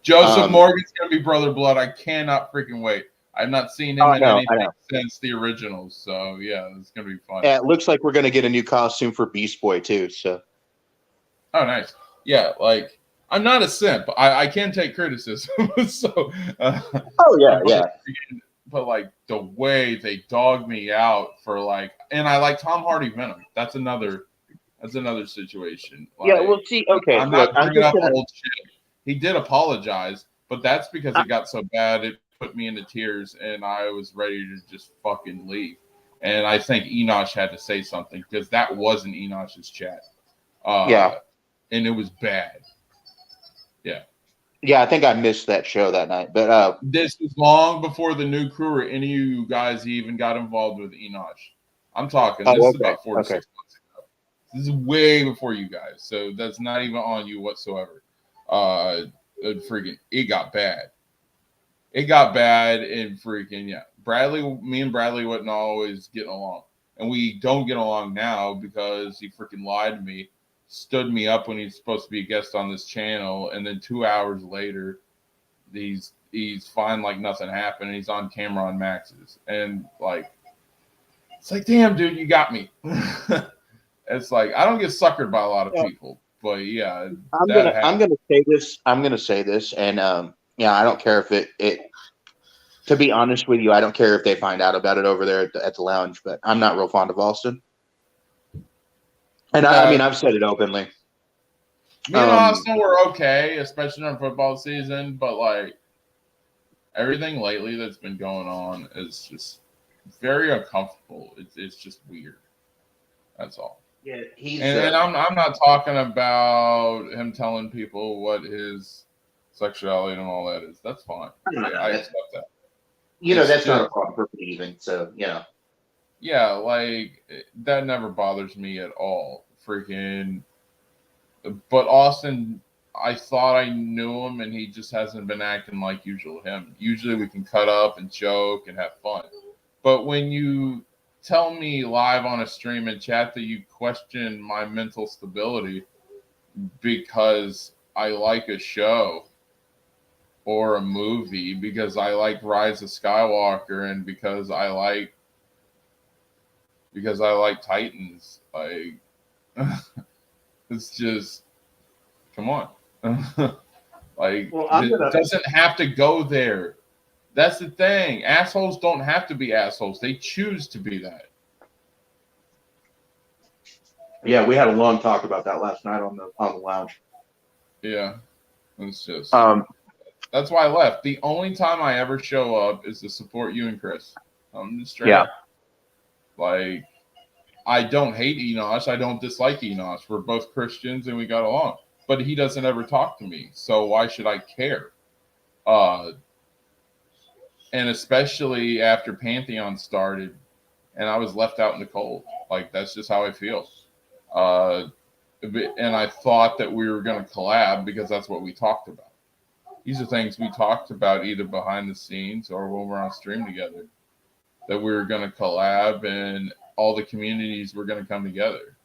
Joseph Morgan's gonna be Brother Blood. I cannot freaking wait. I've not seen him in anything since the originals. So yeah, it's gonna be fun. Yeah, it looks like we're gonna get a new costume for Beast Boy too. So. Oh, nice. Yeah, like. I'm not a simp. I can take criticism. So. But like the way they dog me out for and I like Tom Hardy Venom. That's another situation. Yeah, we'll see. Okay, I'm not bringing up old shit. He did apologize, but that's because it got so bad it put me into tears, and I was ready to just fucking leave. And I think Enosh had to say something because that wasn't Enosh's chat. And it was bad. Yeah. Yeah, I think I missed that show that night. But this was long before the new crew or any of you guys even got involved with Enosh. I'm talking. This is about 4 to 6 months ago. This is way before you guys, so that's not even on you whatsoever. It got bad. It got bad, and me and Bradley wasn't always getting along, and we don't get along now because he freaking lied to me, stood me up when he's supposed to be a guest on this channel, and then 2 hours later, he's fine like nothing happened, and he's on camera on Max's, and like, it's like, damn, dude, you got me. It's like I don't get suckered by a lot of people, but yeah, I'm gonna say this, and I don't care if it. To be honest with you, I don't care if they find out about it over there at the lounge, but I'm not real fond of Austin, and I mean I've said it openly. Me and Austin were okay, especially during football season, but like everything lately that's been going on is just very uncomfortable. It's just weird. That's all. Yeah, and I'm not talking about him telling people what his sexuality and all that is. That's fine. I accept that. That's not a problem for me even. So yeah. Yeah, like that never bothers me at all. Freaking. But Austin, I thought I knew him, and he just hasn't been acting like usual him. Usually we can cut up and joke and have fun. But when you tell me live on a stream and chat that you question my mental stability because I like a show or a movie, because I like Rise of Skywalker, and because I like Titans, like it's just, come on. Like, it doesn't have to go there. That's the thing. Assholes don't have to be assholes. They choose to be that. Yeah, we had a long talk about that last night on the lounge. Yeah. It's just that's why I left. The only time I ever show up is to support you and Chris. I'm just straight up. Like, I don't hate Enosh. I don't dislike Enosh. We're both Christians and we got along. But he doesn't ever talk to me. So why should I care? And especially after Pantheon started and I was left out in the cold. Like, that's just how I feel. And I thought that we were going to collab because that's what we talked about. These are things we talked about either behind the scenes or when we're on stream together, that we were going to collab and all the communities were going to come together.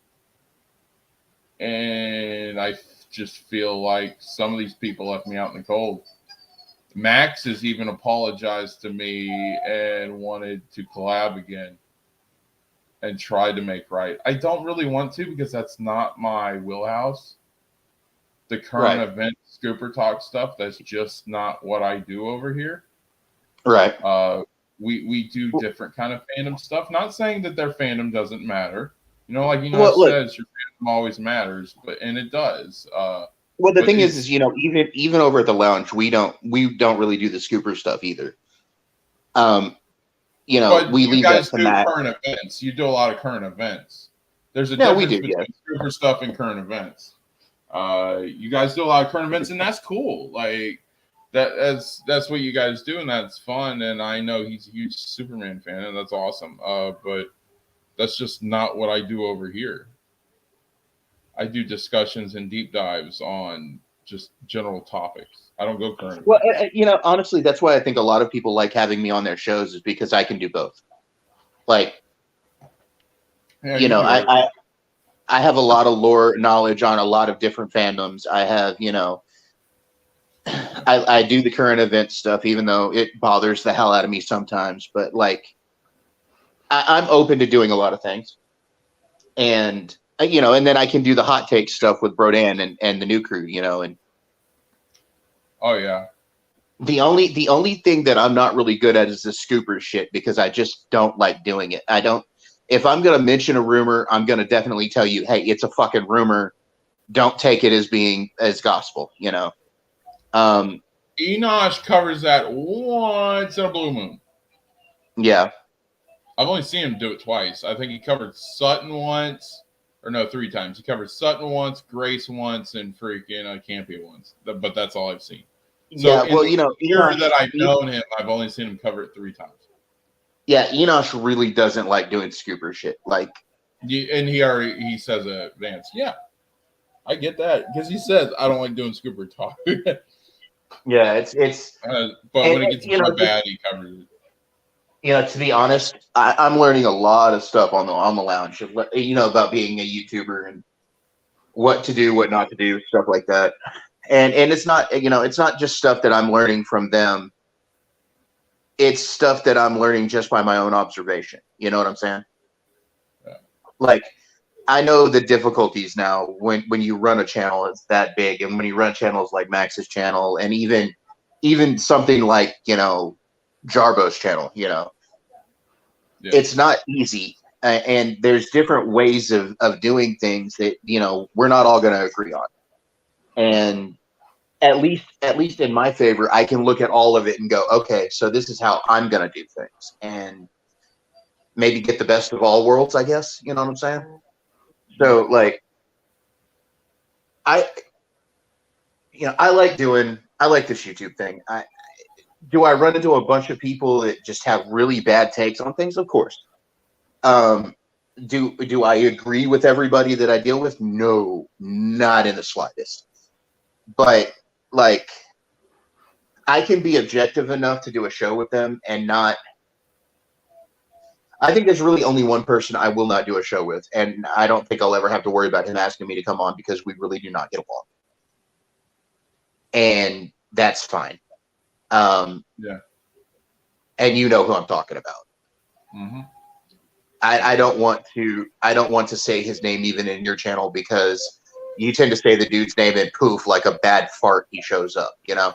And I just feel like some of these people left me out in the cold. Max has even apologized to me and wanted to collab again and tried to make right. I don't really want to because that's not my wheelhouse. The current event Scooper Talk stuff, that's just not what I do over here. Right. We do different kind of fandom stuff. Not saying that their fandom doesn't matter. Like says, your fandom always matters, and it does. Well, the thing is even over at the lounge, we don't really do the Scooper stuff either. But we leave that to Matt. Current events. You do a lot of current events. There's a difference between Scooper stuff and current events. You guys do a lot of current events, and that's cool. Like that's what you guys do, and that's fun. And I know he's a huge Superman fan, and that's awesome. But that's just not what I do over here. I do discussions and deep dives on just general topics. I don't go current. Well, honestly, that's why I think a lot of people like having me on their shows, is because I can do both. Like, I have a lot of lore knowledge on a lot of different fandoms. I have, I do the current event stuff, even though it bothers the hell out of me sometimes. But like, I'm open to doing a lot of things, and and then I can do the hot take stuff with Brodan and the new crew, and. Oh yeah. The only thing that I'm not really good at is the Scooper shit, because I just don't like doing it. If I'm going to mention a rumor, I'm going to definitely tell you, hey, it's a fucking rumor. Don't take it as gospel, Enosh covers that once in a blue moon. Yeah. I've only seen him do it twice. I think he covered Sutton once, or no, 3 times. He covered Sutton once, Grace once, and freaking Campy once. But that's all I've seen. So yeah, well, the year that I've known him, I've only seen him cover it 3 times. Yeah, Enosh really doesn't like doing Scooper shit. Like, And he says advance. Yeah, I get that because he says I don't like doing scooper talk. Yeah, it's. But when it gets so bad, he covers it. To be honest, I'm learning a lot of stuff on the lounge. About being a YouTuber and what to do, what not to do, stuff like that. And it's not it's not just stuff that I'm learning from them. It's stuff that I'm learning just by my own observation. You know what I'm saying? Yeah. Like, I know the difficulties now when you run a channel that's that big, and when you run channels like Max's channel, and even something like Jarbo's channel. Yeah. It's not easy, and there's different ways of doing things that we're not all going to agree on. And at least in my favor, I can look at all of it and go, okay, so this is how I'm going to do things, and maybe get the best of all worlds, I guess. You know what I'm saying? So, like, I like this YouTube thing. Do I run into a bunch of people that just have really bad takes on things? Of course. Do I agree with everybody that I deal with? No, not in the slightest. But, like, I can be objective enough to do a show with them and not. I think there's really only one person I will not do a show with, and I don't think I'll ever have to worry about him asking me to come on because we really do not get along. And that's fine. Yeah. And you know who I'm talking about. Mm-hmm. I don't want to say his name even in your channel because you tend to say the dude's name and poof, like a bad fart, he shows up, It's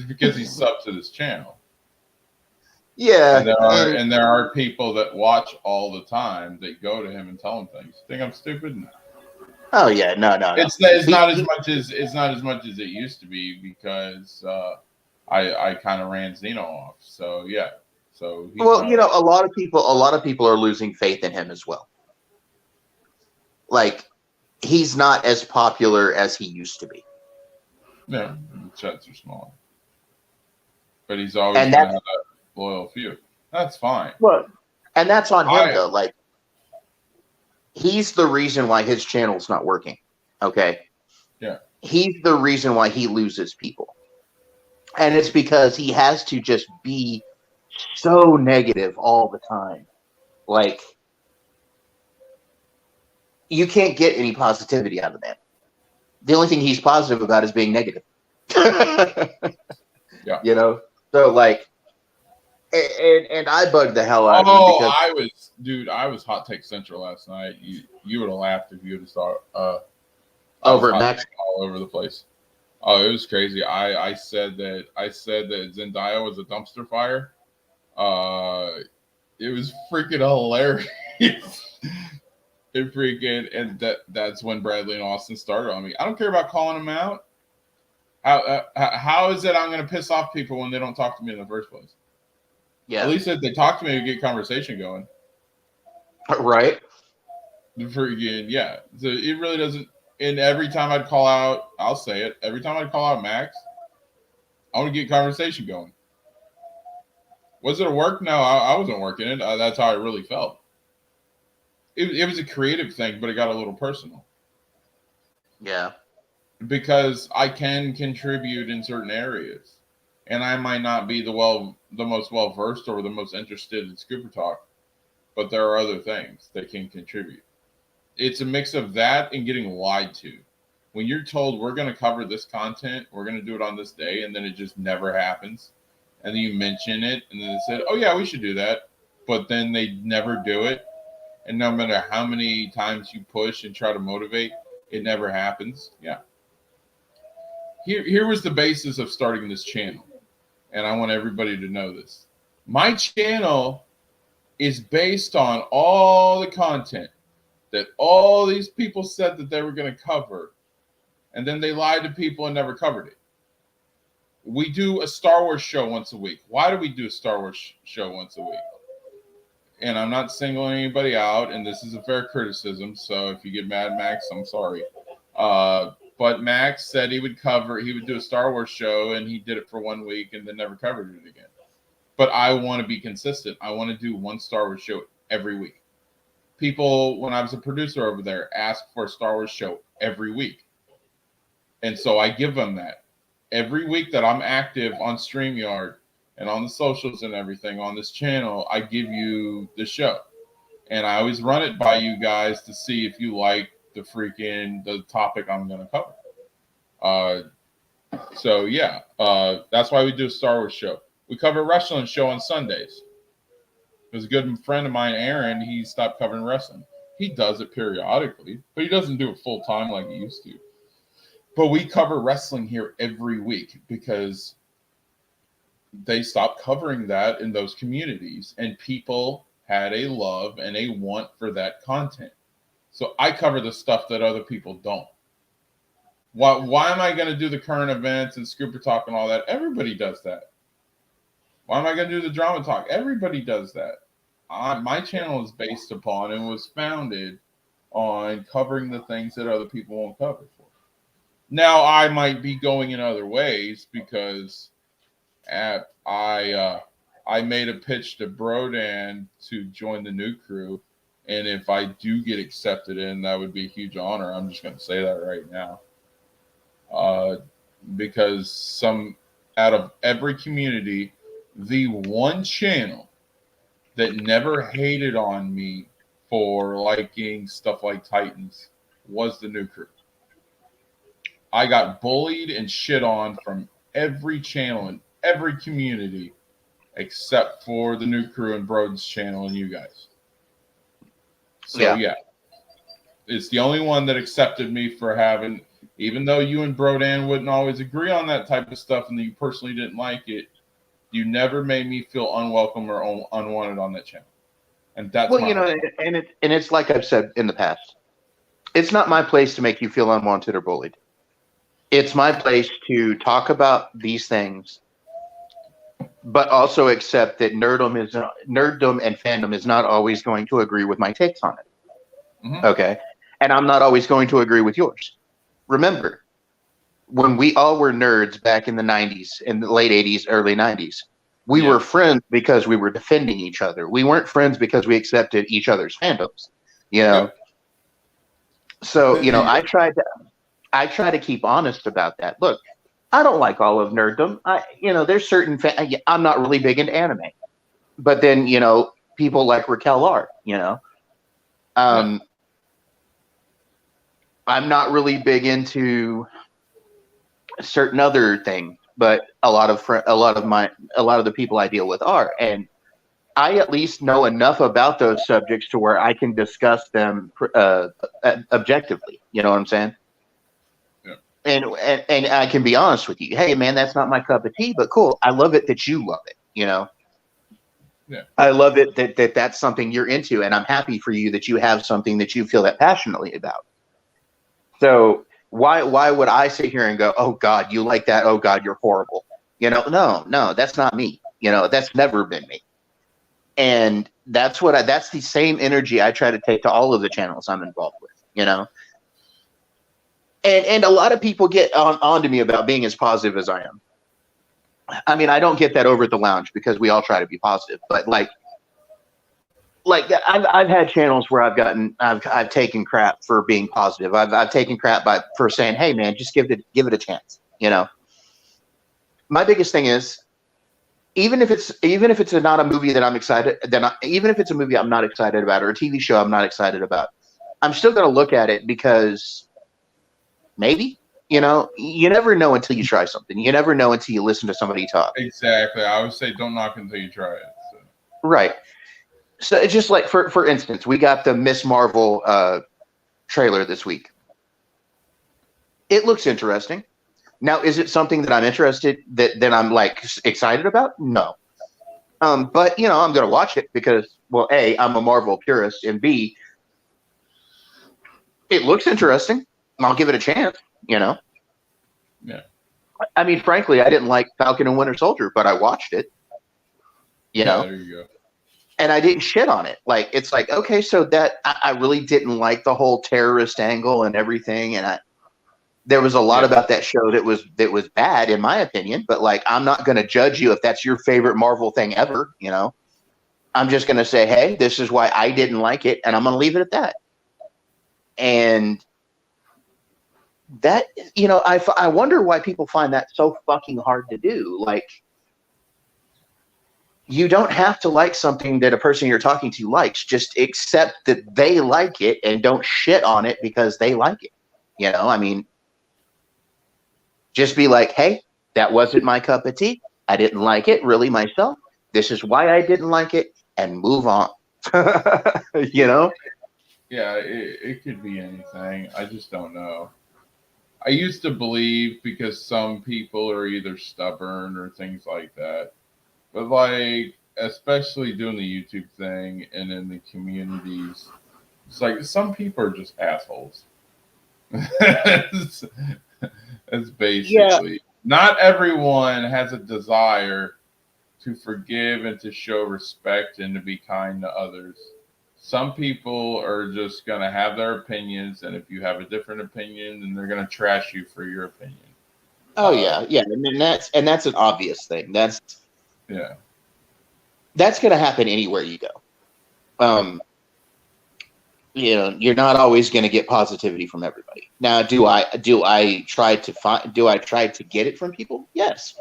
because he's subbed to this channel. Yeah. And there are people that watch all the time that go to him and tell him things. Think I'm stupid? No. Oh yeah, no. It's not as much as it used to be because I kind of ran Xeno off. So yeah. So a lot of people are losing faith in him as well. Like, he's not as popular as he used to be. Yeah, the chats are small, but he's always going to have that loyal few. That's fine. Well, and that's on him though. Like, he's the reason why his channel's not working. Okay. Yeah. He's the reason why he loses people, and it's because he has to just be so negative all the time. Like, you can't get any positivity out of that. The only thing he's positive about is being negative. Yeah. So like, and I bugged the hell out of him because I was Hot Take Central last night. You would have laughed if you would have saw over Max all over the place. Oh, it was crazy. I said that Zendaya was a dumpster fire. It was freaking hilarious. That's when Bradley and Austin started on me. I don't care about calling them out. How is it I'm going to piss off people when they don't talk to me in the first place? Yeah. At least if they talk to me, we get conversation going. Right. Freaking yeah. So it really doesn't. And every time I'd call out, I'll say it. Every time I'd call out Max, I want to get conversation going. Was it a work? No, I wasn't working it. That's how I really felt. It was a creative thing, but it got a little personal. Yeah. Because I can contribute in certain areas. And I might not be the most well-versed or the most interested in Scooper Talk, but there are other things that can contribute. It's a mix of that and getting lied to. When you're told we're going to cover this content, we're going to do it on this day, and then it just never happens. And then you mention it, and then they said, oh, yeah, we should do that. But then they never do it. And no matter how many times you push and try to motivate, it never happens. Yeah. Here was the basis of starting this channel. And I want everybody to know this. My channel is based on all the content that all these people said that they were going to cover. And then they lied to people and never covered it. We do a Star Wars show once a week. Why do we do a Star Wars show once a week? And I'm not singling anybody out, and this is a fair criticism, so if you get mad, Max, I'm sorry. But Max said he would do a Star Wars show, and he did it for 1 week and then never covered it again. But I want to be consistent. I want to do one Star Wars show every week. People, when I was a producer over there, asked for a Star Wars show every week. And so I give them that. Every week that I'm active on StreamYard and on the socials and everything on this channel, I give you the show. And I always run it by you guys to see if you like the topic I'm going to cover. So yeah, that's why we do a Star Wars show. We cover a wrestling show on Sundays. There's a good friend of mine, Aaron, he stopped covering wrestling. He does it periodically, but he doesn't do it full time like he used to. But we cover wrestling here every week because they stopped covering that in those communities, and people had a love and a want for that content. So I cover the stuff that other people don't. Why am I going to do the current events and Scooper Talk and all that? Everybody does that. Why am I going to do the drama talk? Everybody does that. My channel is based upon and was founded on covering the things that other people won't cover for. Now, I might be going in other ways because I made a pitch to Brodan to join the new crew. And if I do get accepted in, that would be a huge honor. I'm just going to say that right now. Because out of every community, the one channel that never hated on me for liking stuff like Titans was the new crew. I got bullied and shit on from every channel in every community except for the new crew and Broden's channel and you guys. So yeah, it's the only one that accepted me for having, even though you and Brodan wouldn't always agree on that type of stuff and you personally didn't like it, you never made me feel unwelcome or unwanted on that channel. And that's and it's like I've said in the past. It's not my place to make you feel unwanted or bullied. It's my place to talk about these things, but also accept that nerddom and fandom is not always going to agree with my takes on it. Mm-hmm. Okay? And I'm not always going to agree with yours. Remember, when we all were nerds back in the 90s, in the late 80s, early 90s, we were friends because we were defending each other. We weren't friends because we accepted each other's fandoms, you know? Yep. So, you know, I try to keep honest about that. Look, I don't like all of nerddom. There's certain, I'm not really big into anime, but then, you know, people like Raquel are, you know, I'm not really big into certain other thing, but a lot of the people I deal with are, and I at least know enough about those subjects to where I can discuss them objectively. You know what I'm saying? Yeah. And I can be honest with you. Hey, man, that's not my cup of tea, but cool. I love it that you love it. You know? Yeah. I love it that that's something you're into, and I'm happy for you that you have something that you feel that passionately about. So why would I sit here and go, oh God, you like that? Oh God, you're horrible. You know, no, that's not me. You know, that's never been me. And that's the same energy I try to take to all of the channels I'm involved with, you know? And a lot of people get on to me about being as positive as I am. I mean, I don't get that over at the lounge because we all try to be positive, but like I've had channels where I've taken crap for being positive. I've taken crap for saying, hey man, just give it a chance. You know, my biggest thing is, even if it's not a movie that I'm excited, even if it's a movie I'm not excited about or a TV show I'm not excited about, I'm still going to look at it because maybe, you know, you never know until you try something. You never know until you listen to somebody talk. Exactly. I would say don't knock until you try it. So. Right. So it's just like, for instance, we got the Miss Marvel trailer this week. It looks interesting. Now, is it something that I'm interested that I'm like excited about? No. But you know, I'm going to watch it because, well, A, I'm a Marvel purist, and B, it looks interesting. I'll give it a chance, you know? Yeah. I mean, frankly, I didn't like Falcon and Winter Soldier, but I watched it. You know? There you go. And I didn't shit on it. Like, it's like, okay, so that I really didn't like the whole terrorist angle and everything. And there was a lot about that show that was bad, in my opinion. But like, I'm not going to judge you if that's your favorite Marvel thing ever, you know? I'm just going to say, hey, this is why I didn't like it, and I'm going to leave it at that. And that, I wonder why people find that so fucking hard to do. Like, you don't have to like something that a person you're talking to likes. Just accept that they like it and don't shit on it because they like it. I mean, just be like, hey, that wasn't my cup of tea. I didn't like it really myself. This is why I didn't like it, and move on. Yeah, it could be anything. I just don't know. I used to believe because some people are either stubborn or things like that. But like, especially doing the YouTube thing and in the communities, it's like some people are just assholes. It's basically not everyone has a desire to forgive and to show respect and to be kind to others. Some people are just going to have their opinions, and if you have a different opinion, then they're going to trash you for your opinion. Oh yeah. I mean, that's an obvious thing. That's going to happen anywhere you go. You're not always going to get positivity from everybody. Now, do I try to get it from people? Yes.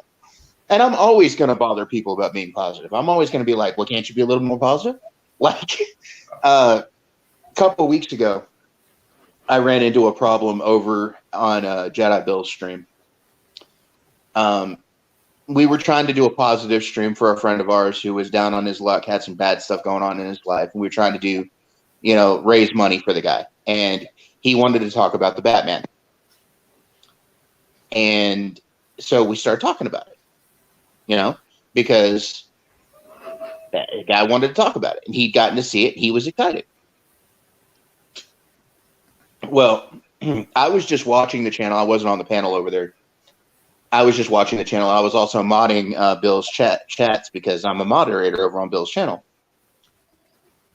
And I'm always going to bother people about being positive. I'm always going to be like, well, can't you be a little more positive? Like, a couple of weeks ago, I ran into a problem over on Jedi Bill's stream. We were trying to do a positive stream for a friend of ours who was down on his luck, had some bad stuff going on in his life. And we were trying to do, raise money for the guy. And he wanted to talk about the Batman. And so we started talking about it, because the guy wanted to talk about it. And he'd gotten to see it. He was excited. Well, I was just watching the channel. I wasn't on the panel over there. I was just watching the channel. I was also modding Bill's chats because I'm a moderator over on Bill's channel.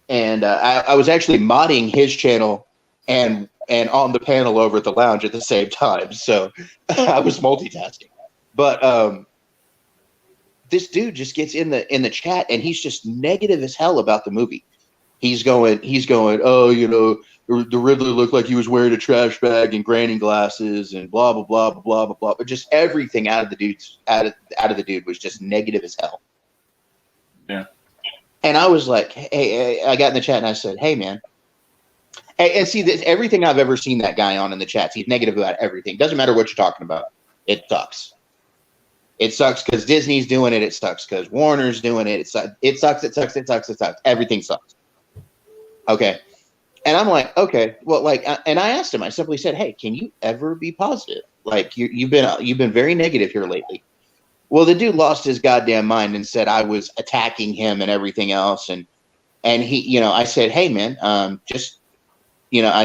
And I was actually modding his channel and on the panel over at the lounge at the same time. So I was multitasking. But this dude just gets in the chat and he's just negative as hell about the movie. He's going, oh, the Riddler looked like he was wearing a trash bag and granny glasses and blah blah blah blah blah blah. But just everything out of the dude was just negative as hell. Yeah. And I was like, hey, I got in the chat and I said, hey man, and see this, everything I've ever seen that guy on in the chats, he's negative about everything. Doesn't matter what you're talking about. It sucks. It sucks because Disney's doing it. It sucks because Warner's doing it. It sucks. It sucks. Everything sucks. Okay. And I'm like, okay, well, like, and I asked him, I simply said, hey, can you ever be positive? Like, you've been very negative here lately. Well, the dude lost his goddamn mind and said I was attacking him and everything else. And he, I said, hey man, I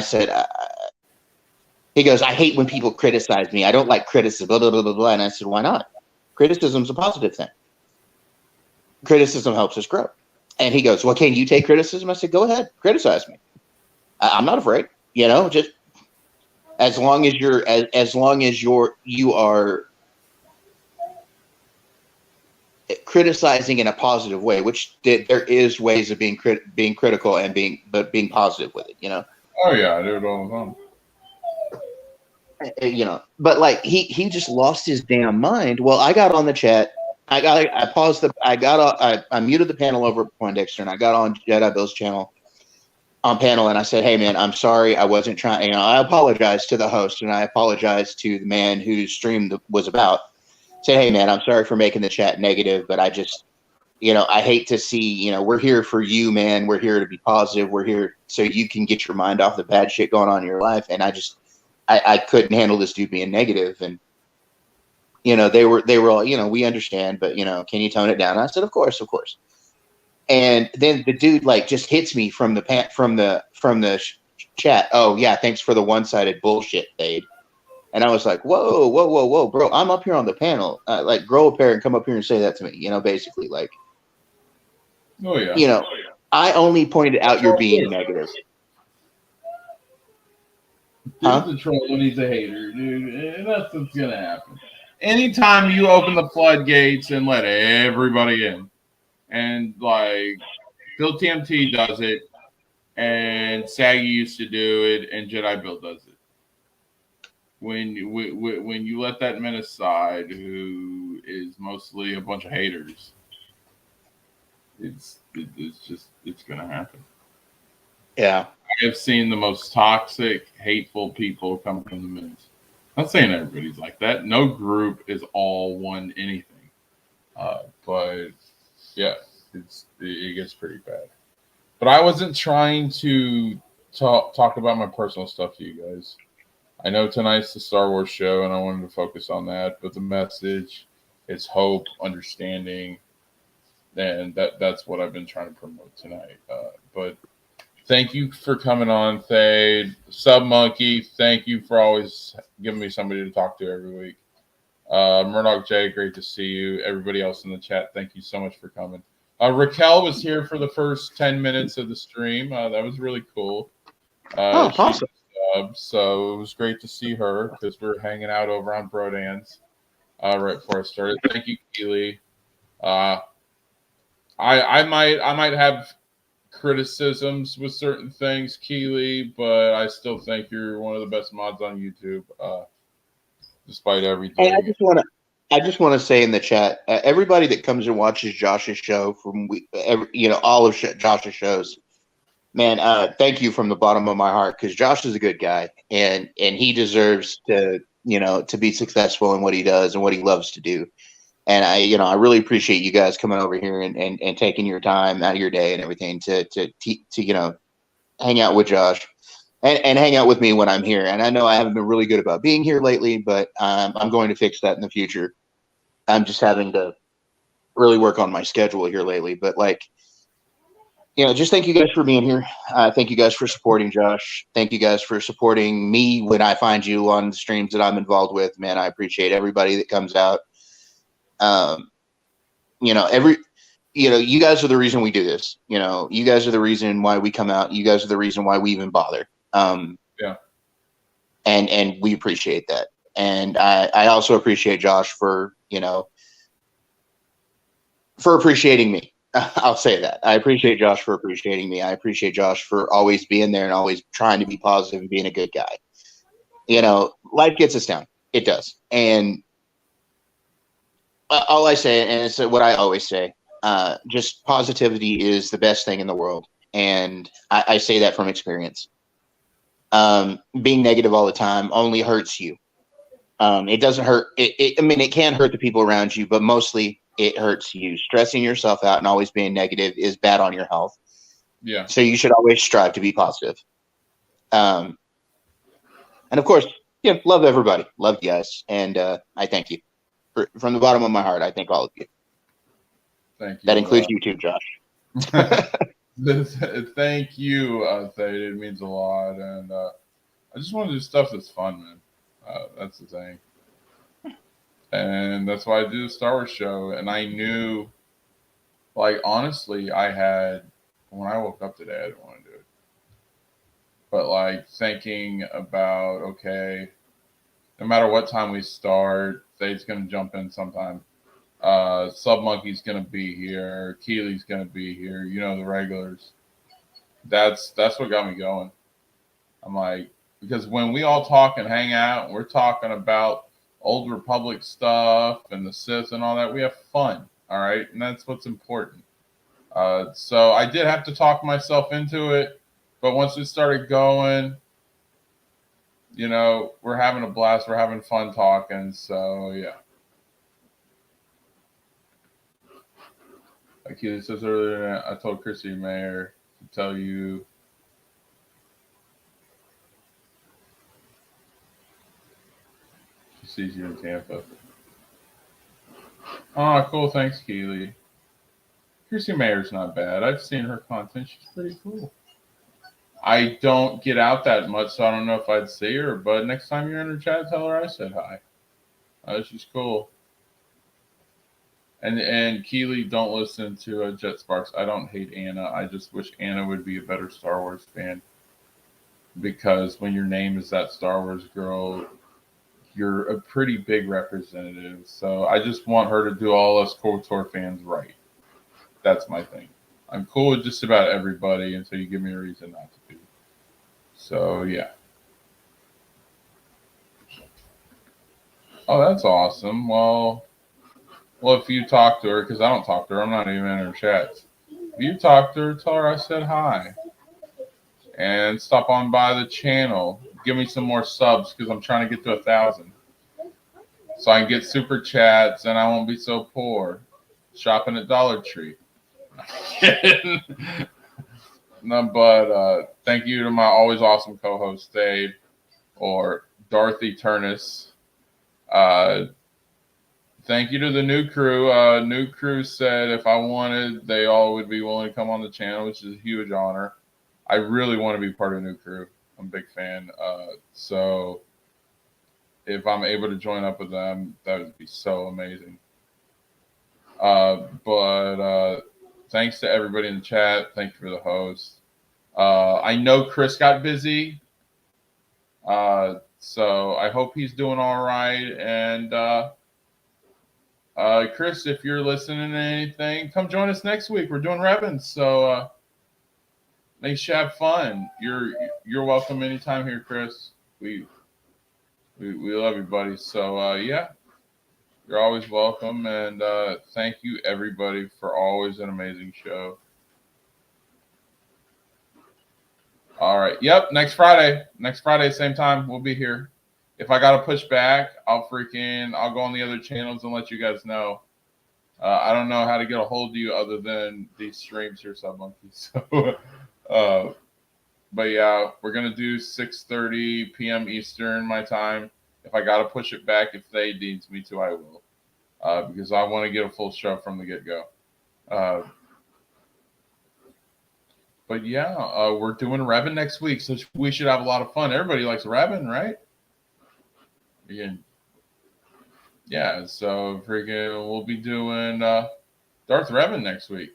said, he goes, I hate when people criticize me. I don't like criticism, blah, blah, blah, blah, blah. And I said, why not? Criticism's a positive thing. Criticism helps us grow. And he goes, well, can you take criticism? I said, go ahead, criticize me. I'm not afraid, just as long as you are criticizing in a positive way, which there is ways of being critical and being positive with it, Oh yeah, I do it all the time. But like he just lost his damn mind. Well, I got on the chat. I paused I muted the panel over at Poindexter and I got on Jedi Bill's channel. On panel, and I said, hey man, I'm sorry, I wasn't trying, I apologize to the host and I apologize to the man whose stream was about. Say, hey man, I'm sorry for making the chat negative, but I just, I hate to see, we're here for you, man. We're here to be positive. We're here so you can get your mind off the bad shit going on in your life. And I couldn't handle this dude being negative. And, they were all, we understand, but, can you tone it down? And I said, of course. And then the dude just hits me from the chat. Oh yeah, thanks for the one-sided bullshit, Fade. And I was like, whoa, bro! I'm up here on the panel. Grow a pair and come up here and say that to me. Basically, like. Oh yeah. I only pointed out you're being negative. He's a troll and he's a hater, dude. And that's what's gonna happen. Anytime you open the floodgates and let everybody in. And Bill TMT does it, and Saggy used to do it, and Jedi Bill does it. When you let that menace side, who is mostly a bunch of haters, it's gonna happen. Yeah. I have seen the most toxic, hateful people come from the menace. I'm not saying everybody's like that. No group is all one anything. But yeah, it gets pretty bad. But I wasn't trying to talk about my personal stuff to you guys. I know tonight's the Star Wars show, and I wanted to focus on that. But the message is hope, understanding, and that's what I've been trying to promote tonight. But thank you for coming on, Thade. Sub Monkey, thank you for always giving me somebody to talk to every week. Murdoch J, great to see you. Everybody else in the chat, thank you so much for coming. Raquel was here for the first 10 minutes of the stream. That was really cool. Awesome. So it was great to see her because we were hanging out over on Brodan's right before I started. Thank you, Keely. I might have criticisms with certain things, Keely, but I still think you're one of the best mods on YouTube, despite everything. Hey, I just want to say in the chat, everybody that comes and watches Josh's show from all of Josh's shows, man, thank you from the bottom of my heart, because Josh is a good guy, and he deserves to be successful in what he does and what he loves to do. And I really appreciate you guys coming over here and taking your time out of your day and everything to hang out with Josh and hang out with me when I'm here. And I know I haven't been really good about being here lately, but I'm going to fix that in the future. I'm just having to really work on my schedule here lately. But just thank you guys for being here. Thank you guys for supporting Josh. Thank you guys for supporting me when I find you on the streams that I'm involved with. Man, I appreciate everybody that comes out. You guys are the reason we do this. You guys are the reason why we come out. You guys are the reason why we even bother. Yeah. And we appreciate that. And I also appreciate Josh for appreciating me. I'll say that. I appreciate Josh for appreciating me. I appreciate Josh for always being there and always trying to be positive and being a good guy. Life gets us down. It does. And all I say, and it's what I always say, just positivity is the best thing in the world. And I say that from experience. Being negative all the time only hurts you. It doesn't hurt. It can hurt the people around you, but mostly it hurts you. Stressing yourself out and always being negative is bad on your health. Yeah. So you should always strive to be positive. And of course, love everybody. Love you guys. And I thank you. From the bottom of my heart, I thank all of you. Thank you. That includes you too, Josh. Thank you, Thade. It means a lot. And I just want to do stuff that's fun, man. That's the thing. And that's why I do the Star Wars show. And I knew, honestly, when I woke up today, I didn't want to do it. But, thinking about, okay, no matter what time we start, Thade's going to jump in sometime. Sub Monkey's going to be here. Keely's going to be here. The regulars. That's what got me going. I'm because when we all talk and hang out, we're talking about Old Republic stuff and the Sith and all that. We have fun, all right? And that's what's important. So I did have to talk myself into it. But once it started going, we're having a blast. We're having fun talking. So, yeah. Like he says earlier, I told Chrissy Mayer to tell you. She sees you in Tampa. Oh, cool. Thanks, Keely. Chrissy Mayer's not bad. I've seen her content. She's pretty cool. I don't get out that much, so I don't know if I'd see her. But next time you're in her chat, tell her I said hi. She's cool. And Keely, don't listen to Jet Sparks. I don't hate Anna. I just wish Anna would be a better Star Wars fan. Because when your name is that Star Wars girl, you're a pretty big representative. So I just want her to do all us KOTOR fans right. That's my thing. I'm cool with just about everybody until you give me a reason not to be. So yeah. Oh, that's awesome. Well, if you talk to her, because I don't talk to her, I'm not even in her chats. If you talk to her, tell her I said hi. And stop on by the channel. Give me some more subs because I'm trying to get to 1,000. So I can get super chats and I won't be so poor. Shopping at Dollar Tree. No, but thank you to my always awesome co-host Dave or Darth Eternus. Thank you to the new crew. New crew said if I wanted, they all would be willing to come on the channel, which is a huge honor. I really want to be part of new crew. I'm a big fan. So if I'm able to join up with them, that would be so amazing. But thanks to everybody in the chat. Thank you for the host. I know Chris got busy. So I hope he's doing all right. And Chris, if you're listening to anything, come join us next week. We're doing Revan. So make sure you have fun. You're welcome anytime here, Chris. We love you, buddy. So yeah, you're always welcome. And thank you everybody for always an amazing show. All right. Yep. Next Friday, same time, we'll be here. If I gotta push back, I'll go on the other channels and let you guys know. I don't know how to get a hold of you other than these streams here, Sub Monkey. So, but yeah, we're gonna do 6:30 p.m. Eastern my time. If I gotta push it back, if they needs me to, I will, because I want to get a full show from the get-go. But yeah, we're doing Revan next week, so we should have a lot of fun. Everybody likes Revan, right? Yeah, so we'll be doing Darth Revan next week.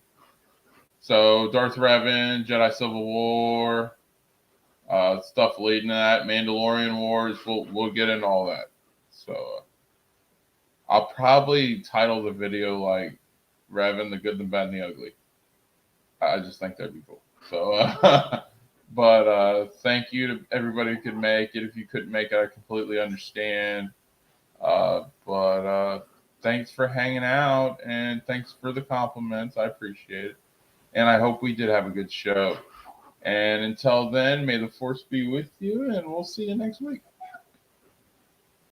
So Darth Revan, Jedi Civil War, stuff leading to that, Mandalorian Wars. We'll get into all that. So I'll probably title the video like Revan, the Good, the Bad, and the Ugly. I just think that'd be cool. So, but thank you to everybody who could make it. If you couldn't make it, I completely understand. But thanks for hanging out and thanks for the compliments. I appreciate it. And I hope we did have a good show. And until then, may the force be with you and we'll see you next week.